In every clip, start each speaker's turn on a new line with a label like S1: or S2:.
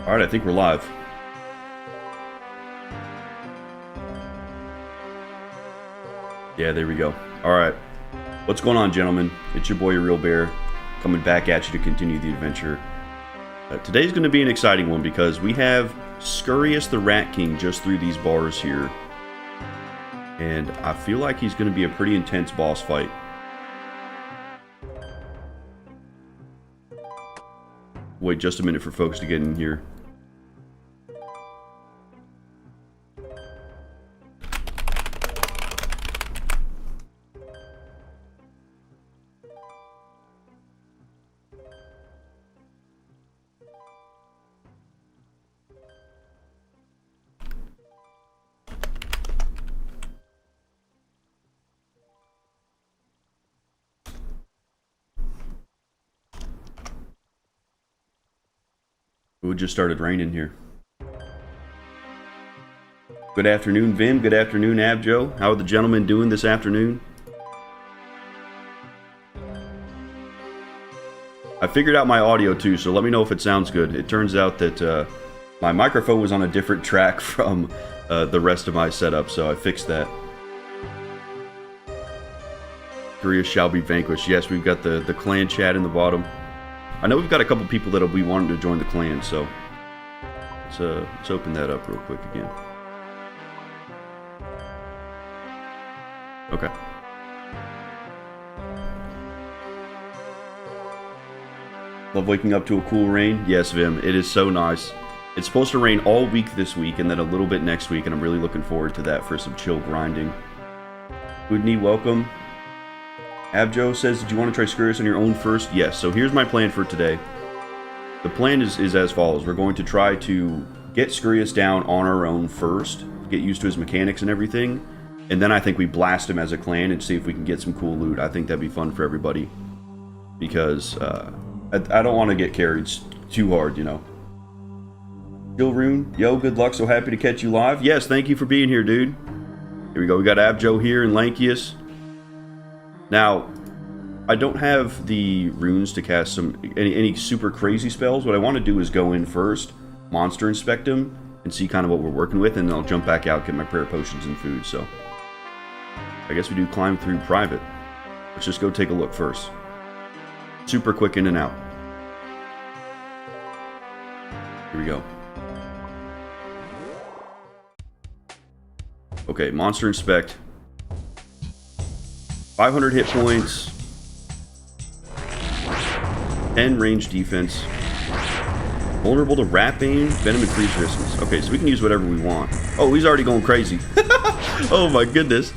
S1: Alright, I think we're live. Yeah, there we go. Alright. What's going on, gentlemen? It's your boy, Real Bear, coming back at you to continue the adventure. Today's going to be an exciting one because we have Scurrius the Rat King just through these bars here. And I feel like he's going to be a pretty intense boss fight. Wait just a minute for folks to get in here. It just started raining here. Good afternoon, Vim. Good afternoon, Abjo. How are the gentlemen doing this afternoon? I figured out my audio too, so let me know if it sounds good. It turns out that my microphone was on a different track from the rest of my setup, so I fixed that. Scurrius shall be vanquished. Yes, we've got the clan chat in the bottom. I know we've got a couple people that'll be wanting to join the clan, so let's open that up real quick again. Okay. Love waking up to a cool rain. Yes, Vim, it is so nice. It's supposed to rain all week this week and then a little bit next week, and I'm really looking forward to that for some chill grinding. Hoodney, welcome. Abjo says, did you want to try Scurrius on your own first? Yes, so here's my plan for today. The plan is as follows. We're going to try to get Scurrius down on our own first, get used to his mechanics and everything, and then I think we blast him as a clan and see if we can get some cool loot. I think that'd be fun for everybody, because I don't want to get carried too hard, you know. Gilrune, yo, good luck, so happy to catch you live. Yes, thank you for being here, dude. Here we go, we got Abjo here and Lankius. Now, I don't have the runes to cast any super crazy spells. What I want to do is go in first, monster inspect them, and see kind of what we're working with, and then I'll jump back out, get my prayer potions and food, so. I guess we do climb through private. Let's just go take a look first. Super quick in and out. Here we go. Okay, monster inspect. 500 hit points, 10 range defense, vulnerable to rat bane, venom and freeze resistance. Okay, so we can use whatever we want. Oh, he's already going crazy. Oh my goodness.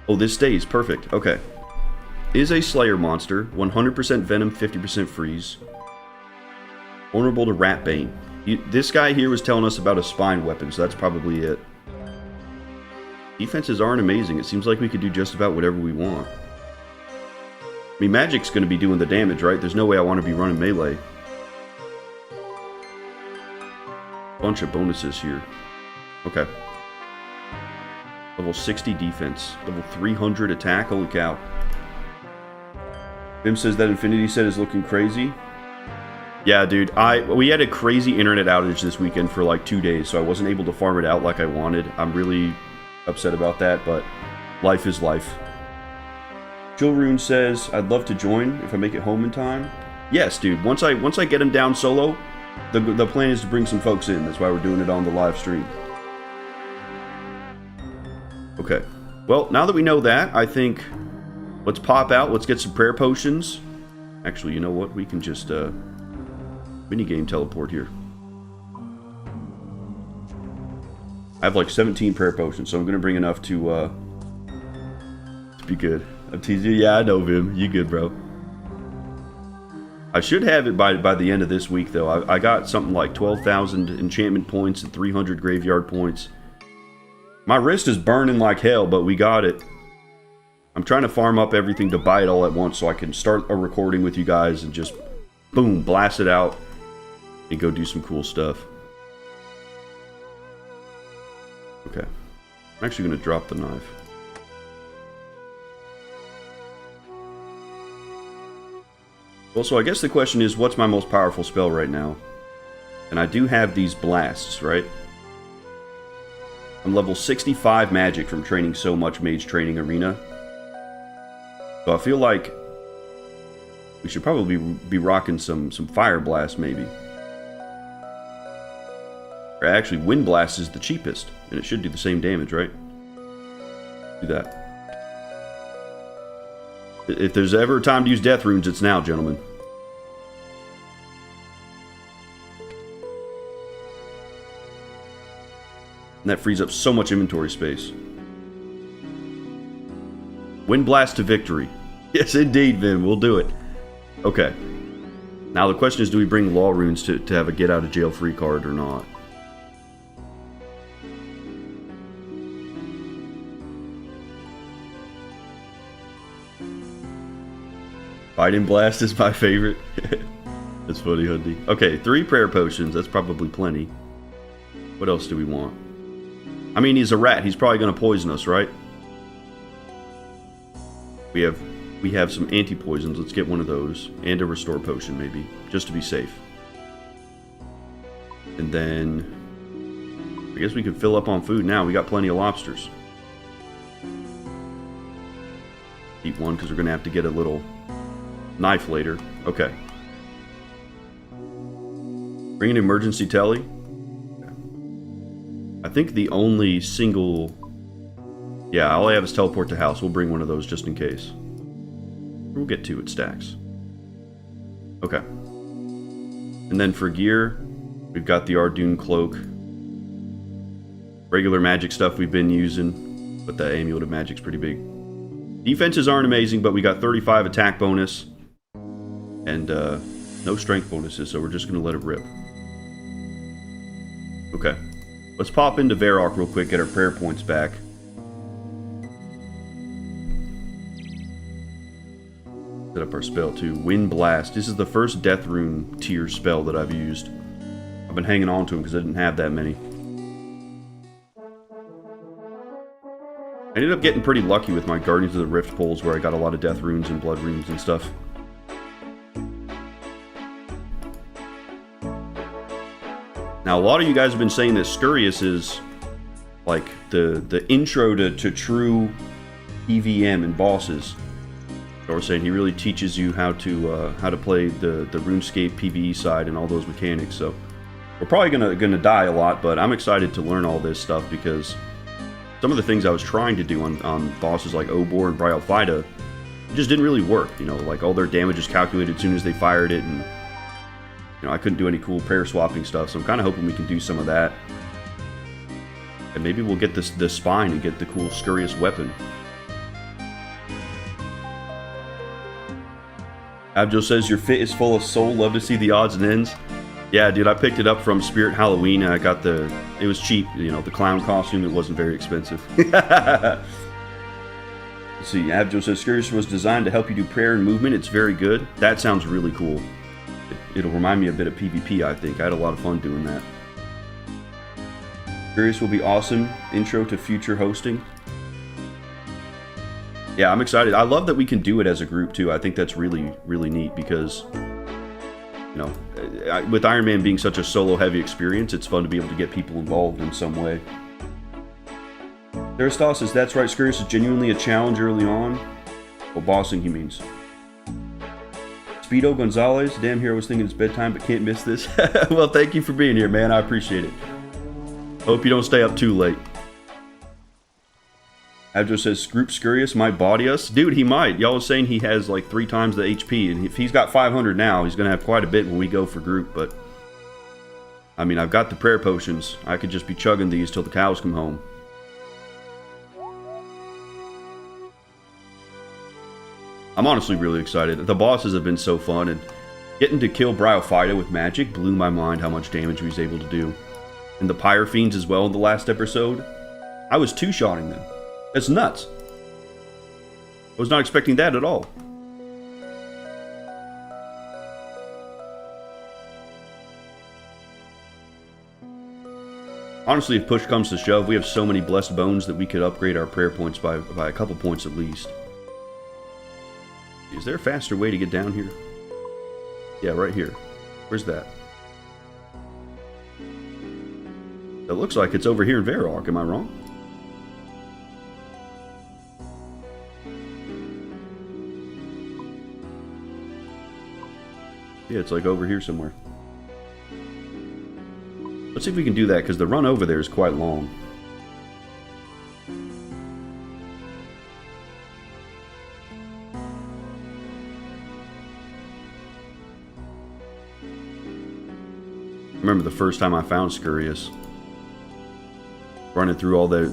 S1: Oh, this stays perfect. Okay. Is a slayer monster, 100% venom, 50% freeze, vulnerable to rat bane. This guy here was telling us about a spine weapon, so that's probably it. Defenses aren't amazing. It seems like we could do just about whatever we want. I mean, magic's going to be doing the damage, right? There's no way I want to be running melee. Bunch of bonuses here. Okay. Level 60 defense. Level 300 attack. Holy cow. Bim says that Infinity Set is looking crazy. Yeah, dude. We had a crazy internet outage this weekend for like 2 days, so I wasn't able to farm it out like I wanted. I'm really upset about that, but life is life. Jilrune says, I'd love to join if I make it home in time. Yes, dude. Once I get him down solo, the plan is to bring some folks in. That's why we're doing it on the live stream. Okay. Well, now that we know that, I think let's pop out. Let's get some prayer potions. Actually, you know what? We can just minigame teleport here. I have like 17 prayer potions, so I'm gonna bring enough to be good. I'm teasing you. Yeah, I know, Vim. You good, bro. I should have it by the end of this week, though. I got something like 12,000 enchantment points and 300 graveyard points. My wrist is burning like hell, but we got it. I'm trying to farm up everything to buy it all at once so I can start a recording with you guys and just, boom, blast it out and go do some cool stuff. Okay. I'm actually going to drop the knife. Well, so I guess the question is, what's my most powerful spell right now? And I do have these blasts, right? I'm level 65 magic from training so much Mage Training Arena. So I feel like we should probably be rocking some Fire Blast, maybe. Or actually, Wind Blast is the cheapest, and it should do the same damage, right? Do that. If there's ever a time to use Death Runes, it's now, gentlemen. And that frees up so much inventory space. Wind Blast to victory. Yes, indeed, Vim. We'll do it. Okay. Now the question is, do we bring Law Runes to have a get out of jail free card or not? Fighting Blast is my favorite. That's funny, Hundy. Okay, 3 prayer potions. That's probably plenty. What else do we want? I mean, he's a rat. He's probably going to poison us, right? We have some anti-poisons. Let's get one of those. And a restore potion, maybe. Just to be safe. And then I guess we can fill up on food now. We got plenty of lobsters. Eat one because we're going to have to get a little knife later. Okay. Bring an emergency telly. I think the only single... Yeah, all I have is teleport to house. We'll bring one of those just in case. We'll get 2 at stacks. Okay. And then for gear, we've got the Ardoon cloak. Regular magic stuff we've been using, but the amulet of magic's pretty big. Defenses aren't amazing, but we got 35 attack bonus. And no strength bonuses, so we're just going to let it rip. Okay. Let's pop into Varrock real quick, get our prayer points back. Set up our spell too. Wind Blast. This is the first Death Rune tier spell that I've used. I've been hanging on to them because I didn't have that many. I ended up getting pretty lucky with my Guardians of the Rift pulls where I got a lot of Death Runes and Blood Runes and stuff. Now, a lot of you guys have been saying that Scurrius is like the intro to true EVM and bosses. Or saying he really teaches you how to play the RuneScape PvE side and all those mechanics. So we're probably gonna die a lot, but I'm excited to learn all this stuff because some of the things I was trying to do on bosses like Obor and Bryophyta just didn't really work. You know, like all their damage is calculated as soon as they fired it, and you know, I couldn't do any cool prayer swapping stuff, so I'm kind of hoping we can do some of that. And maybe we'll get the spine and get the cool Scurrius weapon. Abjo says, your fit is full of soul, love to see the odds and ends. Yeah, dude, I picked it up from Spirit Halloween, and I got it was cheap, you know, the clown costume, it wasn't very expensive. Let's see, Abjo says, Scurrius was designed to help you do prayer and movement, it's very good. That sounds really cool. It'll remind me a bit of PvP, I think. I had a lot of fun doing that. Scurrius will be awesome. Intro to future hosting. Yeah, I'm excited. I love that we can do it as a group, too. I think that's really, really neat because, you know, with Ironman being such a solo-heavy experience, it's fun to be able to get people involved in some way. Aristos says, that's right, Scurrius is genuinely a challenge early on. Well, bossing, he means. Speedo Gonzalez, damn here, I was thinking it's bedtime, but can't miss this. Well, thank you for being here, man. I appreciate it. Hope you don't stay up too late. Abjo says, Group Scurrius might body us. Dude, he might. Y'all was saying he has like 3 times the HP, and if he's got 500 now, he's going to have quite a bit when we go for group, but... I mean, I've got the prayer potions. I could just be chugging these till the cows come home. I'm honestly really excited. The bosses have been so fun, and getting to kill Bryophyta with magic blew my mind how much damage he was able to do. And the Pyre Fiends as well in the last episode. I was 2-shotting them. That's nuts. I was not expecting that at all. Honestly, if push comes to shove, we have so many blessed bones that we could upgrade our prayer points by a couple points at least. Is there a faster way to get down here? Yeah, right here. Where's that? It looks like it's over here in Varrock. Am I wrong? Yeah, it's like over here somewhere. Let's see if we can do that, because the run over there is quite long. I remember the first time I found Scurrius. Running through all there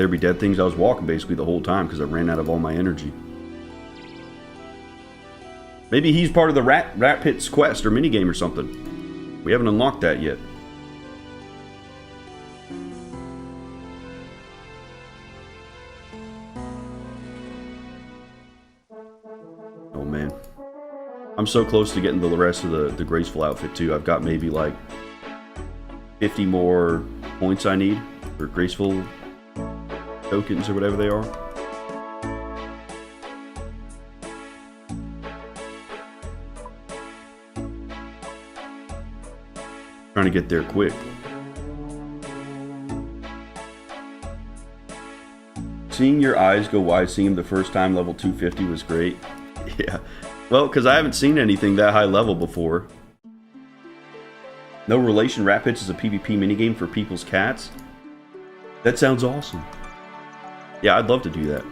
S1: be dead things. I was walking basically the whole time because I ran out of all my energy. Maybe he's part of the Rat Pit's quest or minigame or something. We haven't unlocked that yet. Oh man. I'm so close to getting the rest of the graceful outfit too. I've got maybe like 50 more points I need for graceful tokens or whatever they are. Trying to get there quick. Seeing your eyes go wide, seeing him the first time level 250 was great. Yeah. Well, because I haven't seen anything that high level before. No relation, Rat Pits is a PvP minigame for people's cats. That sounds awesome. Yeah, I'd love to do that.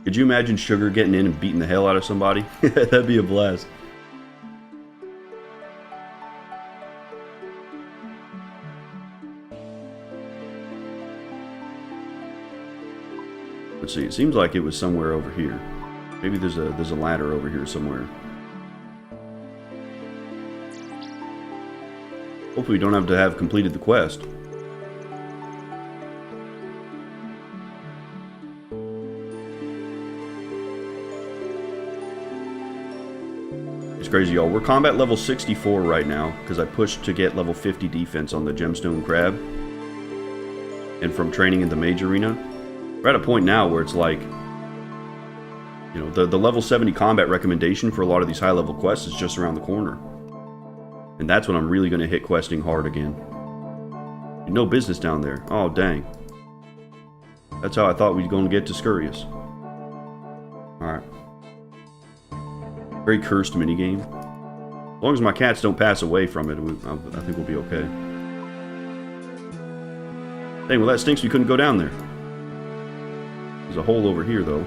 S1: Could you imagine Sugar getting in and beating the hell out of somebody? That'd be a blast. Let's see, it seems like it was somewhere over here. Maybe there's a ladder over here somewhere. Hopefully we don't have to have completed the quest. It's crazy, y'all. We're combat level 64 right now because I pushed to get level 50 defense on the Gemstone crab. And from training in the mage arena, we're at a point now where it's like, you know, the level 70 combat recommendation for a lot of these high level quests is just around the corner. And that's when I'm really going to hit questing hard again. No business down there. Oh, dang. That's how I thought we were going to get to Scurrius. Alright. Very cursed minigame. As long as my cats don't pass away from it, I think we'll be okay. Dang, well that stinks we couldn't go down there. There's a hole over here, though.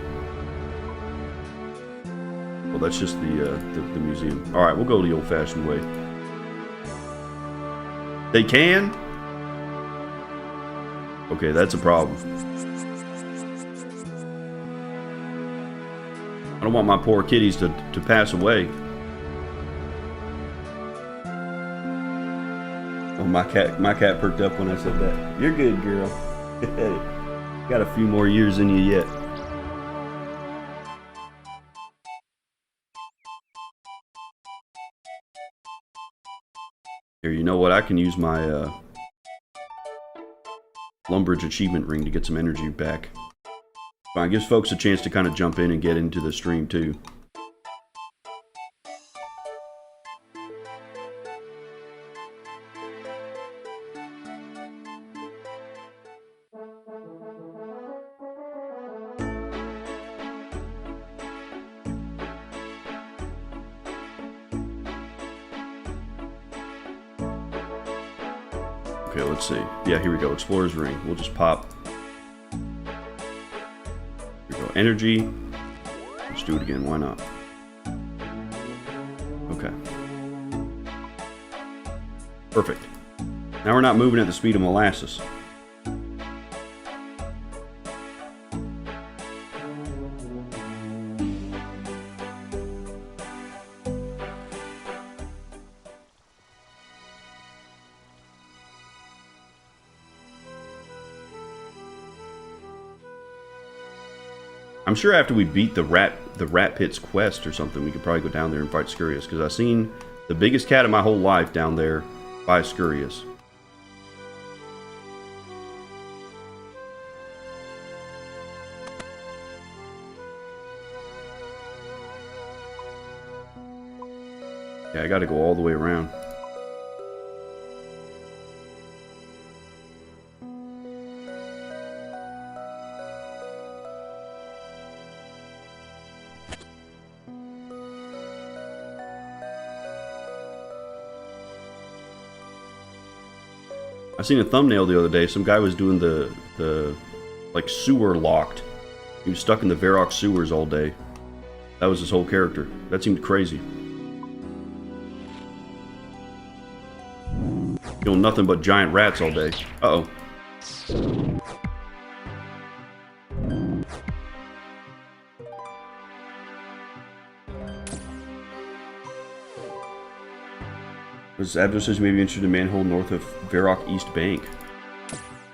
S1: Well, that's just the museum. Alright, we'll go the old-fashioned way. They can? Okay, that's a problem. I don't want my poor kitties to pass away. Oh, my cat perked up when I said that. You're good, girl. Got a few more years in you yet. Here, you know what? I can use my Lumbridge achievement ring to get some energy back. Fine, gives folks a chance to kind of jump in and get into the stream too. Okay, let's see. Yeah, here we go. Explorer's Ring. We'll just pop. Here we go. Energy. Let's do it again. Why not? Okay. Perfect. Now we're not moving at the speed of molasses. I'm sure after we beat the Rat Pit's quest or something, we could probably go down there and fight Scurrius, because I've seen the biggest cat of my whole life down there by Scurrius. Yeah, I gotta go all the way around. I seen a thumbnail the other day. Some guy was doing the like sewer locked. He was stuck in the Varrock sewers all day. That was his whole character. That seemed crazy. Doing nothing but giant rats all day. Uh-oh. This address says you may be interested in manhole north of Varrock East Bank.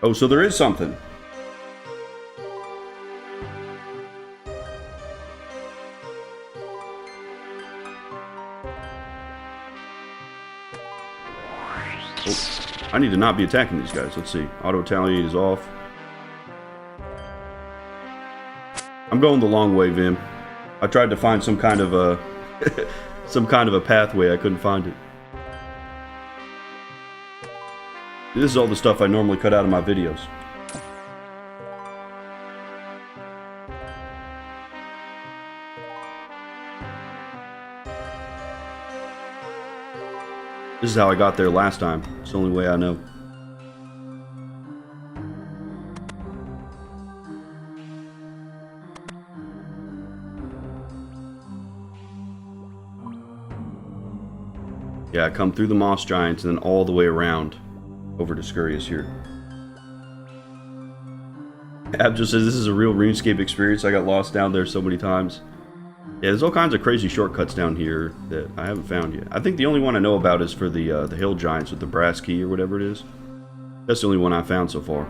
S1: Oh, so there is something. Oh, I need to not be attacking these guys. Let's see. Auto retaliate is off. I'm going the long way, Vim. I tried to find some kind of a some kind of a pathway. I couldn't find it. This is all the stuff I normally cut out of my videos. This is how I got there last time. It's the only way I know. Yeah, I come through the Moss Giants and then all the way around over to Scurrius here. Ab just says this is a real RuneScape experience. I got lost down there so many times. Yeah, there's all kinds of crazy shortcuts down here that I haven't found yet. I think the only one I know about is for the hill giants with the brass key or whatever it is. That's the only one I found so far.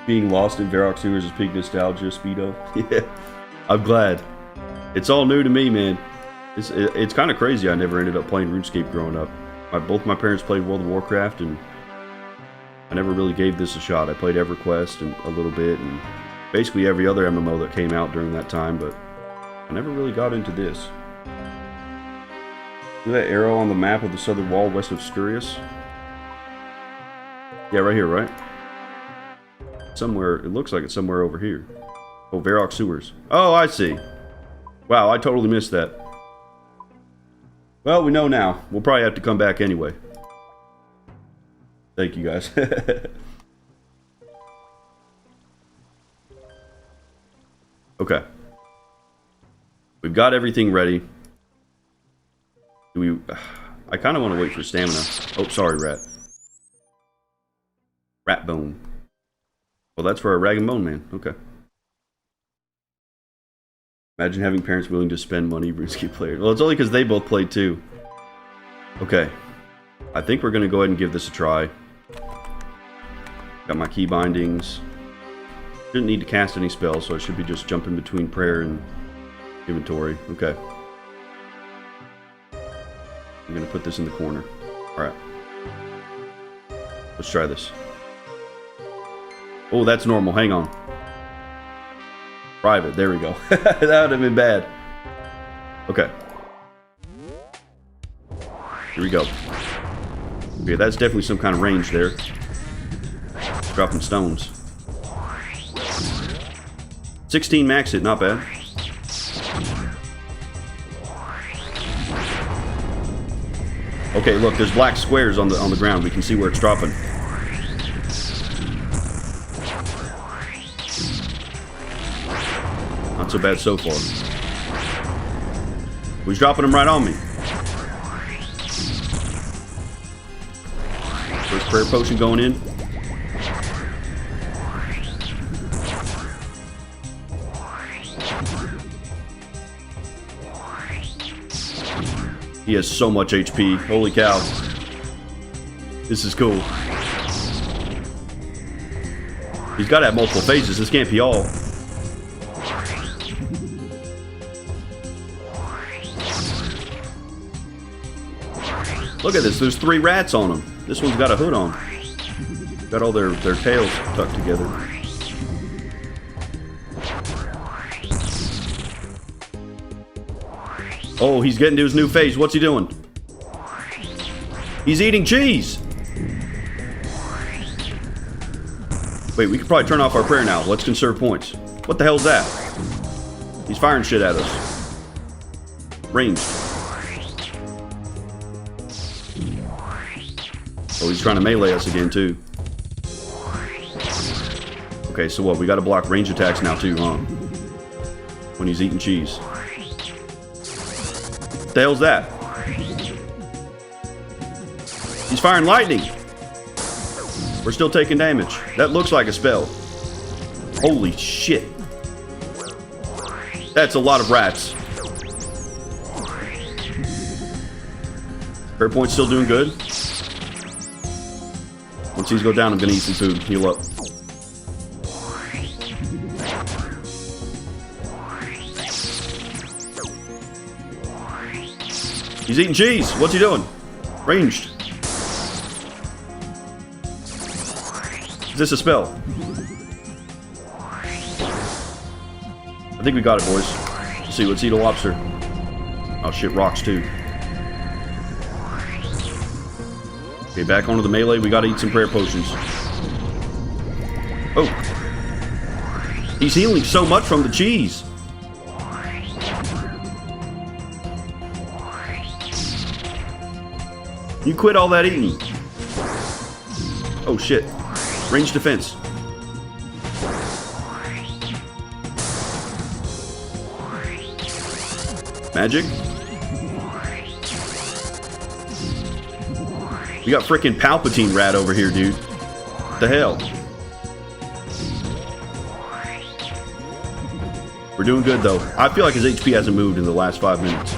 S1: Being lost in Varrock sewers is peak nostalgia, Speedo. Yeah, I'm glad. It's all new to me, man. It's kind of crazy. I never ended up playing RuneScape growing up. Both my parents played World of Warcraft, and I never really gave this a shot. I played EverQuest and a little bit, and basically every other MMO that came out during that time, but I never really got into this. See that arrow on the map of the southern wall west of Scurrius? Yeah, right here, right? Somewhere, it looks like it's somewhere over here. Oh, Varrock sewers. Oh, I see. Wow, I totally missed that. Well, we know now. We'll probably have to come back anyway. Thank you, guys. Okay. We've got everything ready. Do we... I kind of want to wait for stamina. Oh, sorry, rat. Rat bone. Well, that's for a rag and bone man. Okay. Imagine having parents willing to spend money RuneScape players. Well, it's only because they both played too. Okay. I think we're going to go ahead and give this a try. Got my key bindings. Shouldn't need to cast any spells, so I should be just jumping between prayer and inventory. Okay. I'm going to put this in the corner. Alright. Let's try this. Oh, that's normal. Hang on. Private. There we go. That would have been bad. Okay. Here we go. Okay, that's definitely some kind of range there. Dropping stones. 16 max hit, not bad. Okay, look, there's black squares on the ground. We can see where it's dropping. Not so bad so far. He's dropping them right on me. First prayer potion going in. He has so much HP. Holy cow. This is cool. He's got to have multiple phases. This can't be all. Look at this. There's 3 rats on him. This one's got a hood on. Got all their tails tucked together. Oh, he's getting to his new phase. What's he doing? He's eating cheese. Wait, we could probably turn off our prayer now. Let's conserve points. What the hell's that? He's firing shit at us. Ranged. Oh, he's trying to melee us again, too. Okay, so what? We gotta block range attacks now, too, huh? When he's eating cheese. What the hell's that? He's firing lightning! We're still taking damage. That looks like a spell. Holy shit. That's a lot of rats. Prayer point's still doing good. Once these go down, I'm gonna eat some food. Heal up. He's eating cheese. What's he doing? Ranged. Is this a spell? I think we got it, boys. Let's see, let's eat a lobster. Oh shit, rocks too. Okay, back onto the melee. We gotta eat some prayer potions. Oh. He's healing so much from the cheese. You quit all that eating. Oh shit. Range defense. Magic. We got frickin' Palpatine rat over here, dude. What the hell? We're doing good, though. I feel like his HP hasn't moved in the last 5 minutes.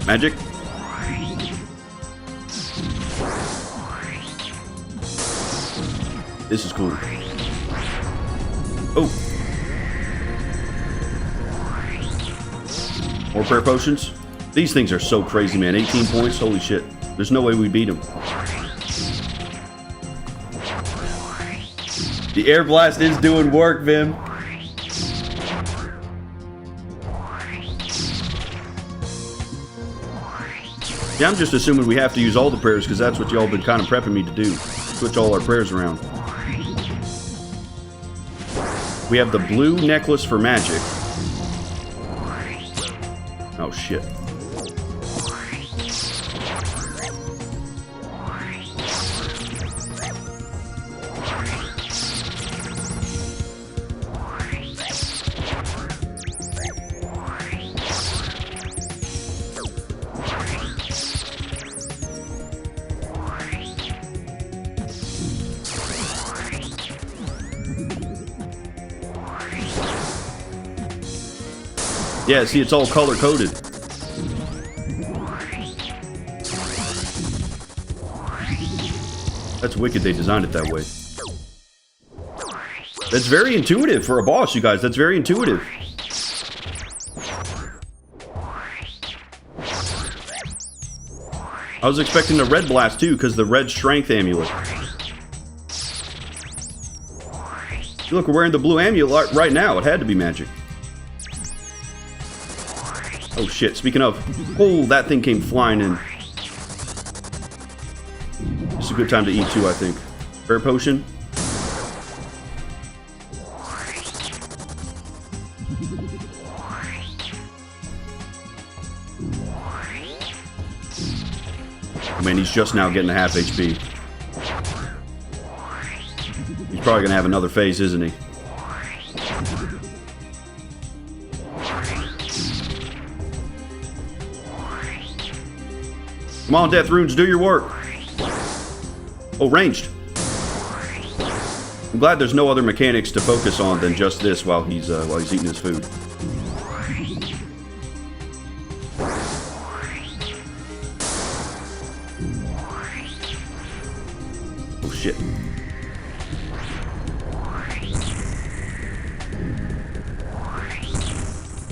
S1: Magic. This is cool. Oh. More prayer potions. These things are so crazy, man. 18 points. Holy shit. There's no way we beat them. The air blast is doing work, Vim. Yeah, I'm just assuming we have to use all the prayers because that's what y'all been kind of prepping me to do. Switch all our prayers around. We have the blue necklace for magic. Oh, shit. Yeah, see, it's all color-coded. That's wicked they designed it that way. That's very intuitive for a boss, you guys. That's very intuitive. I was expecting a red blast, too, because the red strength amulet. Look, we're wearing the blue amulet right now. It had to be magic. Oh shit, speaking of, oh, that thing came flying in. It's a good time to eat too, I think. Prayer potion. Oh man, he's just now getting a half HP. He's probably gonna have another phase, isn't he? Come on, Death Runes, do your work. Oh, ranged. I'm glad there's no other mechanics to focus on than just this while he's eating his food. Oh shit.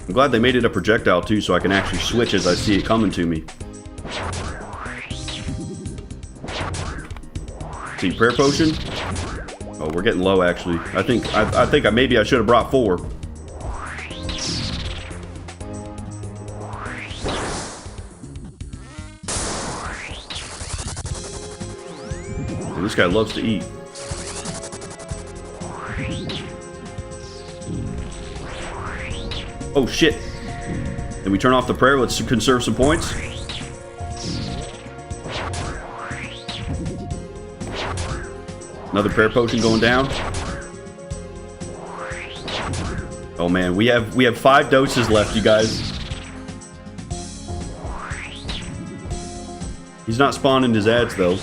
S1: I'm glad they made it a projectile too, so I can actually switch as I see it coming to me. See, prayer potion. Oh, we're getting low actually. I think maybe I should have brought 4. And this guy loves to eat. Oh, shit. Then we turn off the prayer. Let's conserve some points. Another prayer potion going down. Oh man, we have 5 doses left, you guys. He's not spawning his ads though.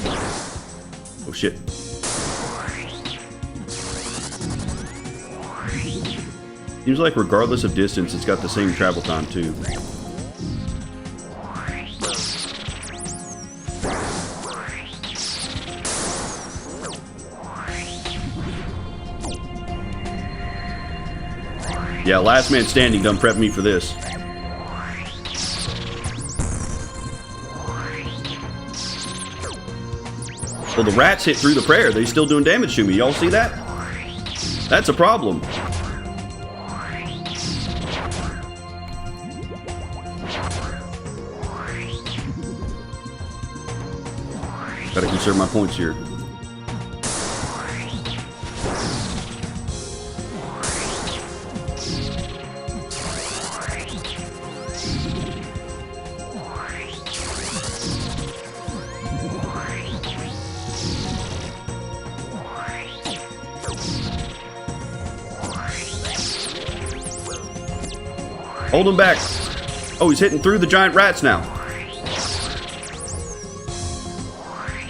S1: Oh shit. Seems like regardless of distance, it's got the same travel time too. Yeah, last man standing done prepped me for this. Well, the rats hit through the prayer. They're still doing damage to me. Y'all see that? That's a problem. Gotta conserve my points here. Hold him back. Oh, he's hitting through the giant rats now.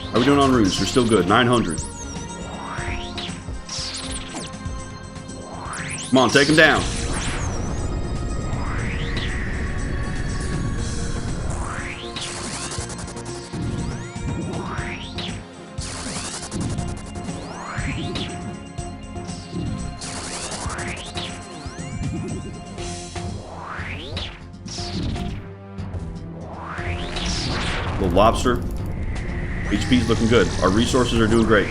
S1: How are we doing on runes? We're still good. 900. Come on, take him down. Little lobster. HP's looking good. Our resources are doing great.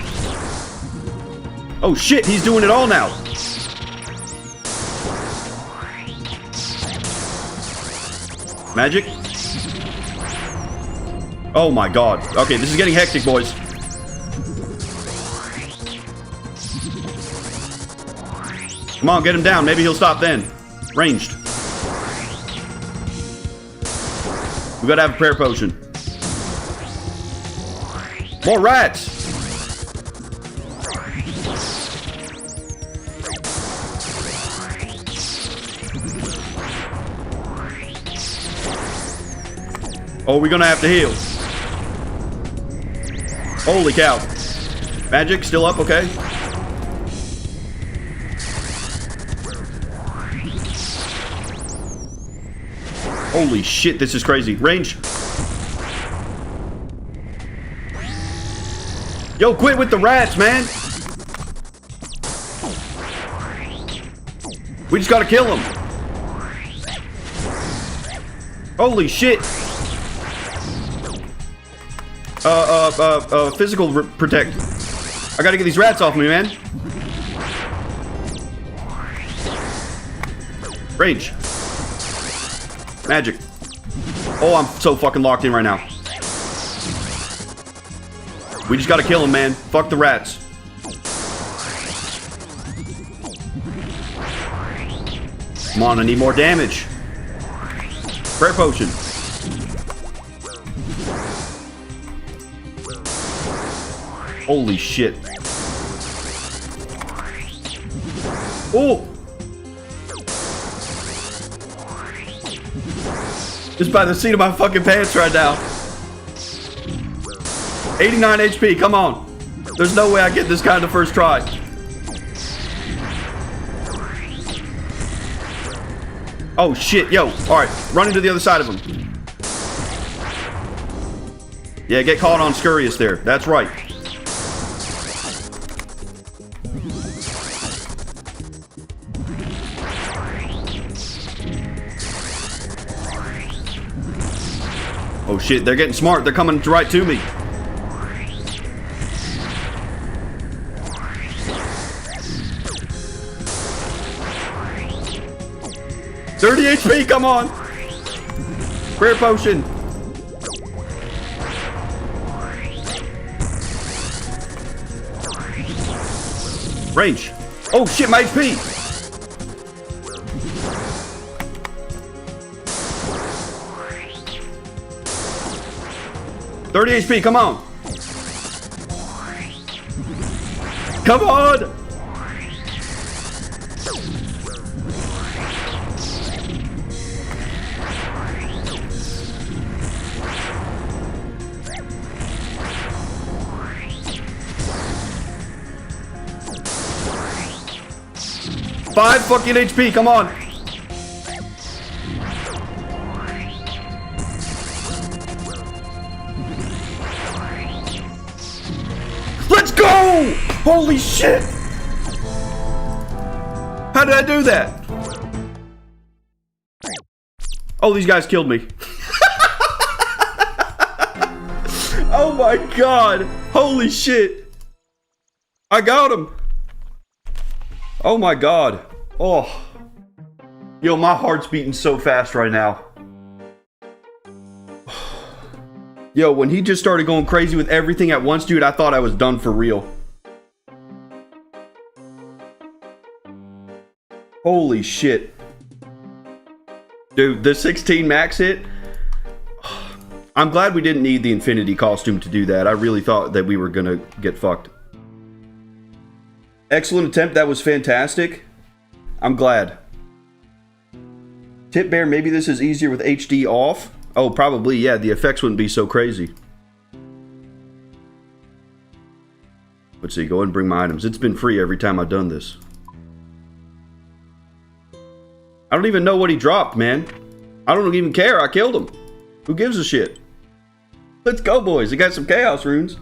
S1: Oh shit, he's doing it all now. Magic. Oh my god. Okay, this is getting hectic, boys. Come on, get him down. Maybe he'll stop then. Ranged. We gotta have a prayer potion. More rats! Oh, we're gonna have to heal. Holy cow. Magic, still up, okay. Holy shit, this is crazy. Range. Yo, quit with the rats, man. We just gotta kill him. Holy shit. Physical protect. I gotta get these rats off me, man. Range. Magic. Oh, I'm so fucking locked in right now. We just gotta kill him, man. Fuck the rats. Come on, I need more damage. Prayer potion. Holy shit. Oh! Just by the seat of my fucking pants right now. 89 HP, come on. There's no way I get this guy in the first try. Oh shit, yo. Alright, run into the other side of him. Yeah, get caught on Scurrius there. That's right. Oh shit, they're getting smart. They're coming right to me. $30 HP, come on. Prayer potion. Range. Oh shit, my HP. 30 HP, come on. Come on. Five fucking HP, come on. Let's go! Holy shit! How did I do that? Oh, these guys killed me. Oh my god! Holy shit! I got him! Oh my god. Oh. Yo, my heart's beating so fast right now. Yo, when he just started going crazy with everything at once, dude, I thought I was done for real. Holy shit. Dude, the 16 max hit. I'm glad we didn't need the Infinity costume to do that. I really thought that we were gonna get fucked. Excellent attempt. That was fantastic. I'm glad. Tip Bear, maybe this is easier with HD off. Oh, probably, yeah. The effects wouldn't be so crazy. Let's see. Go ahead and bring my items. It's been free every time I've done this. I don't even know what he dropped, man. I don't even care. I killed him. Who gives a shit? Let's go, boys. I got some Chaos Runes.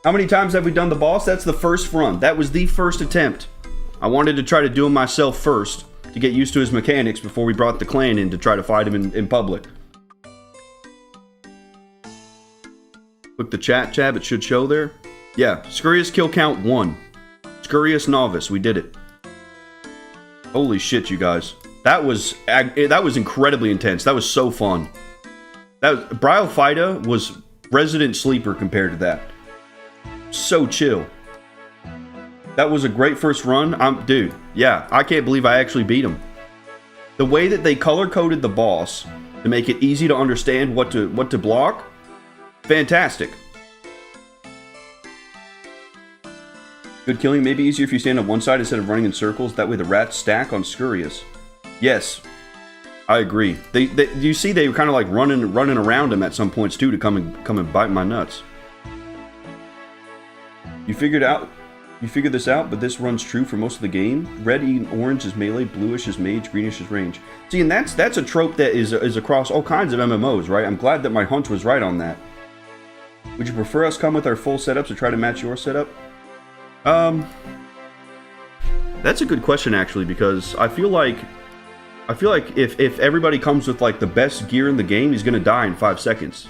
S1: How many times have we done the boss? That's the first run. That was the first attempt. I wanted to try to do him myself first to get used to his mechanics before we brought the clan in to try to fight him in public. Look, the chat tab, it should show there. Yeah, Scurrius kill count 1. Scurrius novice, we did it. Holy shit, you guys. That was incredibly intense. That was so fun. Bryophyta was resident sleeper compared to that. So chill. That was a great first run. Dude, yeah, I can't believe I actually beat him. The way that they color-coded the boss to make it easy to understand what to block, fantastic. Good killing, maybe easier if you stand on one side instead of running in circles. That way the rats stack on Scurrius. Yes, I agree. You see, they were kind of like running around him at some points too to come and bite my nuts. You figured this out, but this runs true for most of the game. Red and orange is melee, bluish is mage, greenish is range. See, and that's a trope that is across all kinds of MMOs, right? I'm glad that my hunch was right on that. Would you prefer us come with our full setups or try to match your setup? That's a good question actually, because I feel like if everybody comes with like the best gear in the game, he's gonna die in 5 seconds.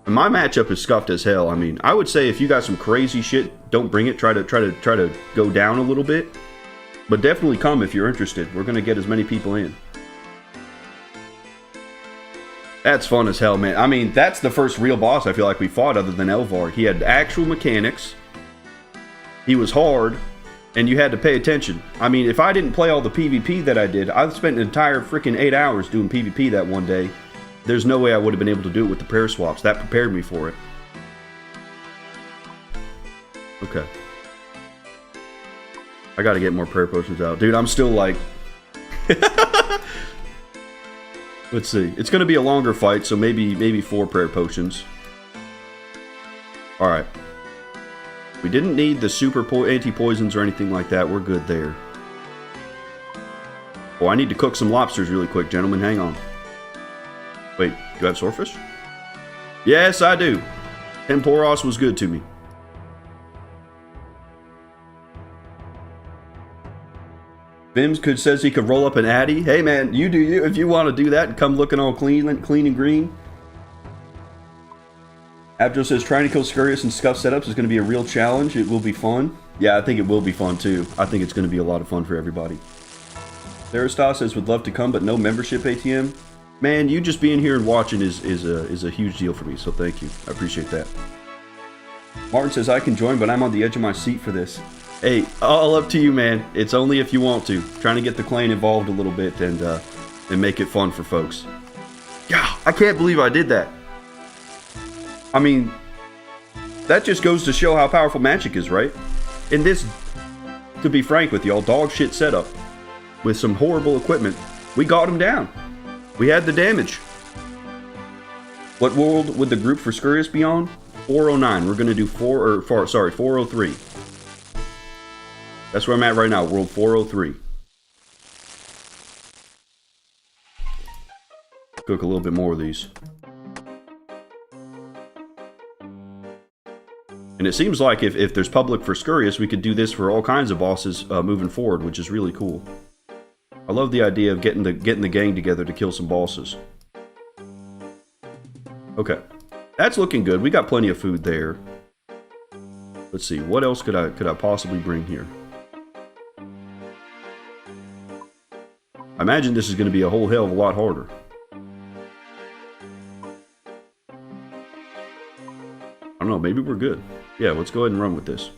S1: And my matchup is scuffed as hell. I mean, I would say if you got some crazy shit, don't bring it. Try to go down a little bit, but definitely come if you're interested. We're gonna get as many people in. That's fun as hell, man. I mean, that's the first real boss I feel like we fought other than Elvarg. He had actual mechanics. He was hard, and you had to pay attention. I mean, if I didn't play all the PvP that I did, I've spent an entire freaking 8 hours doing PvP that one day. There's no way I would have been able to do it with the prayer swaps. That prepared me for it. Okay. I gotta get more prayer potions out. Dude, I'm still like... Let's see. It's gonna be a longer fight, so maybe 4 prayer potions. Alright. We didn't need the super anti-poisons or anything like that. We're good there. Oh, I need to cook some lobsters really quick, gentlemen. Hang on. Wait, do I have swordfish? Yes, I do. Temporos was good to me. Vims says he could roll up an Addy. Hey man, you do you if you want to do that and come looking all clean and green. Abjo says trying to kill Scurrius and scuff setups is going to be a real challenge. It will be fun. Yeah, I think it will be fun too. I think it's going to be a lot of fun for everybody. Theristas says would love to come, but no membership ATM. Man, you just being here and watching is a huge deal for me, so thank you. I appreciate that. Martin says I can join, but I'm on the edge of my seat for this. Hey, all up to you, man. It's only if you want to. Trying to get the clan involved a little bit, and and make it fun for folks. Yeah, I can't believe I did that. I mean, that just goes to show how powerful magic is, right? In this, to be frank with y'all, dog shit setup with some horrible equipment, we got him down. We had the damage. What world would the group for Scurrius be on? 409. We're gonna do 403. That's where I'm at right now, world 403. Cook a little bit more of these. And it seems like if there's public for Scurrius, we could do this for all kinds of bosses moving forward, which is really cool. I love the idea of getting the gang together to kill some bosses. Okay, that's looking good. We got plenty of food there. Let's see, what else could I possibly bring here? I imagine this is going to be a whole hell of a lot harder. I don't know, maybe we're good. Yeah, let's go ahead and run with this.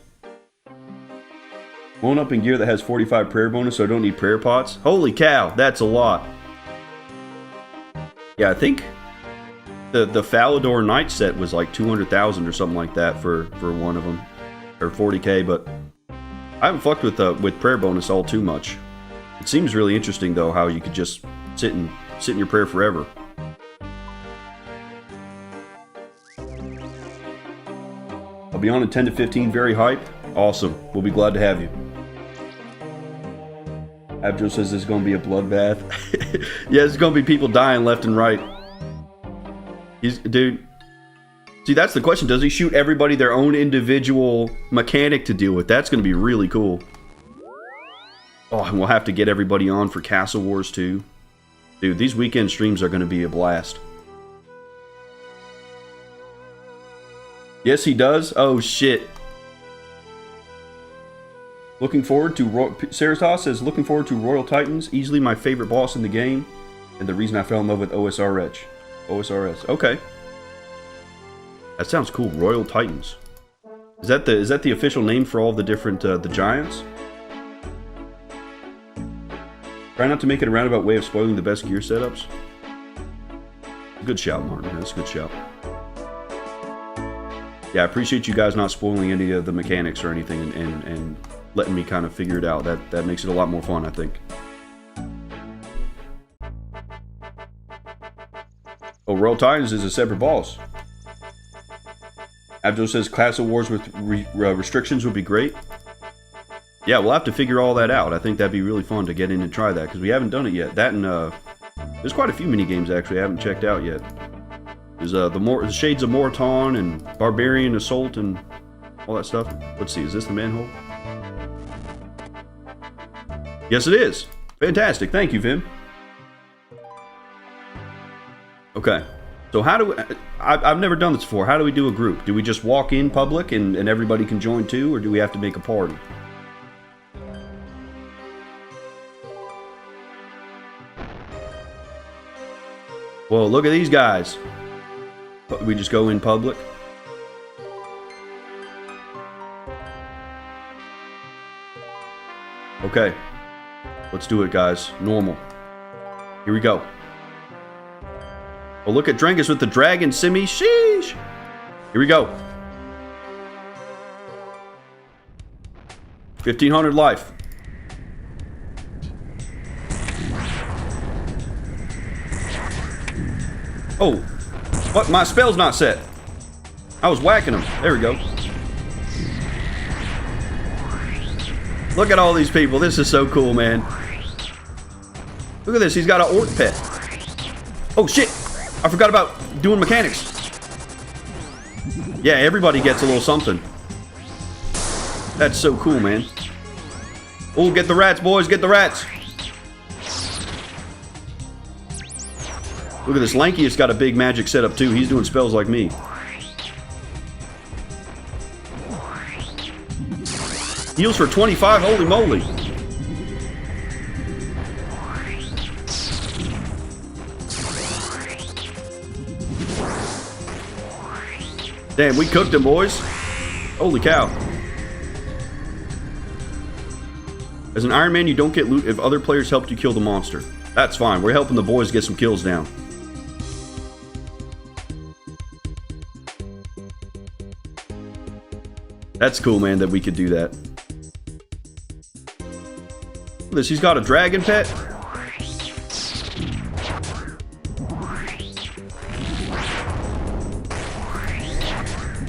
S1: Blown up in gear that has 45 prayer bonus, so I don't need prayer pots. Holy cow, that's a lot. Yeah, I think the Falador Knight set was like 200,000 or something like that for one of them, or 40k. But I haven't fucked with prayer bonus all too much. It seems really interesting though how you could just sit in your prayer forever. I'll be on in 10 to 15. Very hype. Awesome. We'll be glad to have you. Abjo says there's going to be a bloodbath. Yeah, there's going to be people dying left and right. Dude. See, that's the question. Does he shoot everybody their own individual mechanic to deal with? That's going to be really cool. Oh, and we'll have to get everybody on for Castle Wars too. Dude, these weekend streams are going to be a blast. Yes, he does? Oh, shit. Looking forward to... Saratos says, looking forward to Royal Titans. Easily my favorite boss in the game. And the reason I fell in love with OSRS. OSRS. Okay. That sounds cool. Royal Titans. Is that the official name for all the different... the giants? Try not to make it a roundabout way of spoiling the best gear setups. Good shout, Martin. That's a good shout. Yeah, I appreciate you guys not spoiling any of the mechanics or anything and letting me kind of figure it out. That makes it a lot more fun, I think. Oh, Royal Titans is a separate boss. Abjo says Castle Wars with restrictions would be great. Yeah, we'll have to figure all that out. I think that'd be really fun to get in and try that, because we haven't done it yet. That and, there's quite a few mini games actually I haven't checked out yet. There's the Shades of Morton and Barbarian Assault and all that stuff. Let's see, is this the manhole? Yes, it is. Fantastic. Thank you, Vim. Okay. So how do we... I've never done this before. How do we do a group? Do we just walk in public and everybody can join too, or do we have to make a party? Well, look at these guys. We just go in public. Okay. Let's do it, guys. Normal. Here we go. Oh, look at Drengus with the dragon simi. Sheesh. Here we go. 1500 life. Oh, what? My spell's not set. I was whacking him. There we go. Look at all these people. This is so cool, man. Look at this. He's got an orc pet. Oh, shit. I forgot about doing mechanics. Yeah, everybody gets a little something. That's so cool, man. Oh, get the rats, boys. Get the rats. Look at this. Lanky's got a big magic setup, too. He's doing spells like me. Heals for 25. Holy moly. Damn, we cooked him, boys. Holy cow. As an Ironman, you don't get loot if other players helped you kill the monster. That's fine. We're helping the boys get some kills down. That's cool, man, that we could do that. Look at this, he's got a dragon pet.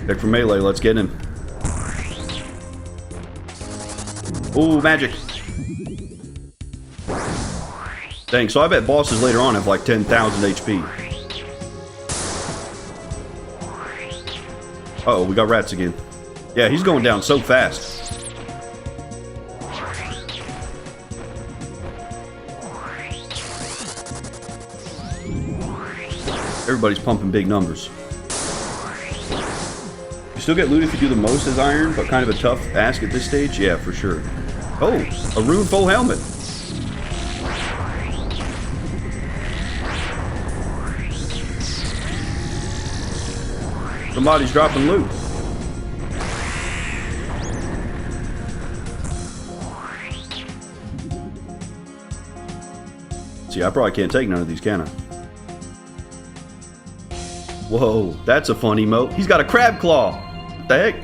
S1: Pick for melee, let's get him. Ooh, magic. Dang, so I bet bosses later on have like 10,000 HP. Uh-oh, we got rats again. Yeah, he's going down so fast. Everybody's pumping big numbers. You still get loot if you do the most as Iron, but kind of a tough ask at this stage? Yeah, for sure. Oh, a rune full helmet. Somebody's dropping loot. See, I probably can't take none of these, can I? Whoa, that's a fun emote. He's got a crab claw. What the heck?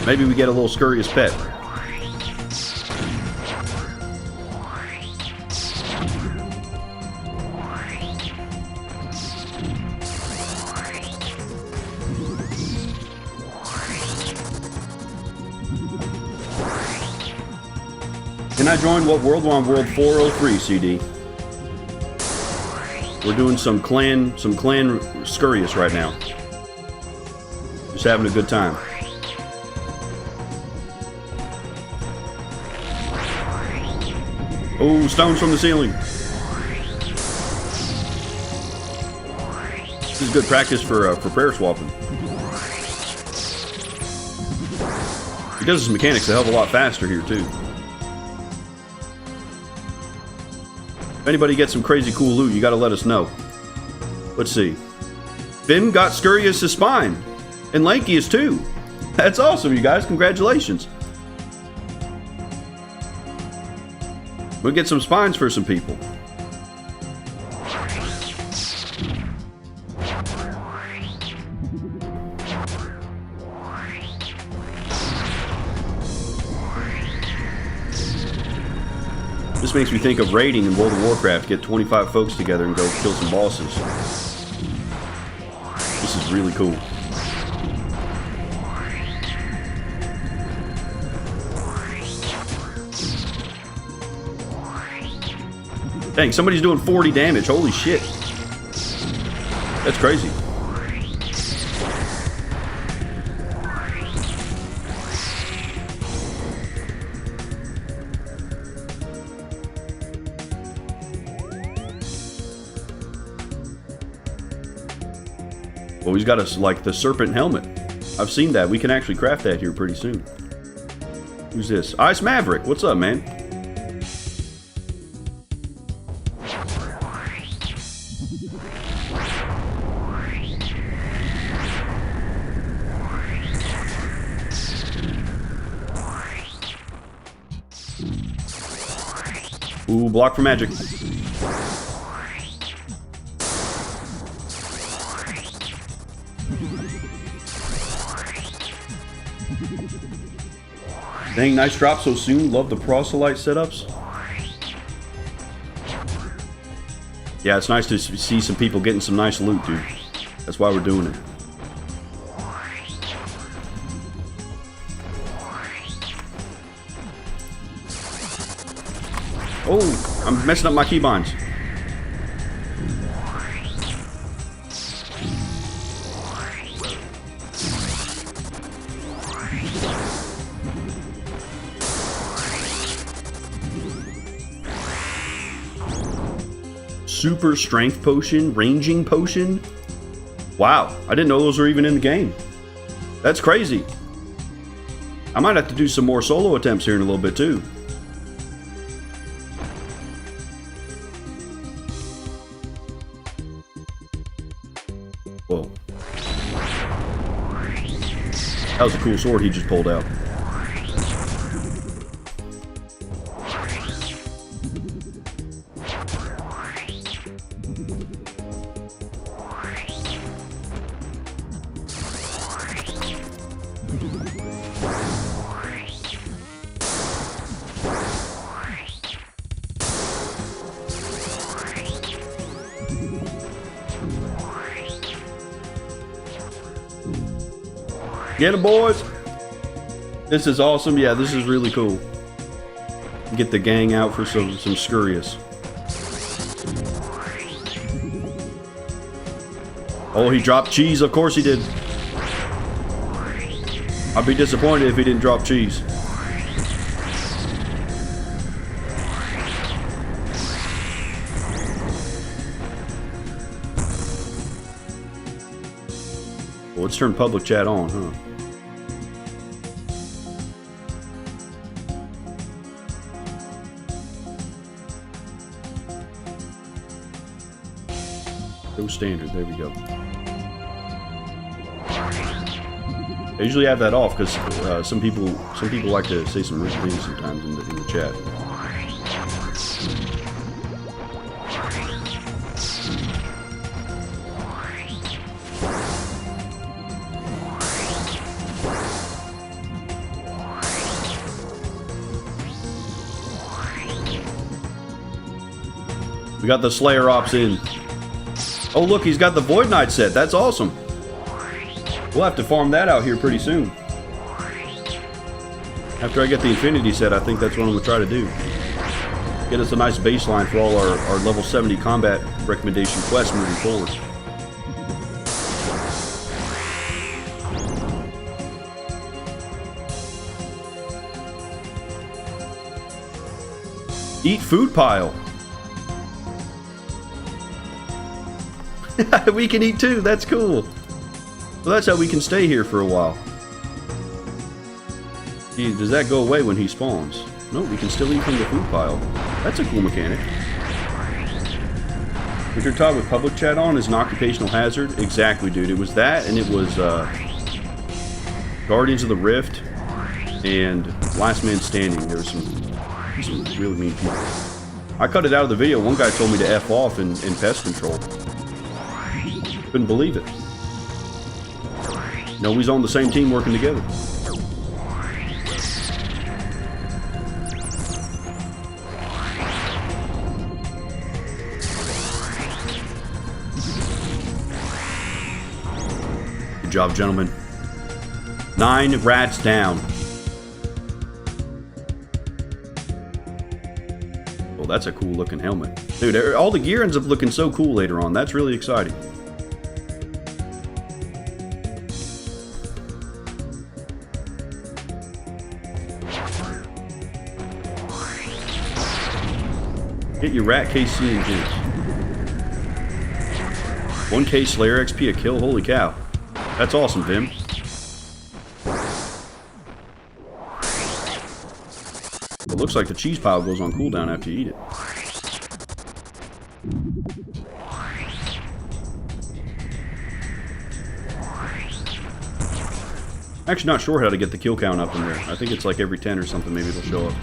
S1: Maybe we get a little Scurrius pet. Can I join what world? We're on world 403, CD. We're doing some clan Scurrius right now. Just having a good time. Oh, stones from the ceiling. This is good practice for prayer swapping. He does his mechanics a hell of a lot faster here too. If anybody gets some crazy cool loot, you gotta let us know. Let's see. Vim got Scurrius' spine. And Lankius too. That's awesome, you guys. Congratulations. We'll get some spines for some people. This makes me think of raiding in World of Warcraft. Get 25 folks together and go kill some bosses. This is really cool. Dang, somebody's doing 40 damage. Holy shit. That's crazy. Well, he's got us like the serpent helmet. I've seen that. We can actually craft that here pretty soon. Who's this? Ice Maverick. What's up, man? Ooh, block for magic. Dang, nice drop so soon. Love the proselyte setups. Yeah, it's nice to see some people getting some nice loot, dude. That's why we're doing it. Oh, I'm messing up my keybinds. Super strength potion, ranging potion. Wow, I didn't know those were even in the game. That's crazy. I might have to do some more solo attempts here in a little bit too. Whoa. That was a cool sword he just pulled out. Get him, boys! This is awesome. Yeah, this is really cool. Get the gang out for some Scurrius. Oh, he dropped cheese. Of course he did. I'd be disappointed if he didn't drop cheese. Well, let's turn public chat on, huh? Go standard, there we go. I usually have that off because some people like to say some rude things sometimes in the chat. We got the Slayer Ops in. Oh look, he's got the Void Knight set. That's awesome. We'll have to farm that out here pretty soon. After I get the Infinity set, I think that's what I'm going to try to do. Get us a nice baseline for all our level 70 combat recommendation quests moving forward. Eat food pile. We can eat too, that's cool. Well, that's how we can stay here for a while. Gee, does that go away when he spawns? No, we can still eat from the food pile. That's a cool mechanic. What you're talking with public chat on is an occupational hazard? Exactly, dude. It was that, and it was Guardians of the Rift and Last Man Standing. There were some really mean people. I cut it out of the video. One guy told me to F off in pest control. Couldn't believe it. Nobody's on the same team working together. Good job, gentlemen. 9 rats down. Well, that's a cool looking helmet. Dude, all the gear ends up looking so cool later on. That's really exciting. Get your rat KC and juice. 1k Slayer XP a kill, holy cow. That's awesome, Vim. It looks like the cheese pile goes on cooldown after you eat it. Actually not sure how to get the kill count up in there. I think it's like every 10 or something, maybe it'll show up.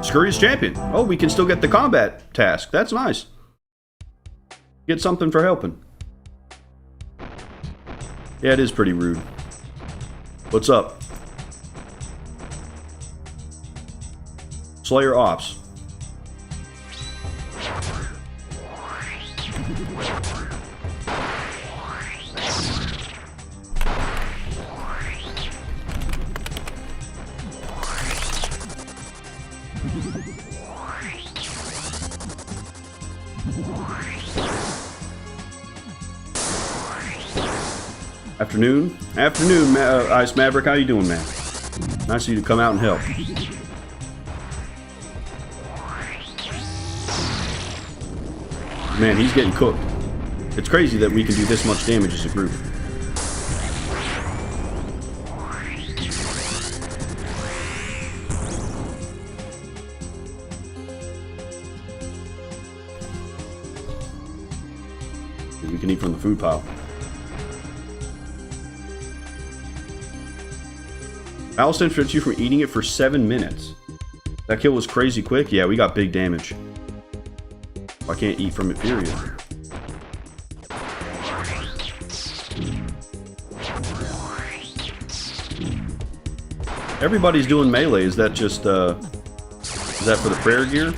S1: Scurrius champion. Oh, we can still get the combat task. That's nice. Get something for helping. Yeah, it is pretty rude. What's up? Slayer Ops. Afternoon. Afternoon, Ice Maverick. How you doing, man? Nice of you to come out and help. Man, he's getting cooked. It's crazy that we can do this much damage as a group. We can eat from the food pile. Allison prevents you from eating it for 7 minutes. That kill was crazy quick. Yeah, we got big damage. I can't eat from it, period. Everybody's doing melee. Is that just, is that for the prayer gear?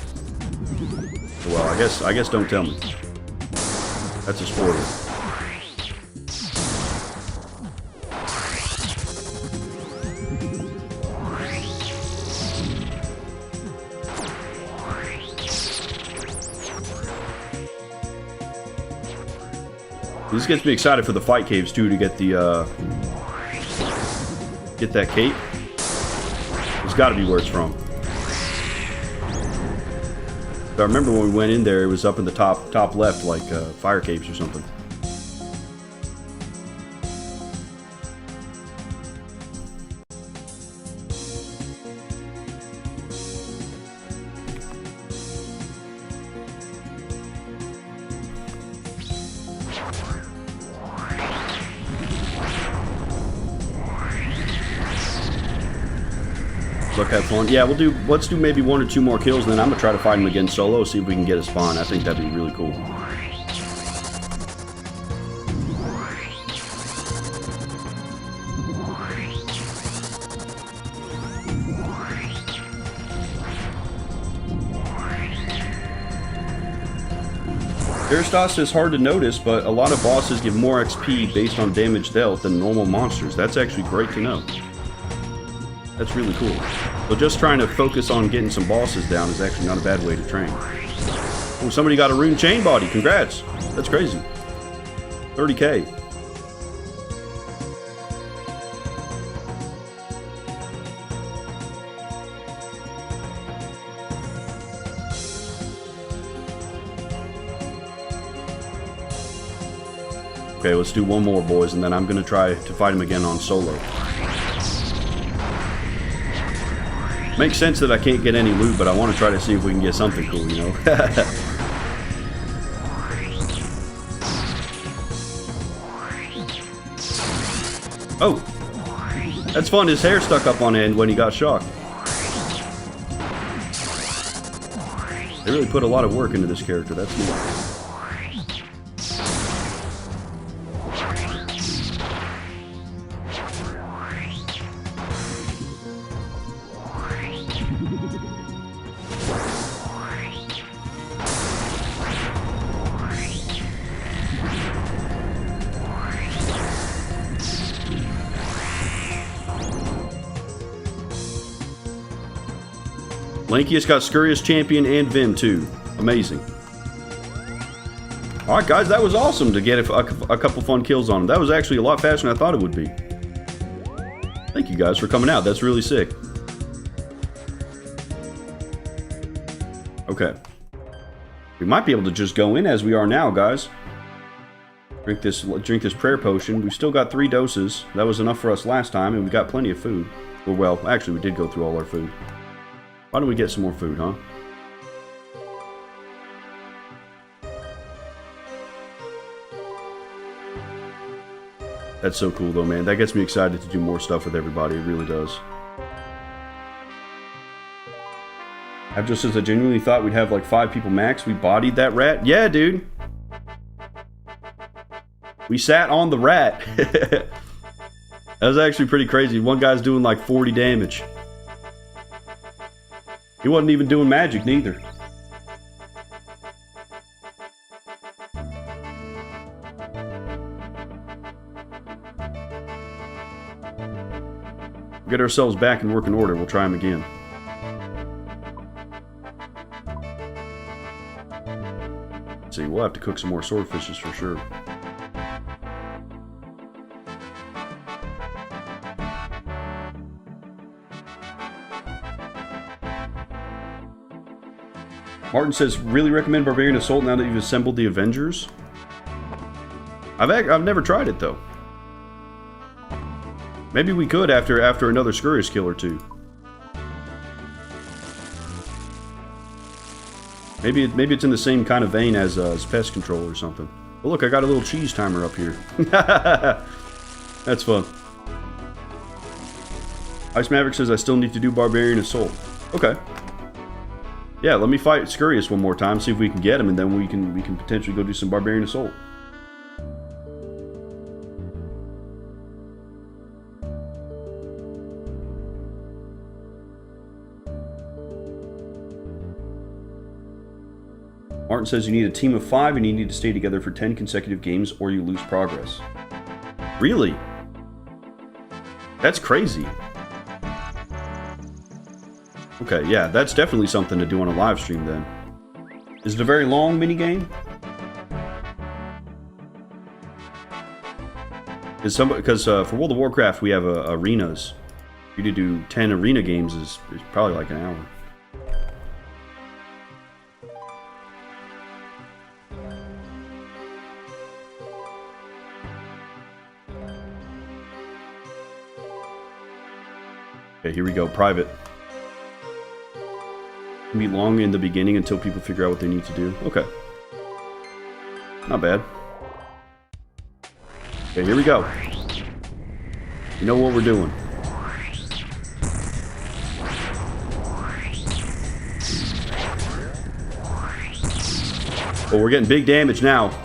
S1: Well, I guess don't tell me. That's a spoiler. This gets me excited for the fight caves too, to get the get that cape. It's got to be where it's from. I remember when we went in there, it was up in the top left, like fire caves or something. Look, have fun. Yeah, let's do maybe 1 or 2 more kills, and then I'm gonna try to fight him again solo, see if we can get a spawn. I think that'd be really cool. Aristos is hard to notice, but a lot of bosses give more XP based on damage dealt than normal monsters. That's actually great to know. That's really cool. So just trying to focus on getting some bosses down is actually not a bad way to train. Oh, somebody got a rune chain body. Congrats. That's crazy. 30k. Okay, let's do one more, boys, and then I'm going to try to fight him again on solo. Makes sense that I can't get any loot, but I want to try to see if we can get something cool, you know? Oh! That's fun, his hair stuck up on end when he got shocked. They really put a lot of work into this character, that's neat. Lankius got Scurrius champion and Vim too. Amazing. Alright guys, that was awesome to get a couple fun kills on him. That was actually a lot faster than I thought it would be. Thank you guys for coming out. That's really sick. Okay. We might be able to just go in as we are now, guys. Drink this prayer potion. We've still got 3 doses. That was enough for us last time, and we got plenty of food. Well, actually, we did go through all our food. Why don't we get some more food, huh? That's so cool, though, man. That gets me excited to do more stuff with everybody. It really does. I've just as I genuinely thought we'd have like 5 people max. We bodied that rat. Yeah, dude. We sat on the rat. That was actually pretty crazy. One guy's doing like 40 damage. He wasn't even doing magic, neither. We'll get ourselves back in working order. We'll try him again. Let's see, we'll have to cook some more swordfishes for sure. Martin says, really recommend Barbarian Assault now that you've assembled the Avengers? I've never tried it, though. Maybe we could after another Scurrius kill or two. Maybe it's in the same kind of vein as Pest Control or something. Oh, look, I got a little cheese timer up here. That's fun. Ice Maverick says I still need to do Barbarian Assault. Okay. Yeah, let me fight Scurrius one more time, see if we can get him, and then we can potentially go do some Barbarian Assault. Martin says you need a team of 5 and you need to stay together for 10 consecutive games or you lose progress. Really? That's crazy. Okay, yeah, that's definitely something to do on a live stream then. Is it a very long minigame? Because for World of Warcraft we have arenas. For you to do 10 arena games is probably like an hour. Okay, here we go. Private. Be long in the beginning until people figure out what they need to do. Okay. Not bad. Okay, here we go. You know what we're doing. Oh, we're getting big damage now.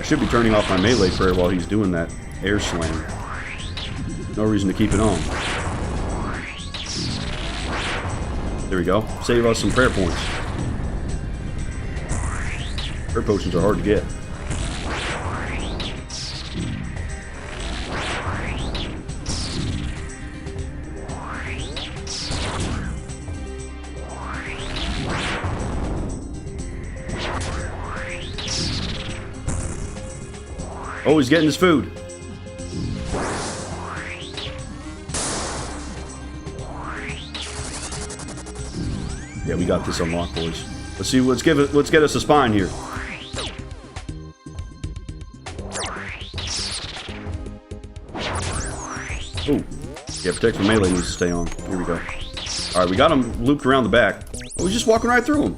S1: Should be turning off my melee prayer while he's doing that air slam. No reason to keep it on. There we go. Save us some prayer points. Prayer potions are hard to get. Oh, he's getting his food. Yeah, we got this unlocked, boys. Let's see. Let's get us a spine here. Oh, yeah. Protect from melee needs to stay on. Here we go. All right, we got him looped around the back. Oh, he's just walking right through him.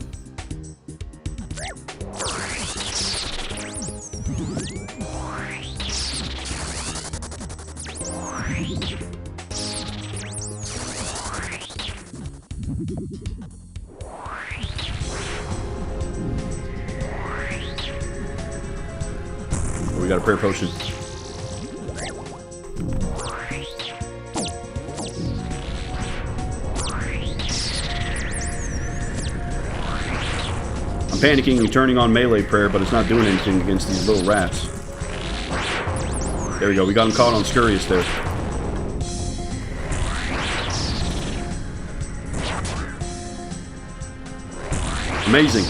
S1: We got a prayer potion. I'm panicking and turning on melee prayer, but it's not doing anything against these little rats. There we go. We got him caught on Scurrius there. Amazing.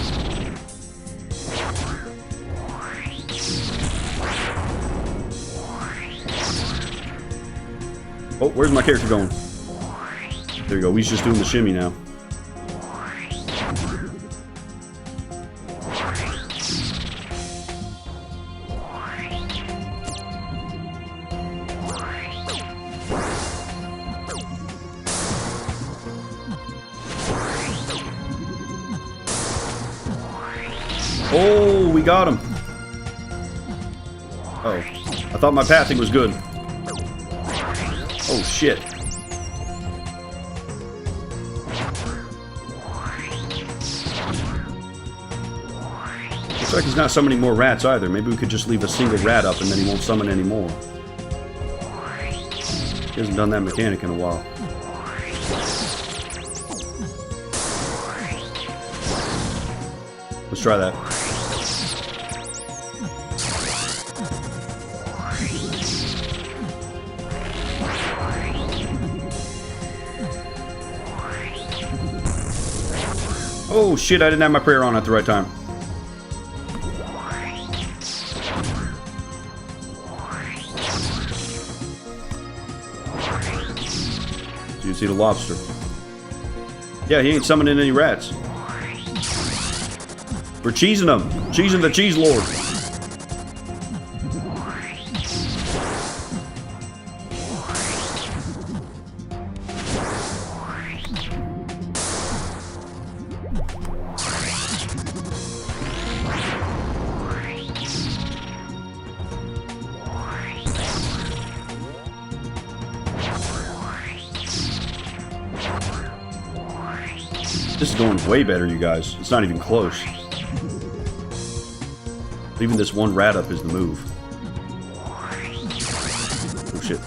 S1: Oh, where's my character going? There you go. He's just doing the shimmy now. Oh, we got him. Oh, I thought my pathing was good. Oh, shit. Looks like he's not summoning more rats either. Maybe we could just leave a single rat up and then he won't summon any more. He hasn't done that mechanic in a while. Let's try that. Oh shit, I didn't have my prayer on at the right time. So you see the lobster. Yeah, he ain't summoning any rats. We're cheesing them. Cheesing the cheese lord. This is going way better, you guys. It's not even close. Leaving this one rat up is the move. Oh, shit.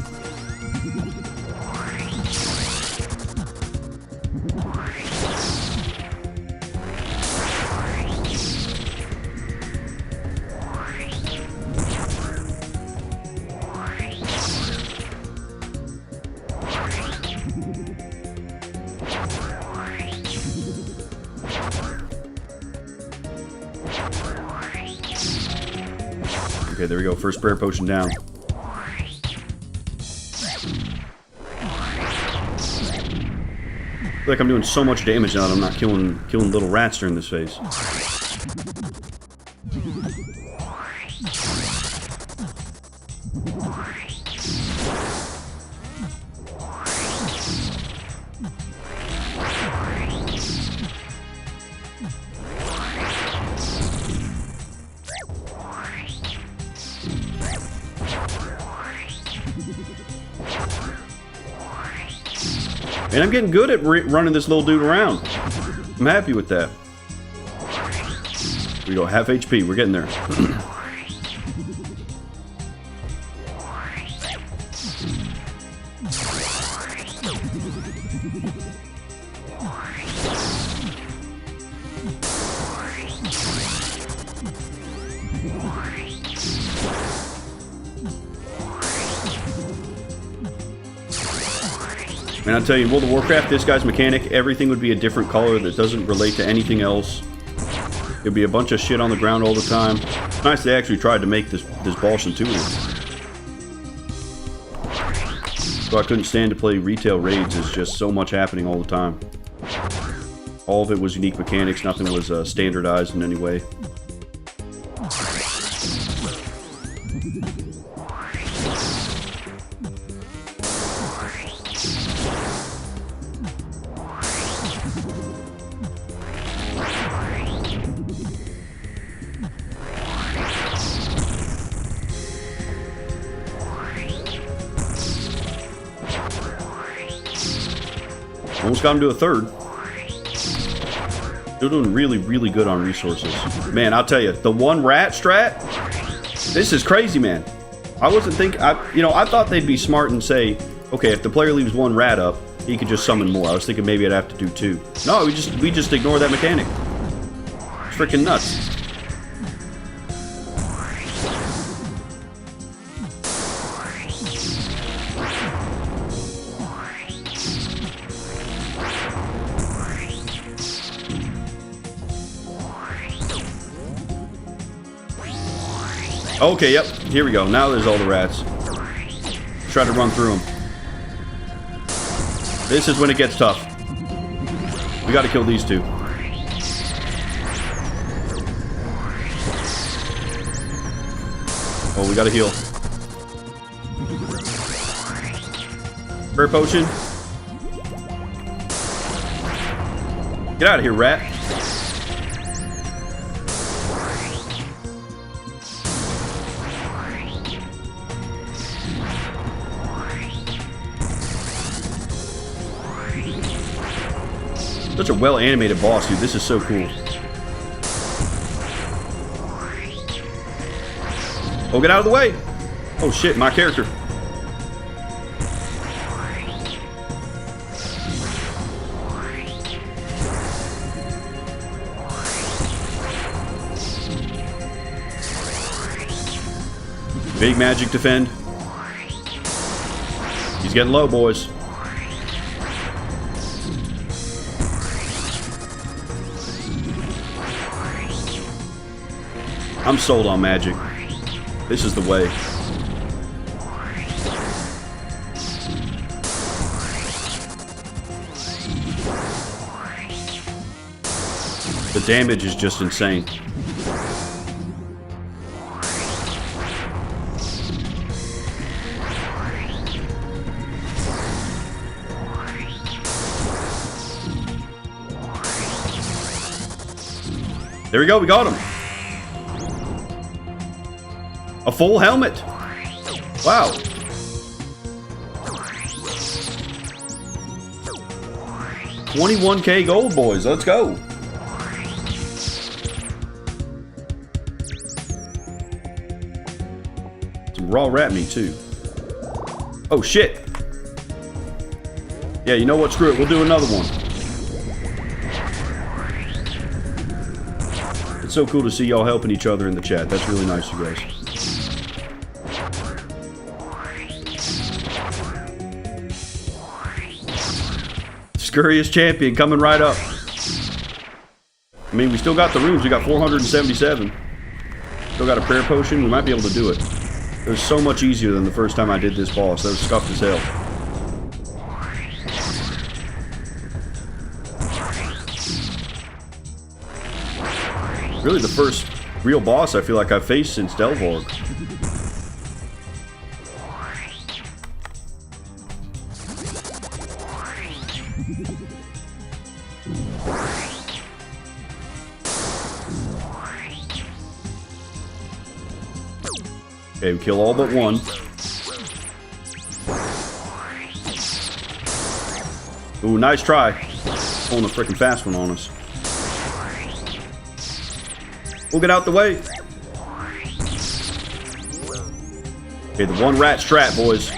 S1: Okay, there we go. First prayer potion down. I feel like I'm doing so much damage now that I'm not killing little rats during this phase. And I'm getting good at running this little dude around. I'm happy with that. Here we go, half HP. We're getting there. And I'll tell you, in World of Warcraft, this guy's mechanic, everything would be a different color that doesn't relate to anything else. It'd be a bunch of shit on the ground all the time. It's nice they actually tried to make this boss intuitive. So I couldn't stand to play retail raids. There's just so much happening all the time. All of it was unique mechanics. Nothing was standardized in any way. Almost got him to a third. Still doing really, really good on resources. Man, I'll tell you, the one rat strat, this is crazy, man. I wasn't thinking, I thought they'd be smart and say, okay, if the player leaves one rat up, he could just summon more. I was thinking maybe I'd have to do two. No, we just ignore that mechanic. It's freaking nuts. Okay, yep, here we go. Now there's all the rats. Try to run through them. This is when it gets tough. We gotta kill these two. Oh, we gotta heal. Prayer potion. Get out of here, rat. Such a well-animated boss, dude. This is so cool. Oh, get out of the way! Oh shit, my character. Big magic defend. He's getting low, boys. I'm sold on magic. This is the way. The damage is just insane. There we go, we got him. A full helmet. Wow. 21k gold, boys. Let's go. Some raw rat meat, too. Oh, shit. Yeah, you know what? Screw it. We'll do another one. It's so cool to see y'all helping each other in the chat. That's really nice, you guys. Scurrius champion coming right up. I mean, we still got the runes. We got 477. Still got a prayer potion. We might be able to do it. It was so much easier than the first time I did this boss. That was scuffed as hell. Really the first real boss I feel like I've faced since Delvog. Okay, we kill all but one. Ooh, nice try. Pulling a freaking fast one on us. We'll get out the way. Okay, the one rat strat, boys.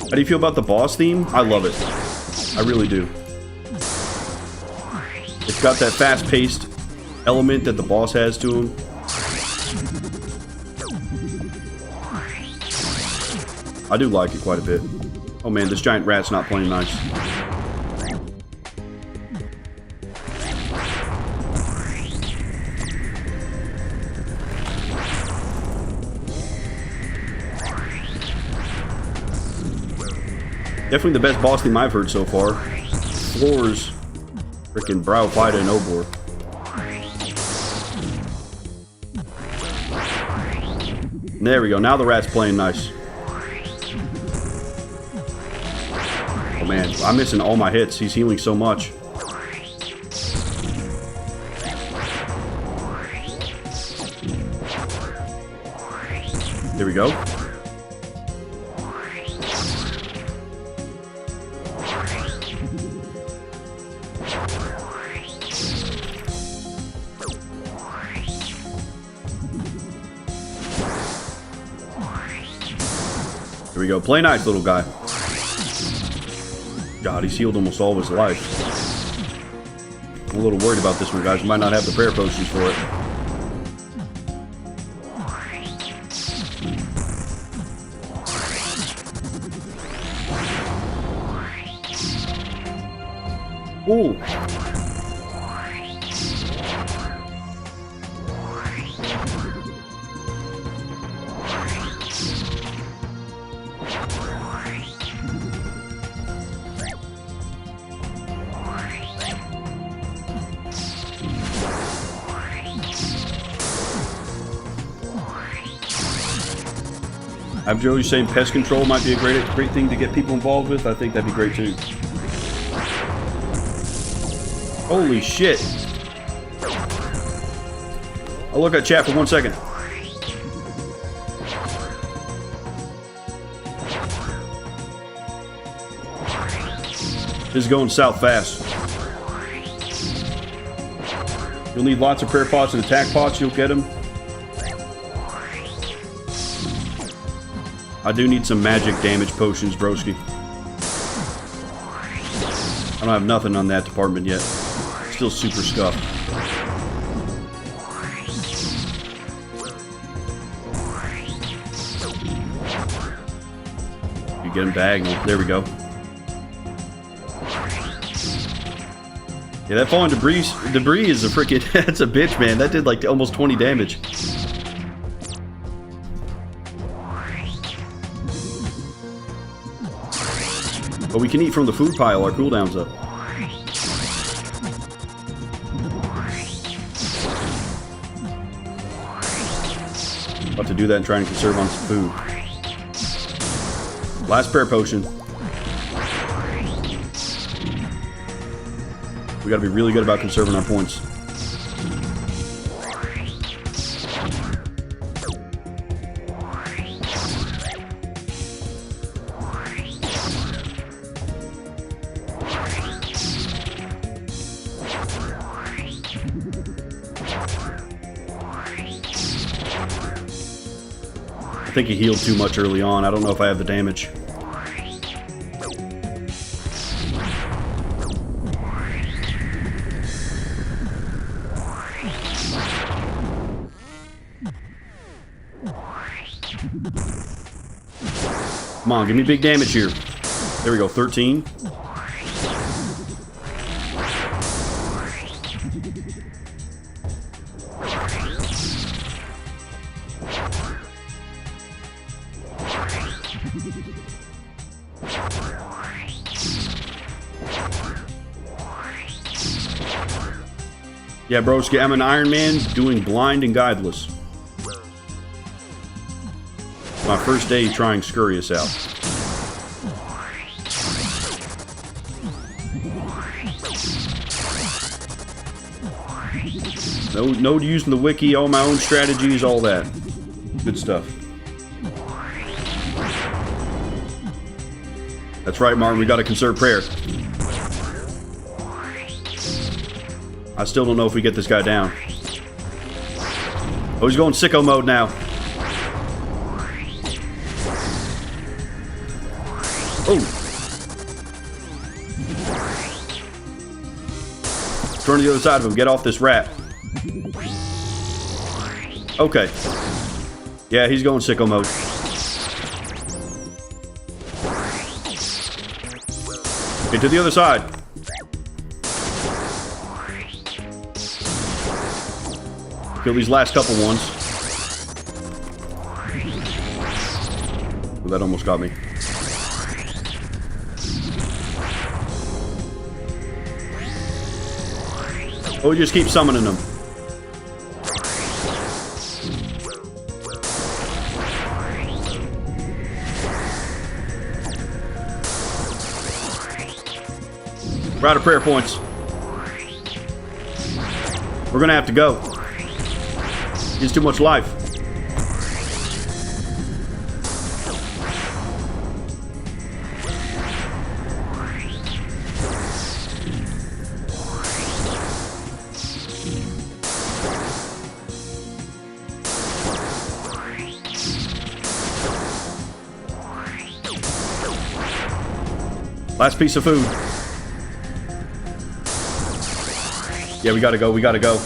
S1: How do you feel about the boss theme? I love it. I really do. It's got that fast-paced element that the boss has to him. I do like it quite a bit. Oh man, this giant rat's not playing nice. Definitely the best boss theme I've heard so far. Floors, freaking Brow, Fida, and Obor. There we go. Now the rat's playing nice. Oh man, I'm missing all my hits. He's healing so much. There we go. Here we go. Play nice, little guy. God, he's healed almost all of his life. I'm a little worried about this one, guys. We might not have the prayer potions for it. Ooh. I'm Joey saying pest control might be a great thing to get people involved with. I think that'd be great too. Holy shit. I'll look at chat for 1 second. This is going south fast. You'll need lots of prayer pots and attack pots. You'll get them. I do need some magic damage potions, broski. I don't have nothing on that department yet. Still super scuffed. You get him diagonal. There we go. Yeah, that falling debris is a freaking... That's a bitch, man. That did like almost 20 damage. But we can eat from the food pile. Our cooldown's up. About to do that and try and conserve on some food. Last prayer potion. We gotta be really good about conserving our points. I think he healed too much early on. I don't know if I have the damage. Come on, give me big damage here. There we go, 13. Yeah, broski, I'm an Ironman doing blind and guideless. My first day trying Scurrius out. No using the wiki, all my own strategies, all that. Good stuff. That's right, Martin, we gotta conserve prayer. I still don't know if we get this guy down. Oh, he's going sicko mode now. Oh. Turn to the other side of him. Get off this rat. Okay. Yeah, he's going sicko mode. Get to the other side. Kill these last couple ones. Oh, that almost got me. Oh, we just keep summoning them. We're out of prayer points. We're gonna have to go. He's too much life. Last piece of food. Yeah, we gotta go, we gotta go.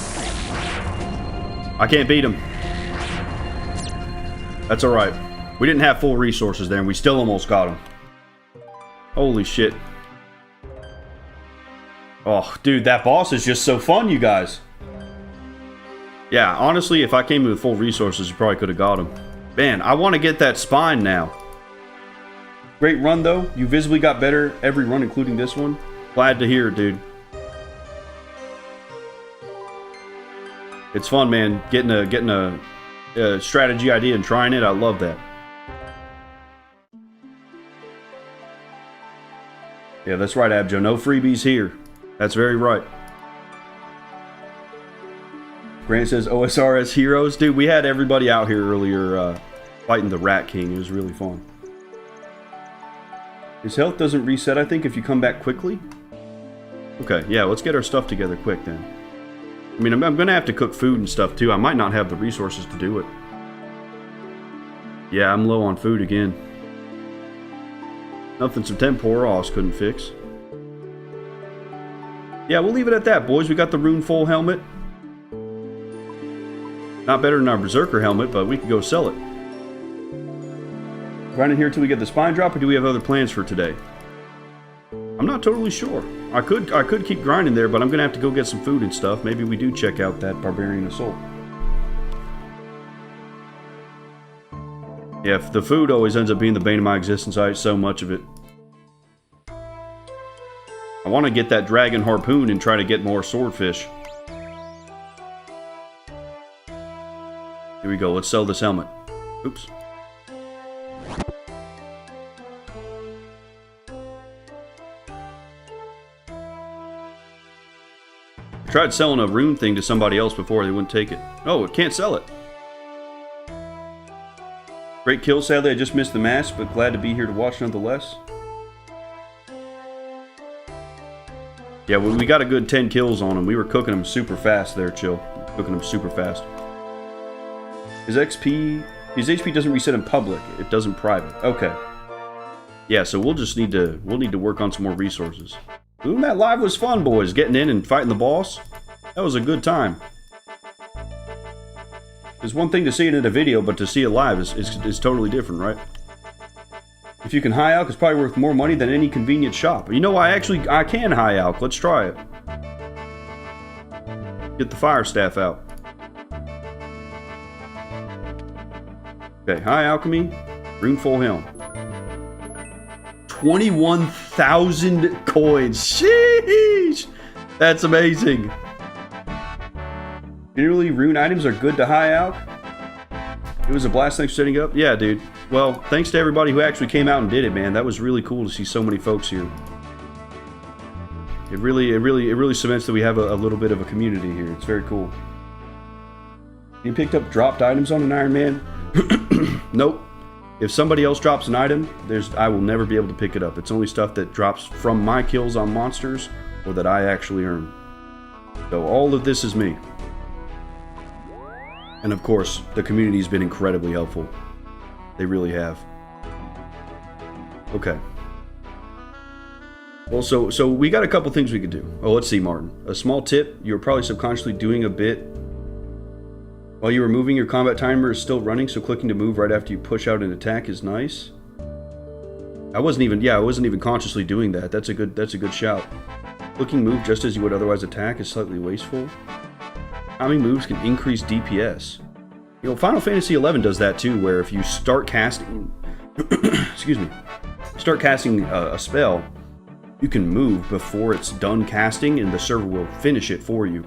S1: I can't beat him. That's alright. We didn't have full resources there, and we still almost got him. Holy shit. Oh, dude, that boss is just so fun, you guys. Yeah, honestly, if I came in with full resources, you probably could have got him. Man, I want to get that spine now. Great run, though. You visibly got better every run, including this one. Glad to hear it, dude. It's fun, man. Getting a strategy idea and trying it. I love that. Yeah, that's right, Abjo. No freebies here. That's very right. Grant says OSRS heroes. Dude, we had everybody out here earlier fighting the Rat King. It was really fun. His health doesn't reset, I think, if you come back quickly. Okay, yeah, let's get our stuff together quick then. I mean, I'm gonna have to cook food and stuff too. I might not have the resources to do it. Yeah, I'm low on food again. Nothing some temporos couldn't fix. Yeah, we'll leave it at that, boys. We got the rune full helmet. Not better than our berserker helmet, but we could go sell it. Grinding here till we get the spine drop, or do we have other plans for today? I'm not totally sure. I could keep grinding there, but I'm gonna have to go get some food and stuff. Maybe we do check out that Barbarian Assault. Yeah, the food always ends up being the bane of my existence. I eat so much of it. I want to get that dragon harpoon and try to get more swordfish. Here we go. Let's sell this helmet. Oops. I tried selling a rune thing to somebody else before. They wouldn't take it. Oh, it can't sell it. Great kill. Sadly, I just missed the match, but glad to be here to watch nonetheless. Yeah, we got a good 10 kills on him. We were cooking them super fast there, Chill. cooking them super fast. His HP doesn't reset in public. It does in private. Okay. Yeah, so we'll need to work on some more resources. Ooh, that live was fun, boys. Getting in and fighting the boss. That was a good time. It's one thing to see it in a video, but to see it live is totally different, right? If you can high alch, it's probably worth more money than any convenient shop. You know, I can high alch. Let's try it. Get the fire staff out. Okay, high alchemy, green full helm. 21,000 coins. Sheesh! That's amazing. Generally, rune items are good to high alch. It was a blast. Thanks for setting up. Yeah, dude. Well, thanks to everybody who actually came out and did it, man. That was really cool to see so many folks here. It really cements that we have a little bit of a community here. It's very cool. You picked up dropped items on an Ironman? Nope. If somebody else drops an item, I will never be able to pick it up. It's only stuff that drops from my kills on monsters or that I actually earn. So all of this is me. And of course, the community's been incredibly helpful. They really have. Okay. Well, so we got a couple things we could do. Oh, let's see, Martin. A small tip, you were probably subconsciously doing a bit while you were moving. Your combat timer is still running, so clicking to move right after you push out an attack is nice. I wasn't even consciously doing that. That's a good shout. Clicking move just as you would otherwise attack is slightly wasteful. Timing moves can increase DPS. You know, Final Fantasy XI does that too, where if you start casting, excuse me, start casting a spell, you can move before it's done casting, and the server will finish it for you.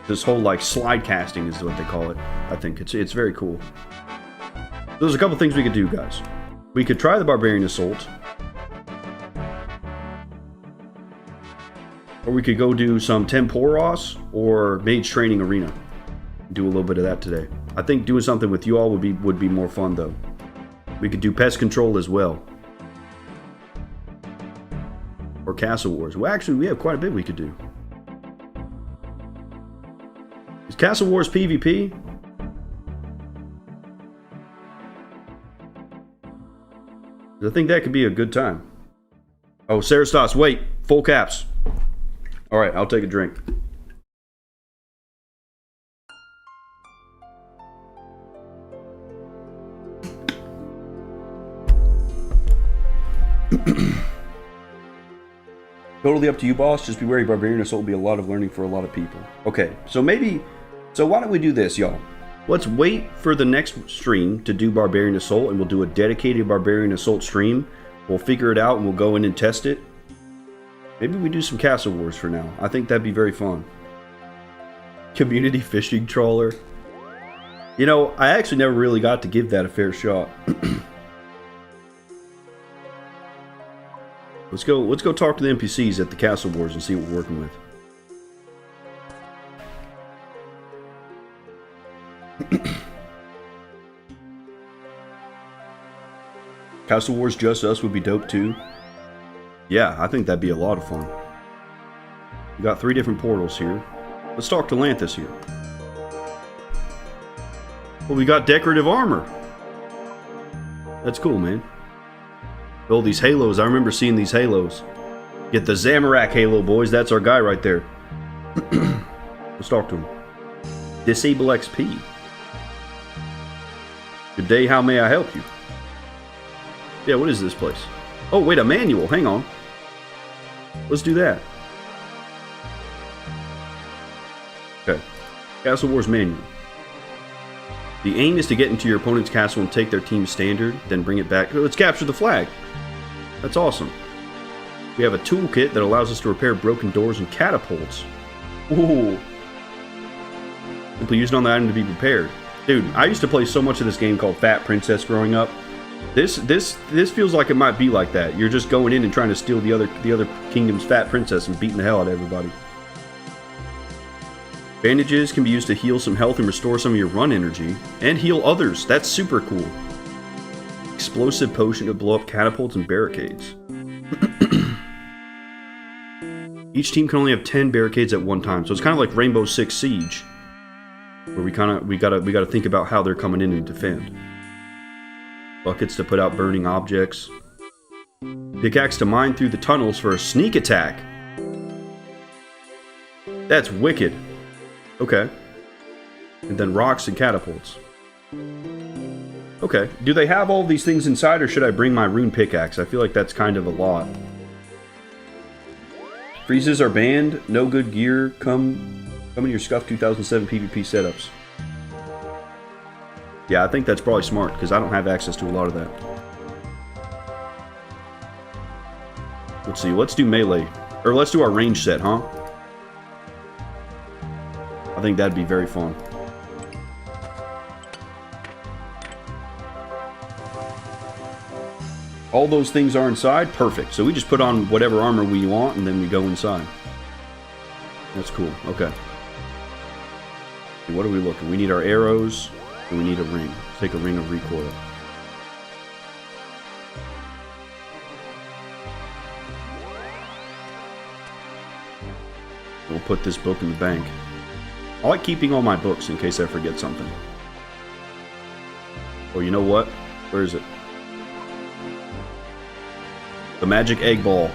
S1: This whole like slide casting is what they call it. I think it's very cool. There's a couple things we could do, guys. We could try the Barbarian Assault, or we could go do some Temporos or Mage Training Arena. Do a little bit of that today. I think doing something with you all would be more fun though. We could do Pest Control as well. Or Castle Wars. Well, actually, we have quite a bit we could do. Is Castle Wars PvP? I think that could be a good time. Oh, Sarastas, wait. Full caps. Alright, I'll take a drink. Totally up to you, boss. Just be wary, Barbarian Assault will be a lot of learning for a lot of people. Okay, so why don't we do this, y'all? Let's wait for the next stream to do Barbarian Assault, and we'll do a dedicated Barbarian Assault stream. We'll figure it out, and we'll go in and test it. Maybe we do some Castle Wars for now. I think that'd be very fun. Community fishing trawler. You know, I actually never really got to give that a fair shot. Let's go talk to the NPCs at the Castle Wars and see what we're working with. Castle Wars Just Us would be dope too. Yeah, I think that'd be a lot of fun. We got 3 different portals here. Let's talk to Lanthus here. Well, we got decorative armor. That's cool, man. Oh, these halos. I remember seeing these halos. Get the Zamorak halo, boys. That's our guy right there. Let's talk to him. Disable XP. Good day, how may I help you? Yeah, what is this place? Oh, wait, a manual. Hang on. Let's do that. Okay. Castle Wars manual. The aim is to get into your opponent's castle and take their team's standard, then bring it back. Let's capture the flag. That's awesome. We have a toolkit that allows us to repair broken doors and catapults. Ooh. Simply use it on the item to be prepared. Dude, I used to play so much of this game called Fat Princess growing up. This feels like it might be like that. You're just going in and trying to steal the other kingdom's Fat Princess and beating the hell out of everybody. Bandages can be used to heal some health and restore some of your run energy. And heal others. That's super cool. Explosive potion to blow up catapults and barricades. Each team can only have 10 barricades at one time, so it's kind of like Rainbow Six Siege. where we gotta think about how they're coming in and defend. Buckets to put out burning objects. Pickaxe to mine through the tunnels for a sneak attack. That's wicked. Okay. And then rocks and catapults. Okay. Do they have all these things inside, or should I bring my rune pickaxe? I feel like that's kind of a lot. Freezes are banned. No good gear. Come in your Scuff 2007 PvP setups. Yeah, I think that's probably smart, because I don't have access to a lot of that. Let's see, let's do melee. Or let's do our range set, huh? I think that'd be very fun. All those things are inside? Perfect. So we just put on whatever armor we want, and then we go inside. That's cool. Okay. What are we looking? We need our arrows, and we need a ring. Let's take a ring of recoil. We'll put this book in the bank. I like keeping all my books in case I forget something. Oh, you know what? Where is it? The magic egg ball.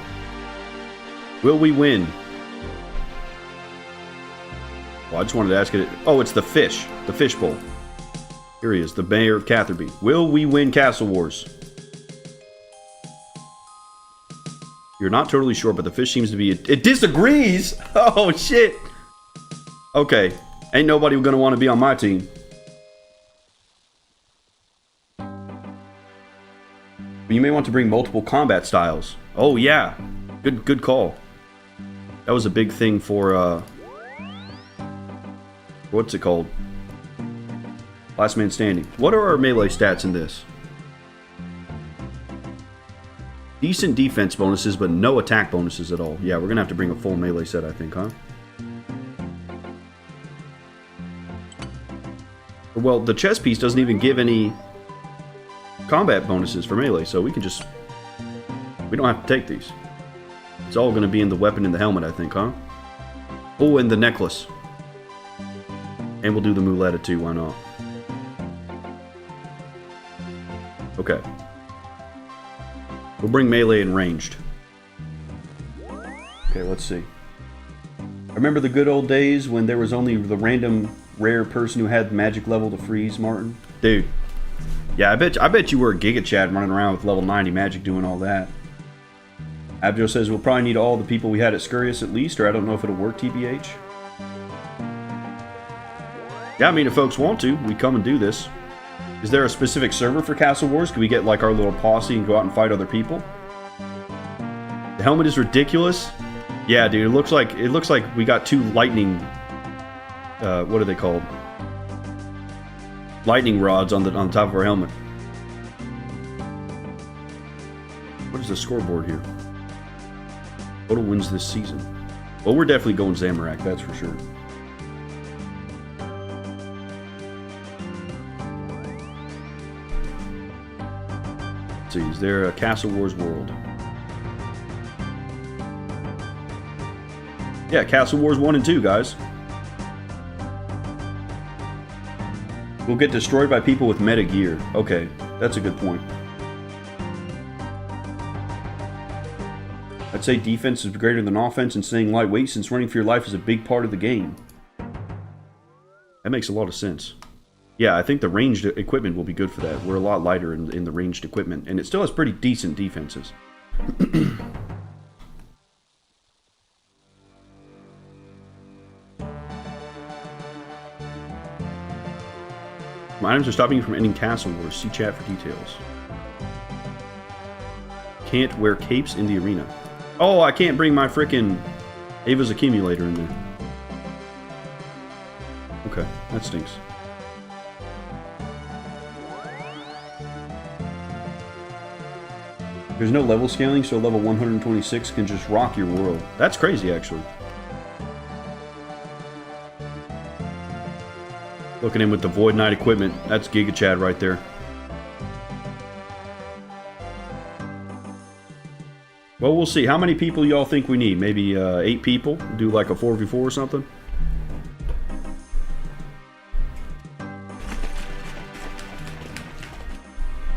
S1: Will we win? Well, I just wanted to ask it. Oh, it's the fish. The fish bowl. Here he is, the mayor of Catherby. Will we win Castle Wars? You're not totally sure, but the fish seems to be... It disagrees! Oh, shit! Okay. Ain't nobody gonna want to be on my team. But you may want to bring multiple combat styles. Oh, yeah. Good call. That was a big thing for, what's it called? Last man standing. What are our melee stats in this? Decent defense bonuses, but no attack bonuses at all. Yeah, we're gonna have to bring a full melee set, I think, huh? Well, the chess piece doesn't even give any combat bonuses for melee, so we can just... We don't have to take these. It's all gonna be in the weapon and the helmet, I think, huh? Oh, and the necklace. And we'll do the muleta too, why not? Okay. We'll bring melee and ranged. Okay, let's see. I remember the good old days when there was only the random rare person who had the magic level to freeze, Martin. Dude. Yeah, I bet you were a Giga Chad running around with level 90 magic doing all that. Abjo says we'll probably need all the people we had at Scurrius at least, or I don't know if it'll work, TBH. Yeah, I mean, if folks want to, we come and do this. Is there a specific server for Castle Wars? Can we get like our little posse and go out and fight other people? The helmet is ridiculous. Yeah, dude, it looks like we got two lightning. What are they called? Lightning rods on top of our helmet. What is the scoreboard here? Total wins this season. Well, we're definitely going Zamorak, that's for sure. Let's see, is there a Castle Wars world? Yeah, Castle Wars 1 and 2, guys. We'll get destroyed by people with meta gear. Okay, that's a good point. I'd say defense is greater than offense and staying lightweight since running for your life is a big part of the game. That makes a lot of sense. Yeah, I think the ranged equipment will be good for that. We're a lot lighter in the ranged equipment, and it still has pretty decent defenses. My items are stopping you from ending Castle Wars. See chat for details. Can't wear capes in the arena. Oh, I can't bring my frickin' Ava's accumulator in there. Okay, that stinks. There's no level scaling, so level 126 can just rock your world. That's crazy, actually. Looking in with the Void Knight equipment. That's Giga Chad right there. Well, we'll see. How many people y'all think we need? Maybe 8 people? Do like a 4v4 or something?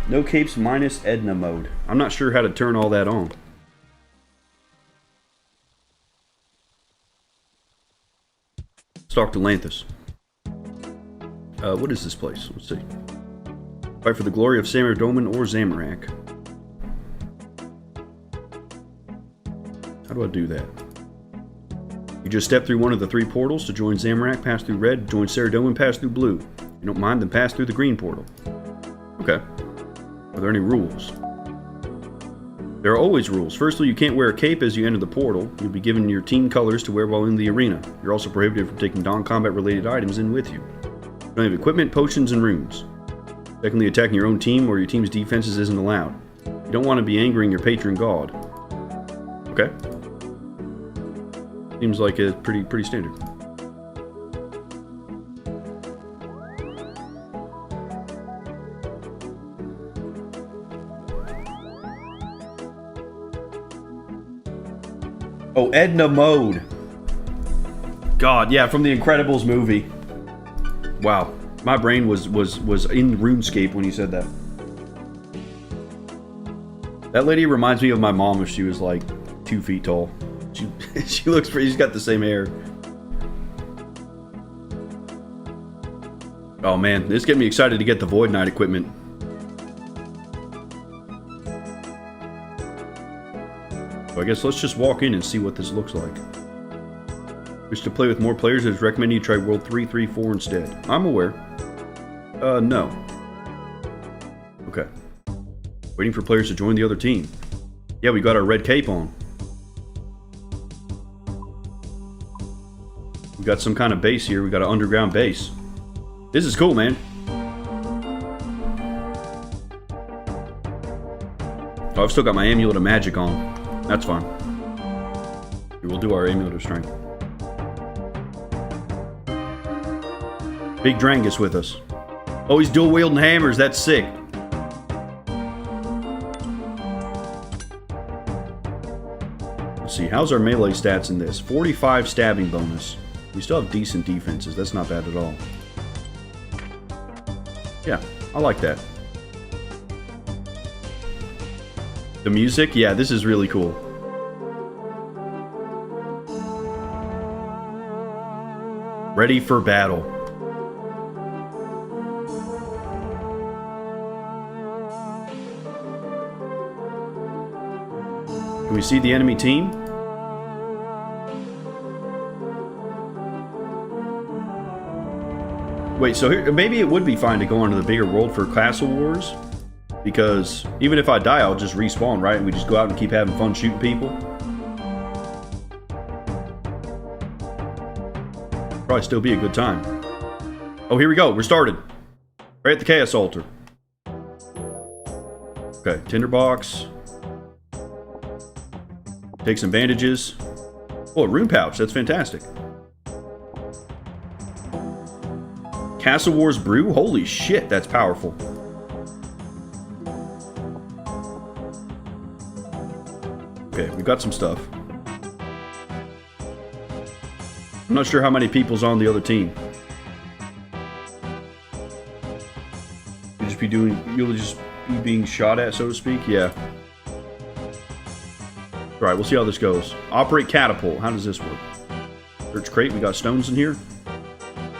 S1: No capes minus Edna mode. I'm not sure how to turn all that on. Let's talk to Lanthus. What is this place? Let's see. Fight for the glory of Samardoman or Zamorak. How do I do that? You just step through one of the 3 portals to join Zamorak, pass through red, join Saradomin, pass through blue. If you don't mind, then pass through the green portal. Okay. Are there any rules? There are always rules. Firstly, you can't wear a cape as you enter the portal. You'll be given your team colors to wear while in the arena. You're also prohibited from taking non-combat related items in with you. You don't have equipment, potions, and runes. Secondly, attacking your own team or your team's defenses isn't allowed. You don't want to be angering your patron god. Okay. Seems like it's pretty standard. Oh, Edna mode. God, yeah, from the Incredibles movie. Wow, my brain was in RuneScape when you said that. That lady reminds me of my mom if she was like 2 feet tall. She looks pretty. She's got the same hair. Oh man, this is getting me excited to get the Void Knight equipment. So I guess let's just walk in and see what this looks like. Wish to play with more players, it is recommended you try World 3, 3, 4 instead. I'm aware. No. Okay. Waiting for players to join the other team. Yeah, we got our red cape on. We got some kind of base here. We got an underground base. This is cool, man. Oh, I've still got my Amulet of Magic on. That's fine. We'll do our Amulet of Strength. Big Drangus with us. Oh, he's dual wielding hammers. That's sick. Let's see. How's our melee stats in this? 45 stabbing bonus. We still have decent defenses. That's not bad at all. Yeah, I like that. The music? Yeah, this is really cool. Ready for battle. Can we see the enemy team? Wait, so here, maybe it would be fine to go onto the bigger world for Castle Wars? Because even if I die, I'll just respawn, right? And we just go out and keep having fun shooting people? Probably still be a good time. Oh, here we go. We're started. Right at the Chaos Altar. Okay, tinderbox. Take some bandages. Oh, a rune pouch. That's fantastic. Castle Wars brew? Holy shit, that's powerful. Okay, we got some stuff. I'm not sure how many people's on the other team. You'll just be being shot at, so to speak? Yeah. Alright, we'll see how this goes. Operate catapult. How does this work? Search crate, we got stones in here.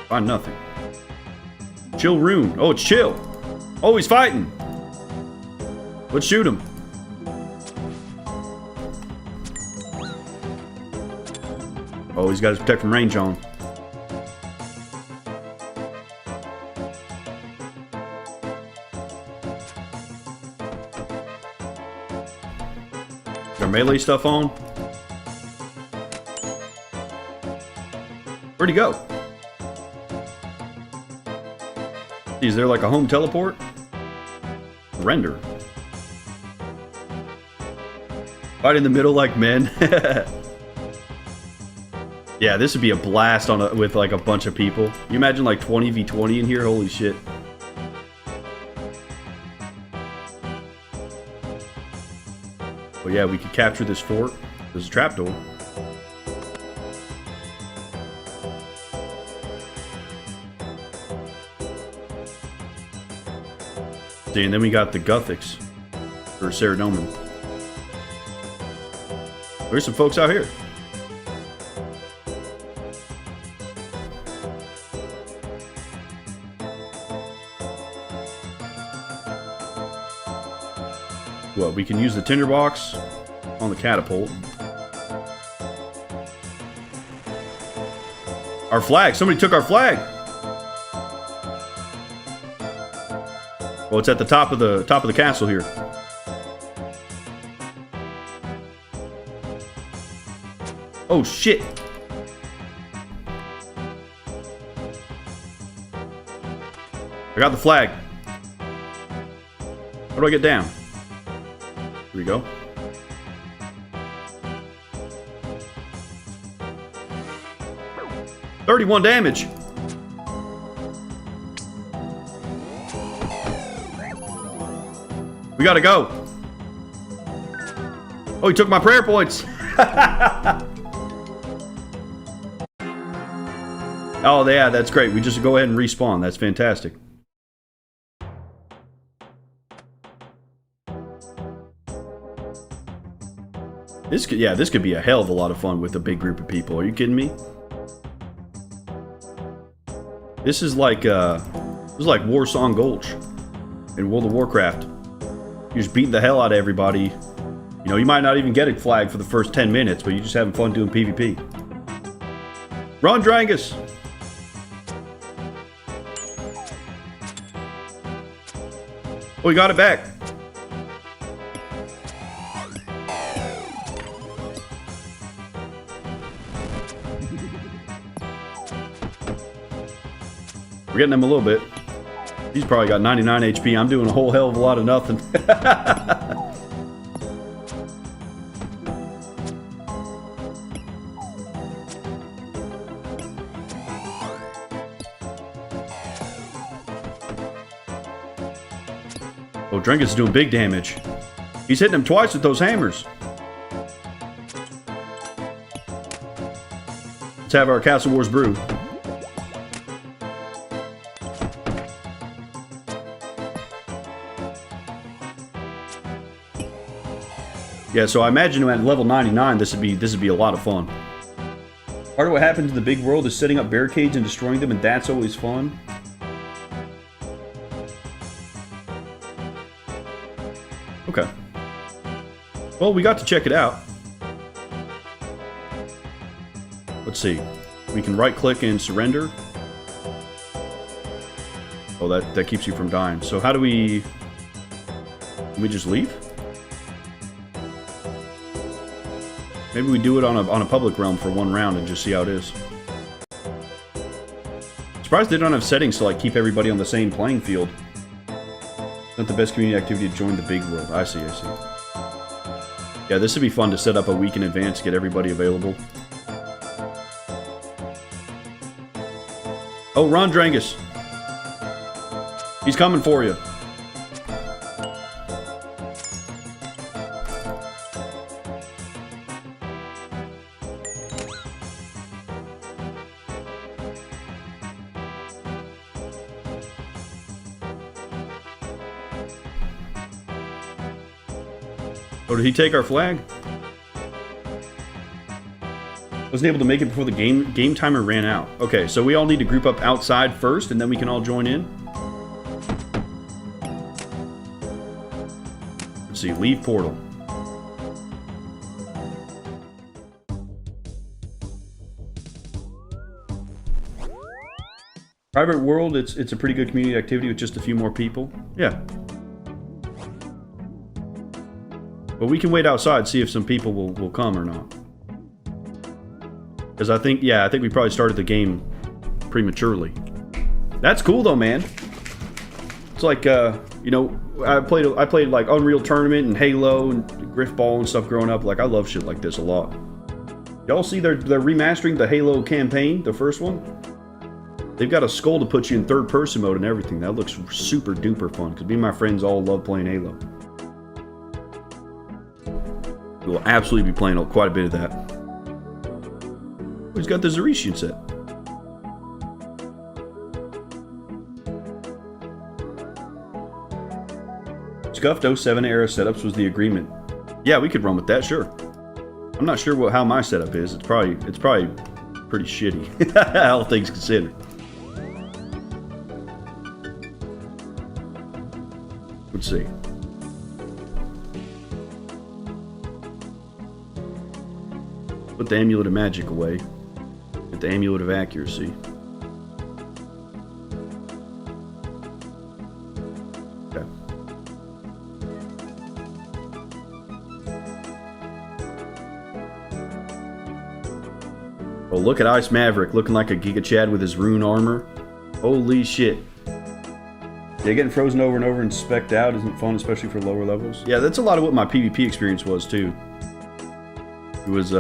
S1: Find nothing. Chill rune. Oh, it's chill. Oh, he's fighting. Let's shoot him. Oh, he's got his protect from range on. Got our melee stuff on. Where'd he go? Is there like a home teleport? Render. Right in the middle like men. Yeah, this would be a blast on with like a bunch of people. You imagine like 20v20 in here? Holy shit. Well, yeah, we could capture this fort. There's a trapdoor. See, and then we got the Gothics for Saradomin. There's some folks out here. Well, we can use the tinderbox on the catapult. Our flag! Somebody took our flag! Well, it's at the top of the castle here. Oh shit! I got the flag. How do I get down? Here we go. $31 damage. We gotta go. Oh, he took my prayer points. Oh, yeah, that's great. We just go ahead and respawn. That's fantastic. This could be a hell of a lot of fun with a big group of people. Are you kidding me? This is like Warsong Gulch in World of Warcraft. You're just beating the hell out of everybody. You know, you might not even get a flag for the first 10 minutes, but you're just having fun doing PvP. Run, Drangus! Oh, we got it back. We're getting him a little bit. He's probably got 99 HP. I'm doing a whole hell of a lot of nothing. Oh, Drangus is doing big damage. He's hitting him twice with those hammers. Let's have our Castle Wars brew. Yeah, so I imagine at level 99, this would be a lot of fun. Part of what happened to the big world is setting up barricades and destroying them, and that's always fun. Okay. Well, we got to check it out. Let's see. We can right-click and surrender. Oh, that keeps you from dying. So how do we... Can we just leave? Maybe we do it on a public realm for one round and just see how it is. Surprised they don't have settings to like keep everybody on the same playing field. Not the best community activity to join the big world. I see. Yeah, this would be fun to set up a week in advance to get everybody available. Oh, run, Drangus. He's coming for you. Oh, did he take our flag? Wasn't able to make it before the game timer ran out. Okay, so we all need to group up outside first, and then we can all join in. Let's see, leave portal. Private world, it's a pretty good community activity with just a few more people. Yeah. But we can wait outside, see if some people will come or not. Because I think we probably started the game prematurely. That's cool though, man. It's like, you know, I played like Unreal Tournament and Halo and Griffball and stuff growing up. Like, I love shit like this a lot. Y'all see they're remastering the Halo campaign, the first one? They've got a skull to put you in third-person mode and everything. That looks super duper fun, because me and my friends all love playing Halo. We will absolutely be playing quite a bit of that. Oh, he's got the Zeretian set. Scuffed 07 era setups was the agreement. Yeah, we could run with that, sure. I'm not sure how my setup is. It's probably pretty shitty, all things considered. Let's see. Put the amulet of magic away. Get the amulet of accuracy. Okay. Oh, look at Ice Maverick looking like a Giga Chad with his rune armor. Holy shit. Yeah, getting frozen over and over and specced out isn't fun, especially for lower levels. Yeah, that's a lot of what my PvP experience was, too. It was,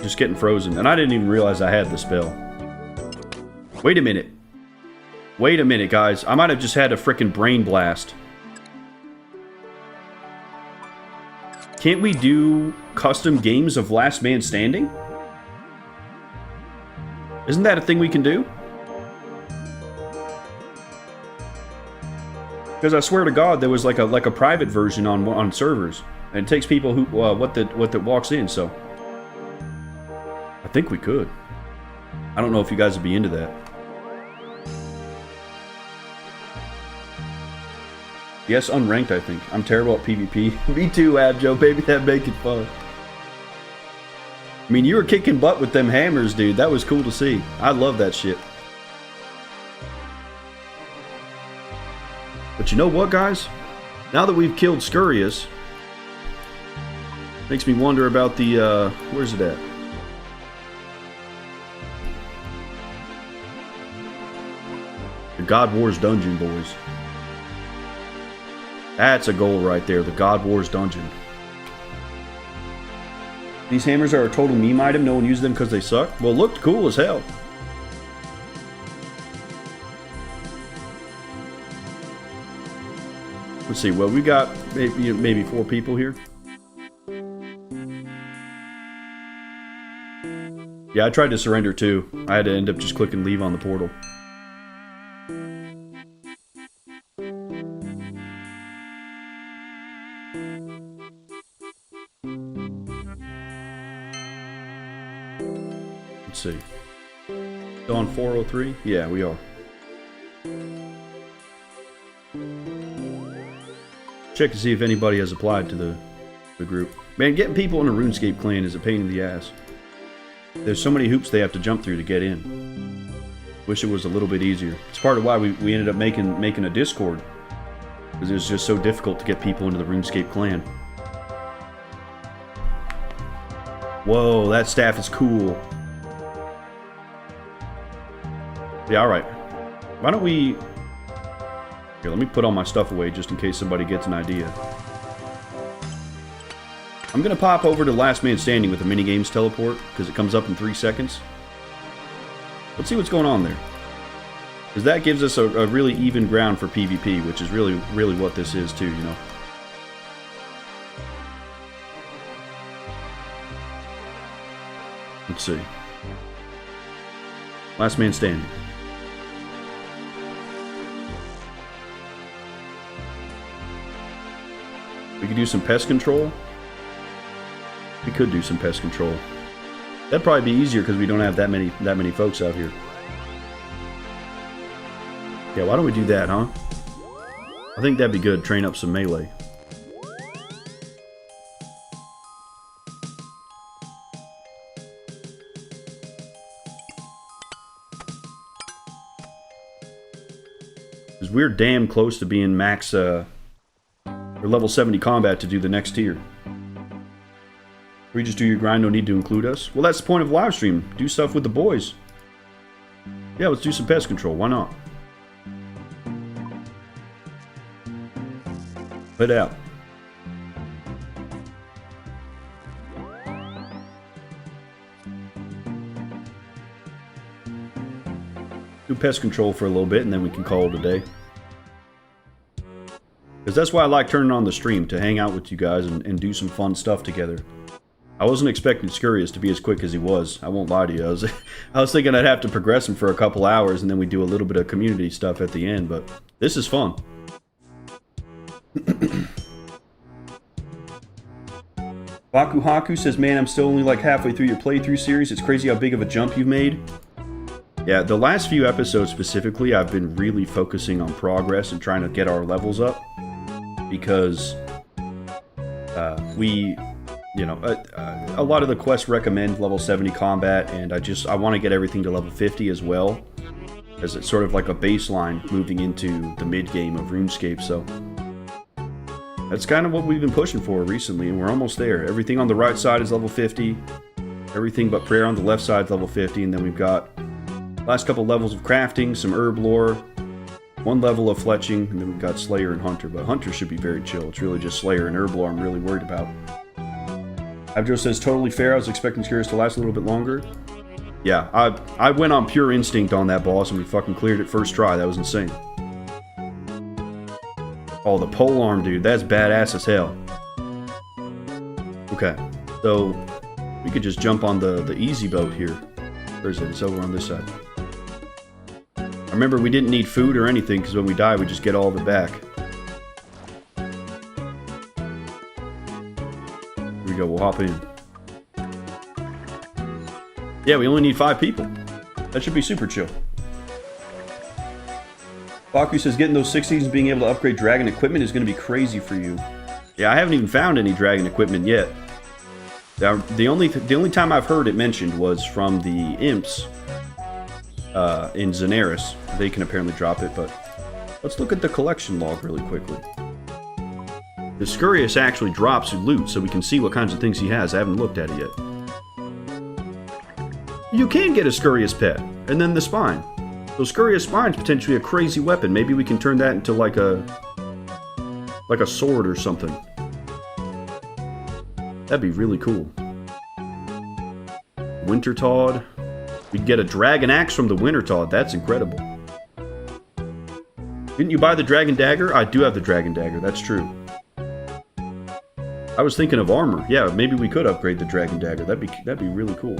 S1: just getting frozen. And I didn't even realize I had the spell. Wait a minute. Wait a minute, guys. I might have just had a frickin' brain blast. Can't we do custom games of Last Man Standing? Isn't that a thing we can do? Because I swear to God, there was like a private version on servers, and it takes people who what that walks in. So I think we could. I don't know if you guys would be into that. Yes, unranked. I think I'm terrible at PvP. Me too, Abjo, baby. That make it fun. I mean, you were kicking butt with them hammers, dude. That was cool to see. I love that shit. But you know what, guys? Now that we've killed Scurrius, makes me wonder about the, where's it at? The God Wars Dungeon, boys. That's a goal right there, the God Wars Dungeon. These hammers are a total meme item. No one uses them because they suck. Well, looked cool as hell. Let's see. Well, we got maybe 4 people here. Yeah, I tried to surrender too. I had to end up just clicking leave on the portal. Let's see. Still on 403? Yeah, we are. Check to see if anybody has applied to the group. Man, getting people in a RuneScape clan is a pain in the ass. There's so many hoops they have to jump through to get in. Wish it was a little bit easier. It's part of why we ended up making a Discord. Because it was just so difficult to get people into the RuneScape clan. Whoa, that staff is cool. Yeah, alright. Why don't we... Here, let me put all my stuff away just in case somebody gets an idea. I'm going to pop over to Last Man Standing with the minigames teleport, because it comes up in 3 seconds. Let's see what's going on there. Because that gives us a really even ground for PvP, which is really what this is too, you know. Let's see. Last Man Standing. We could do some pest control. We could do some pest control. That'd probably be easier because we don't have that many folks out here. Yeah, why don't we do that, huh? I think that'd be good. Train up some melee. Because we're damn close to being max or level 70 combat to do the next tier. We just do your grind, no need to include us. Well, that's the point of live stream. Do stuff with the boys. Yeah, let's do some pest control. Why not? Put it out. Do pest control for a little bit and then we can call it a day. Because that's why I like turning on the stream, to hang out with you guys and do some fun stuff together. I wasn't expecting Scurrius to be as quick as he was. I won't lie to you. I was thinking I'd have to progress him for a couple hours and then we do a little bit of community stuff at the end, but this is fun. Baku Haku says, man, I'm still only like halfway through your playthrough series. It's crazy how big of a jump you've made. Yeah, the last few episodes specifically, I've been really focusing on progress and trying to get our levels up. Because a lot of the quests recommend level 70 combat, and I want to get everything to level 50 as well, as it's sort of like a baseline moving into the mid-game of RuneScape, so that's kind of what we've been pushing for recently, and we're almost there. Everything on the right side is level 50, everything but prayer on the left side is level 50, and then we've got last couple levels of crafting, some herb lore, one level of fletching, and then we've got Slayer and Hunter, but Hunter should be very chill. It's really just Slayer and herb lore I'm really worried about. Abjo says, totally fair. I was expecting Scurrius to last a little bit longer. Yeah, I went on pure instinct on that boss, and we fucking cleared it first try. That was insane. Oh, the polearm, dude. That's badass as hell. Okay, so we could just jump on the easy boat here. Where is it? It's over on this side. Remember, we didn't need food or anything, because when we die, we just get all of it back. Here we go, we'll hop in. Yeah, we only need 5 people. That should be super chill. Baku says, getting those 60s and being able to upgrade dragon equipment is going to be crazy for you. Yeah, I haven't even found any dragon equipment yet. The only time I've heard it mentioned was from the imps in Zenaris. They can apparently drop it, but let's look at the collection log really quickly. The Scurrius actually drops loot, so we can see what kinds of things he has. I haven't looked at it yet. You can get a Scurrius pet, and then the spine. So Scurrius spine's potentially a crazy weapon. Maybe we can turn that into like a sword or something. That'd be really cool. Winter Todd. We'd get a dragon axe from the Winter Todd. That's incredible. Didn't you buy the dragon dagger? I do have the dragon dagger. That's true. I was thinking of armor. Yeah, maybe we could upgrade the dragon dagger. That'd be really cool.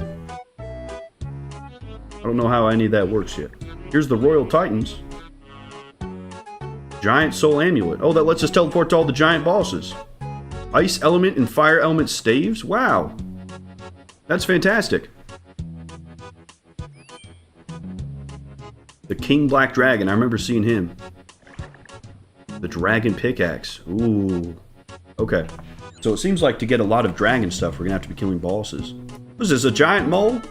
S1: I don't know how any of that works yet. Here's the Royal Titans. Giant Soul Amulet. Oh, that lets us teleport to all the giant bosses. Ice Element and Fire Element staves? Wow. That's fantastic. The King Black Dragon. I remember seeing him. The Dragon Pickaxe. Ooh. Okay. So it seems like to get a lot of dragon stuff, we're going to have to be killing bosses. What is this, a giant mole?